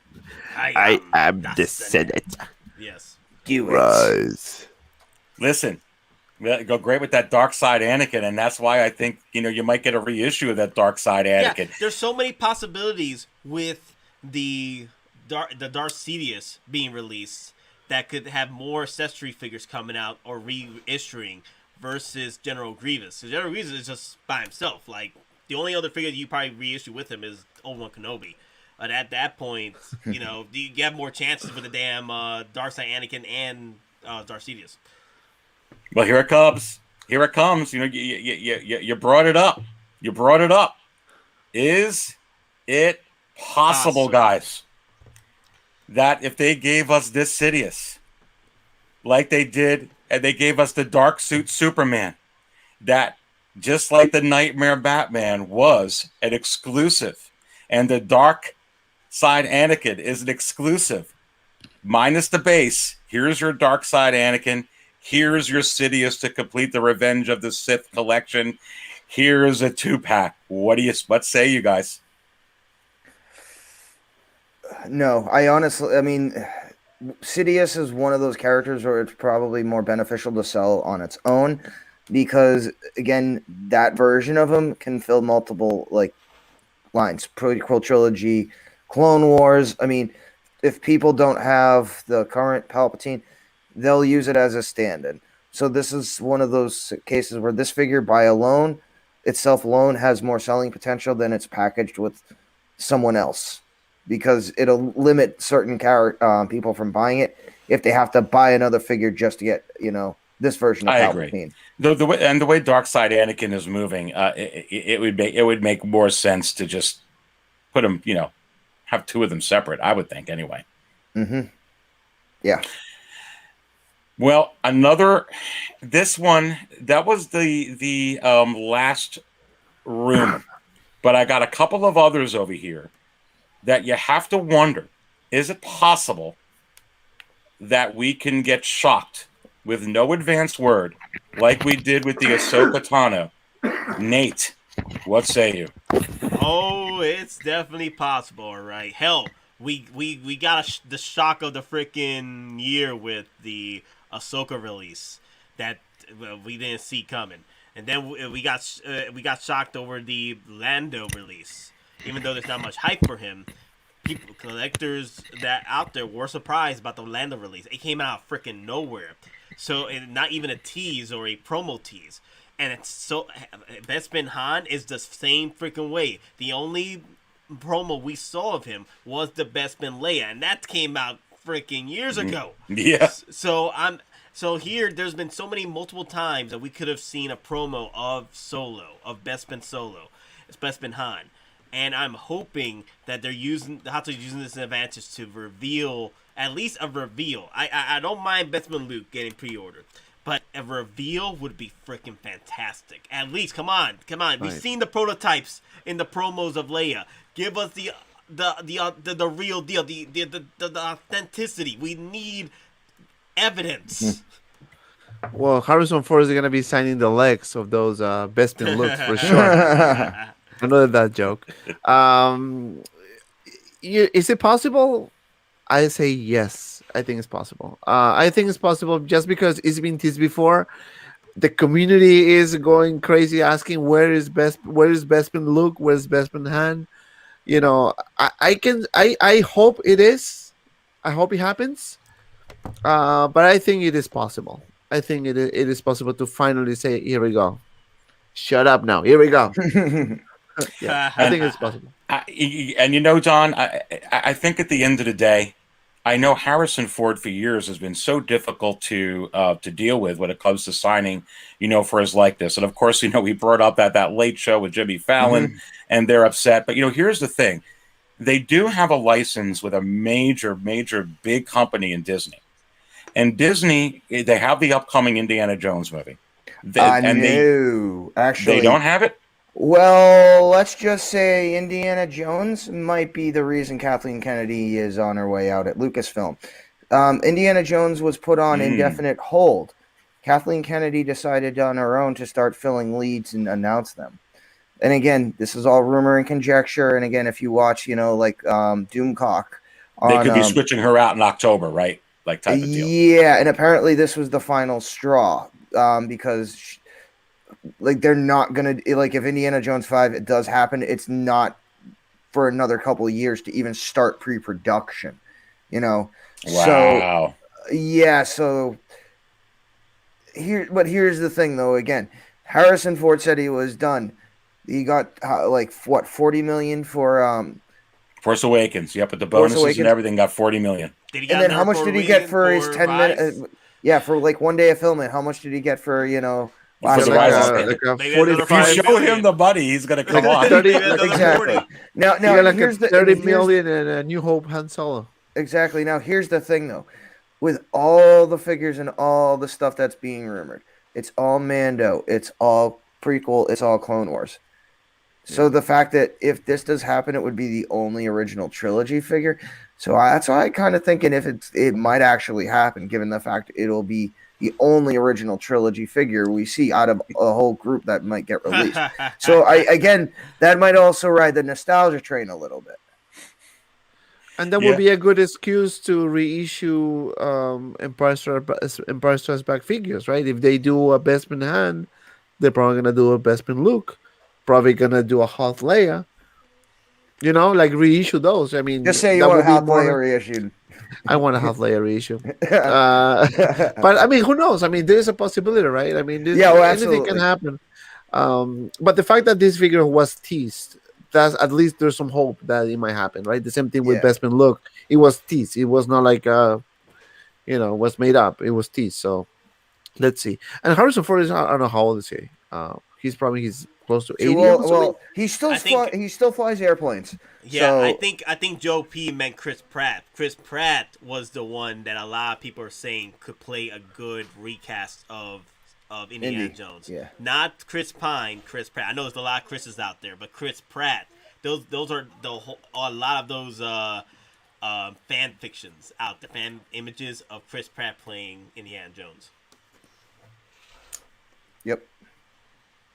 I am the Senate. Yes. Do it. Rise. Listen, go great with that dark side Anakin, and that's why I think you might get a reissue of that dark side Anakin. Yeah, there's so many possibilities with the Darth Sidious being released that could have more accessory figures coming out or reissuing versus General Grievous. So General Grievous is just by himself. Like, the only other figure you probably reissue with him is Obi-Wan Kenobi. But at that point, you have more chances with the damn Darth Side Anakin and Darth Sidious. Well, here it comes. Here it comes. You brought it up. You brought it up. Is it possible, guys, that if they gave us this Sidious, like they did, and they gave us the dark suit Superman, that just like the Nightmare Batman was an exclusive, and the dark side Anakin is an exclusive, minus the base, here's your dark side Anakin, here's your Sidious to complete the Revenge of the Sith collection, here's a 2-pack. What say you guys? No, I mean, Sidious is one of those characters where it's probably more beneficial to sell on its own, because again, that version of him can fill multiple lines, prequel trilogy, Clone Wars. I mean, if people don't have the current Palpatine, they'll use it as a stand-in. So this is one of those cases where this figure by itself alone has more selling potential than it's packaged with someone else, because it'll limit certain people from buying it if they have to buy another figure just to get this version of Palpatine. Agree. The way dark side Anakin is moving, it would make more sense to just put them, have two of them separate, I would think, anyway. Mm-hmm. Yeah. Well, this one, that was the last rumor, but I got a couple of others over here that you have to wonder, is it possible that we can get shocked with no advance word like we did with the Ahsoka Tano? Nate, what say you? Oh, it's definitely possible, all right. Hell, we got the shock of the freaking year with the Ahsoka release that we didn't see coming, and then we got shocked over the Mando release. Even though there's not much hype for him, collectors that out there were surprised about the Mando release. It came out of freaking nowhere. So, and not even a tease or a promo tease. And it's so Bespin Han is the same freaking way. The only promo we saw of him was the Bespin Leia, and that came out freaking years ago. Yeah. So here, there's been so many multiple times that we could have seen a promo of Solo, of Bespin Solo, it's Bespin Han, and I'm hoping that they're using this advantage to reveal at least a reveal. I don't mind Bespin Luke getting pre-ordered, but a reveal would be freaking fantastic. At least, come on. We've seen the prototypes in the promos of Leia. Give us the real deal, the authenticity. We need evidence. Well, Harrison Ford is going to be signing the legs of those Bespin looks for sure. I know that joke. Is it possible? I say yes. I think it's possible. I think it's possible just because it's been teased before. The community is going crazy asking where is Bespin Luke? Where's Bespin Han? You know, I hope it is. I hope it happens. But I think it is possible. I think it is possible to finally say, here we go. Shut up now. Here we go. Yeah, I think it's possible. And you know, John, I think at the end of the day, I know Harrison Ford for years has been so difficult to deal with when it comes to signing, you know, for his likeness. And of course, you know, we brought up that late show with Jimmy Fallon, and they're upset. But you know, here's the thing: they do have a license with a major big company in Disney, and Disney, they have the upcoming Indiana Jones movie. Actually, they don't have it. Well, let's just say Indiana Jones might be the reason Kathleen Kennedy is on her way out at Lucasfilm. Indiana Jones was put on indefinite hold. Kathleen Kennedy decided on her own to start filling leads and announce them. And again, this is all rumor and conjecture. And again, if you watch, you know, like Doomcock, they could be switching her out in October, right? Like type of deal. Yeah, and apparently this was the final straw because. Like they're not gonna like if Indiana Jones 5 it does happen, it's not for another couple of years to even start pre-production, you know. Wow. So yeah, so here's the thing though. Again, Harrison Ford said he was done. He got like what 40 million for Force Awakens. Yep, with the bonuses and everything, got 40 million. And then how much did he get for his 10 minutes? Yeah, for like 1 day of filming. How much did he get for If you show him the money, he's going to come on. Exactly. Now here's the 30 million and a New Hope Han Solo. Exactly. Now here's the thing, though, with all the figures and all the stuff that's being rumored, it's all Mando, it's all prequel, it's all Clone Wars. So the fact that if this does happen, it would be the only original trilogy figure. So that's why I kind of thinking if it might actually happen, given the fact it'll be the only original trilogy figure we see out of a whole group that might get released. So that might also ride the nostalgia train a little bit. And that would be a good excuse to reissue Empire Strikes Back figures, right? If they do a Bespin Han, they're probably gonna do a Bespin Luke, probably gonna do a Hoth Leia. You know, like reissue those. I mean, just say you want a Hoth Leia reissued. I want to have layer issue. But I mean, who knows? I mean, there's a possibility, right? I mean, anything can happen. But the fact that this figure was teased, that's at least there's some hope that it might happen, right? The same thing with Bespin Luke. It was teased. It was not like was made up. It was teased. So let's see. And Harrison Ford is, I don't know how old is he. He's close to 80. Well, he still flies airplanes. Yeah, so. I think Joe P meant Chris Pratt. Chris Pratt was the one that a lot of people are saying could play a good recast of Indiana Jones. Yeah. Not Chris Pine, Chris Pratt. I know there's a lot of Chris's out there, but Chris Pratt. Those are a lot of those fan fictions out there, fan images of Chris Pratt playing Indiana Jones. Yep.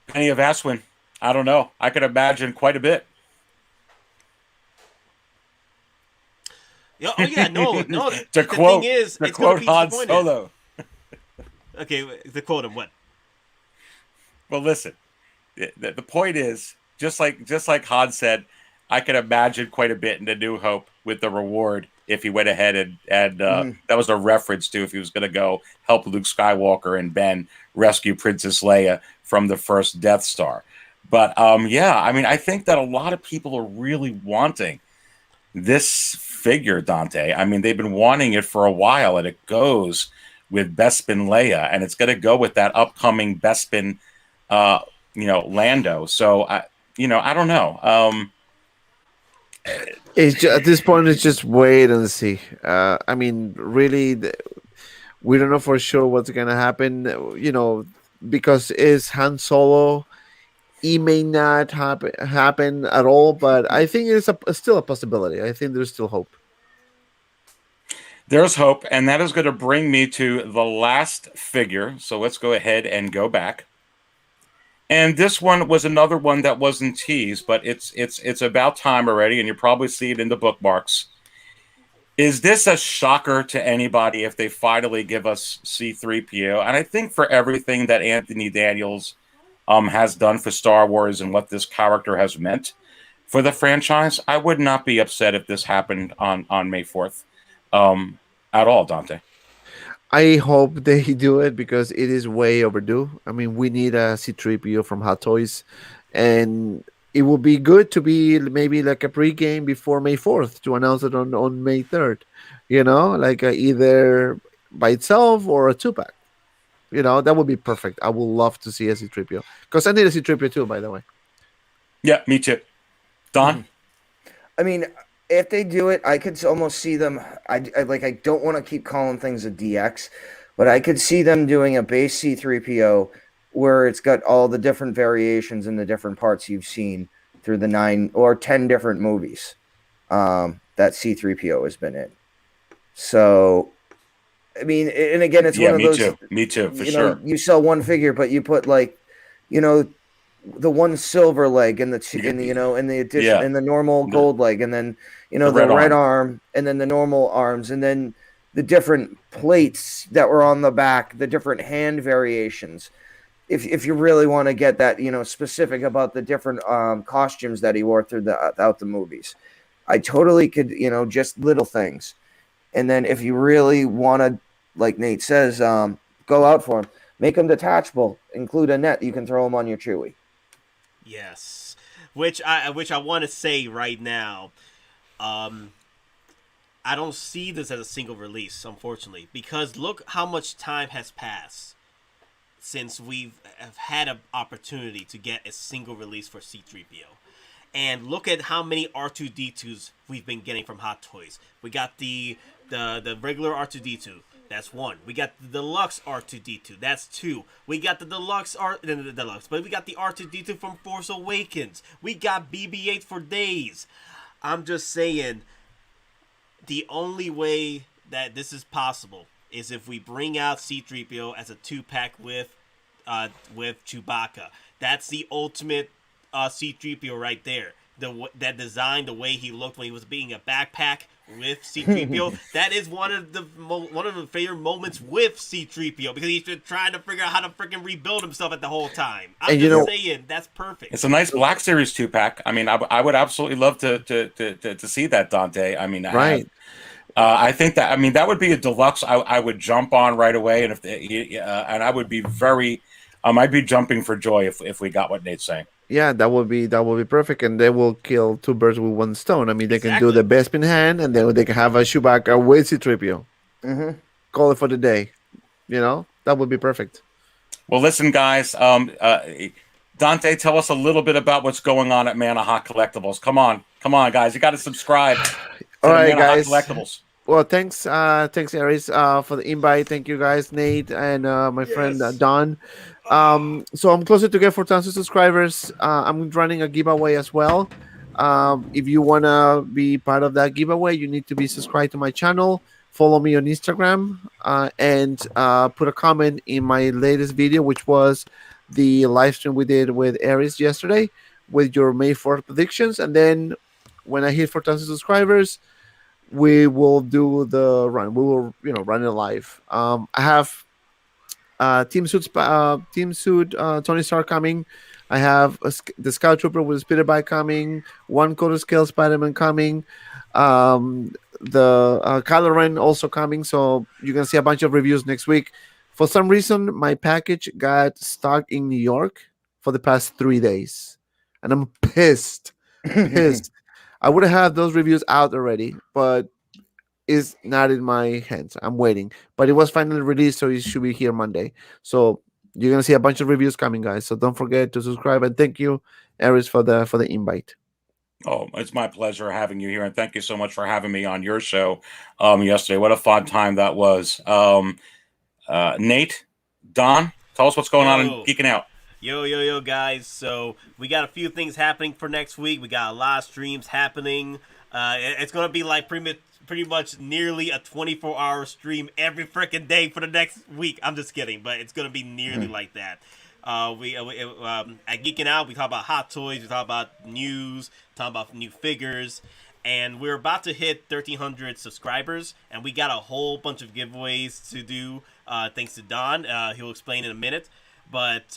Penny of Aswin. I don't know. I could imagine quite a bit. Oh yeah, no. to quote Han Solo. Okay, to quote him, what? Well, listen. The point is, just like Han said, I can imagine quite a bit in the New Hope with the reward if he went ahead and that was a reference to if he was going to go help Luke Skywalker and Ben rescue Princess Leia from the first Death Star. But yeah, I mean, I think that a lot of people are really wanting this figure, Dante. I mean, they've been wanting it for a while, and it goes with Bespin Leia, and it's going to go with that upcoming Bespin, Lando. So I don't know. It's just, at this point, it's just wait and see. I mean, really, we don't know for sure what's gonna happen. Because it's Han Solo, it may not happen at all. But I think it's still a possibility. I think there's still hope. There's hope, and that is going to bring me to the last figure. So let's go ahead and go back. And this one was another one that wasn't teased, but it's about time already, and you probably see it in the bookmarks. Is this a shocker to anybody if they finally give us C-3PO? And I think for everything that Anthony Daniels has done for Star Wars and what this character has meant for the franchise, I would not be upset if this happened on May 4th. At all, Dante. I hope they do it because it is way overdue. I mean, we need a C-3PO from Hot Toys, and it would be good to be maybe like a pre-game before May 4th to announce it on May 3rd. Like either by itself or a 2-pack. That would be perfect. I would love to see a C-3PO because I need a C-3PO too, by the way. Yeah, me too. Don? I mean, if they do it, I could almost see them. I don't want to keep calling things a DX, but I could see them doing a base C-3PO where it's got all the different variations and the different parts you've seen through the 9 or 10 different movies that C-3PO has been in. So, I mean, and again, it's one of those. Me too, for sure. You sell one figure, but you put the one silver leg and in the addition and the normal gold leg, and then the red arm, and then the normal arms, and then the different plates that were on the back, the different hand variations. If you really want to get that specific about the different costumes that he wore throughout the movies, I totally could just little things. And then if you really want to, like Nate says, go out for them, make them detachable, include a net, you can throw them on your Chewie. Yes, which I want to say right now, I don't see this as a single release, unfortunately, because look how much time has passed since we've had an opportunity to get a single release for C-3PO. And look at how many R2-D2s we've been getting from Hot Toys. We got the regular R2-D2. That's 1. We got the deluxe R2-D2. That's 2. We got the deluxe but we got the R2-D2 from Force Awakens. We got BB-8 for days. I'm just saying, the only way that this is possible is if we bring out C-3PO as a 2-pack with Chewbacca. That's the ultimate C-3PO right there. That design, the way he looked when he was being a backpack with C-3PO, that is one of the favorite moments with C-3PO because he's been trying to figure out how to freaking rebuild himself at the whole time. I'm just saying that's perfect. It's a nice Black Series 2-pack. I mean, I would absolutely love to see that, Dante. I mean, right. I think that that would be a deluxe. I would jump on right away, and and I would be very, I'd be jumping for joy if we got what Nate's saying. Yeah, that would be perfect, and they will kill 2 birds with 1 stone. I mean, they can do the Bespin Han, and then they can have a Chewbacca with C-3PO. Mm-hmm. Call it for the day. That would be perfect. Well, listen, guys. Dante, tell us a little bit about what's going on at Manaha Collectibles. Come on, guys. You got to subscribe to All right, Manaha guys. Collectibles. Well, thanks, Aries, for the invite. Thank you, guys, Nate and my friend Don. So I'm closer to get 4,000 subscribers. I'm running a giveaway as well. If you want to be part of that giveaway, you need to be subscribed to my channel, follow me on Instagram, and put a comment in my latest video, which was the live stream we did with Aries yesterday with your May 4th predictions. And then when I hit 4,000 subscribers, we will do the run. We will, run it live. I have Team Suit Tony Stark coming. I have the Scout Trooper with a speeder bike coming. 1 quarter scale Spider-Man coming. Kylo Ren also coming, so you're gonna see a bunch of reviews next week. For some reason, my package got stuck in New York for the past 3 days, and I'm pissed. Pissed. I would have had those reviews out already, but it's not in my hands. I'm waiting, but it was finally released, so it should be here Monday. So you're gonna see a bunch of reviews coming, guys. So don't forget to subscribe, and thank you, Aris, for the invite. Oh, it's my pleasure having you here, and thank you so much for having me on your show yesterday. What a fun time that was. Nate, Don, tell us what's going on in Geeking Out. Yo, guys. So we got a few things happening for next week. We got a lot of streams happening. It's going to be like pretty much nearly a 24-hour stream every freaking day for the next week. I'm just kidding, but it's going to be nearly like that. At Geeking Out, we talk about hot toys, we talk about news, talk about new figures, and we're about to hit 1,300 subscribers, and we got a whole bunch of giveaways to do, thanks to Don. He'll explain in a minute, but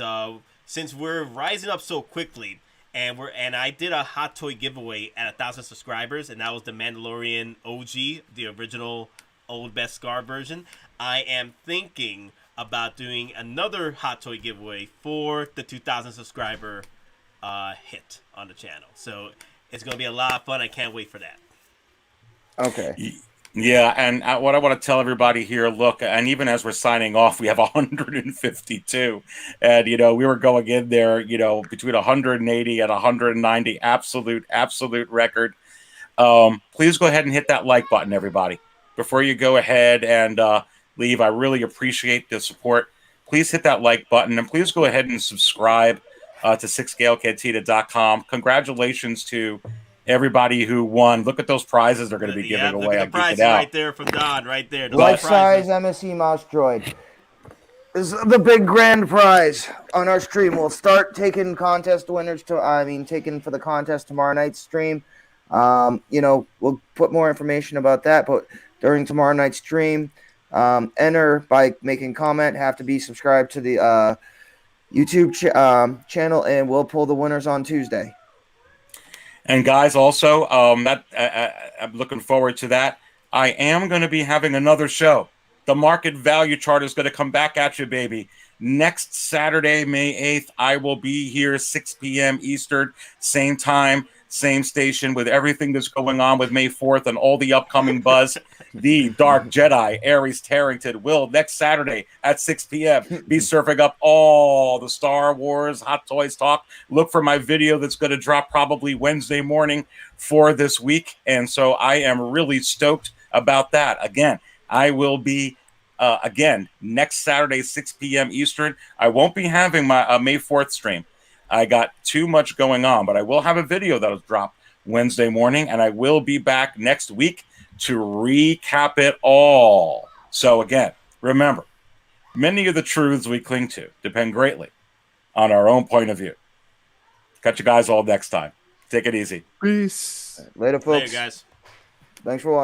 since we're rising up so quickly, and I did a hot toy giveaway at 1,000 subscribers, and that was the Mandalorian OG, the original old Beskar version. I am thinking about doing another hot toy giveaway for the 2,000 subscriber hit on the channel. So it's going to be a lot of fun. I can't wait for that. Okay. Yeah, and what I want to tell everybody here, look, and even as we're signing off, we have 152. And, we were going in there, between 180 and 190, absolute record. Please go ahead and hit that like button, everybody. Before you go ahead and leave, I really appreciate the support. Please hit that like button, and please go ahead and subscribe to 6scalecantina.com. Congratulations to everybody who won. Look at those prizes they're going to be giving away. Look at the prizes right there from Don, right there. Life-size MSE mouse droid. This is the big grand prize on our stream. We'll start taking contest winners taking for the contest tomorrow night's stream. We'll put more information about that, but during tomorrow night's stream, enter by making comment, have to be subscribed to the YouTube channel, and we'll pull the winners on Tuesday. And guys, also, I'm looking forward to that. I am going to be having another show. The market value chart is going to come back at you, baby. Next Saturday, May 8th, I will be here 6 p.m. Eastern, same time, same station, with everything that's going on with May 4th and all the upcoming buzz. The Dark Jedi, Aries Tarrington, will next Saturday at 6 p.m. be surfing up all the Star Wars Hot Toys talk. Look for my video that's going to drop probably Wednesday morning for this week. And so I am really stoked about that. Again, I will be, next Saturday, 6 p.m. Eastern. I won't be having my May 4th stream. I got too much going on, but I will have a video that will drop Wednesday morning, and I will be back next week to recap it all. So again, remember, many of the truths we cling to depend greatly on our own point of view. Catch you guys all next time. Take it easy. Peace. Later, folks. Later, guys. Thanks for watching.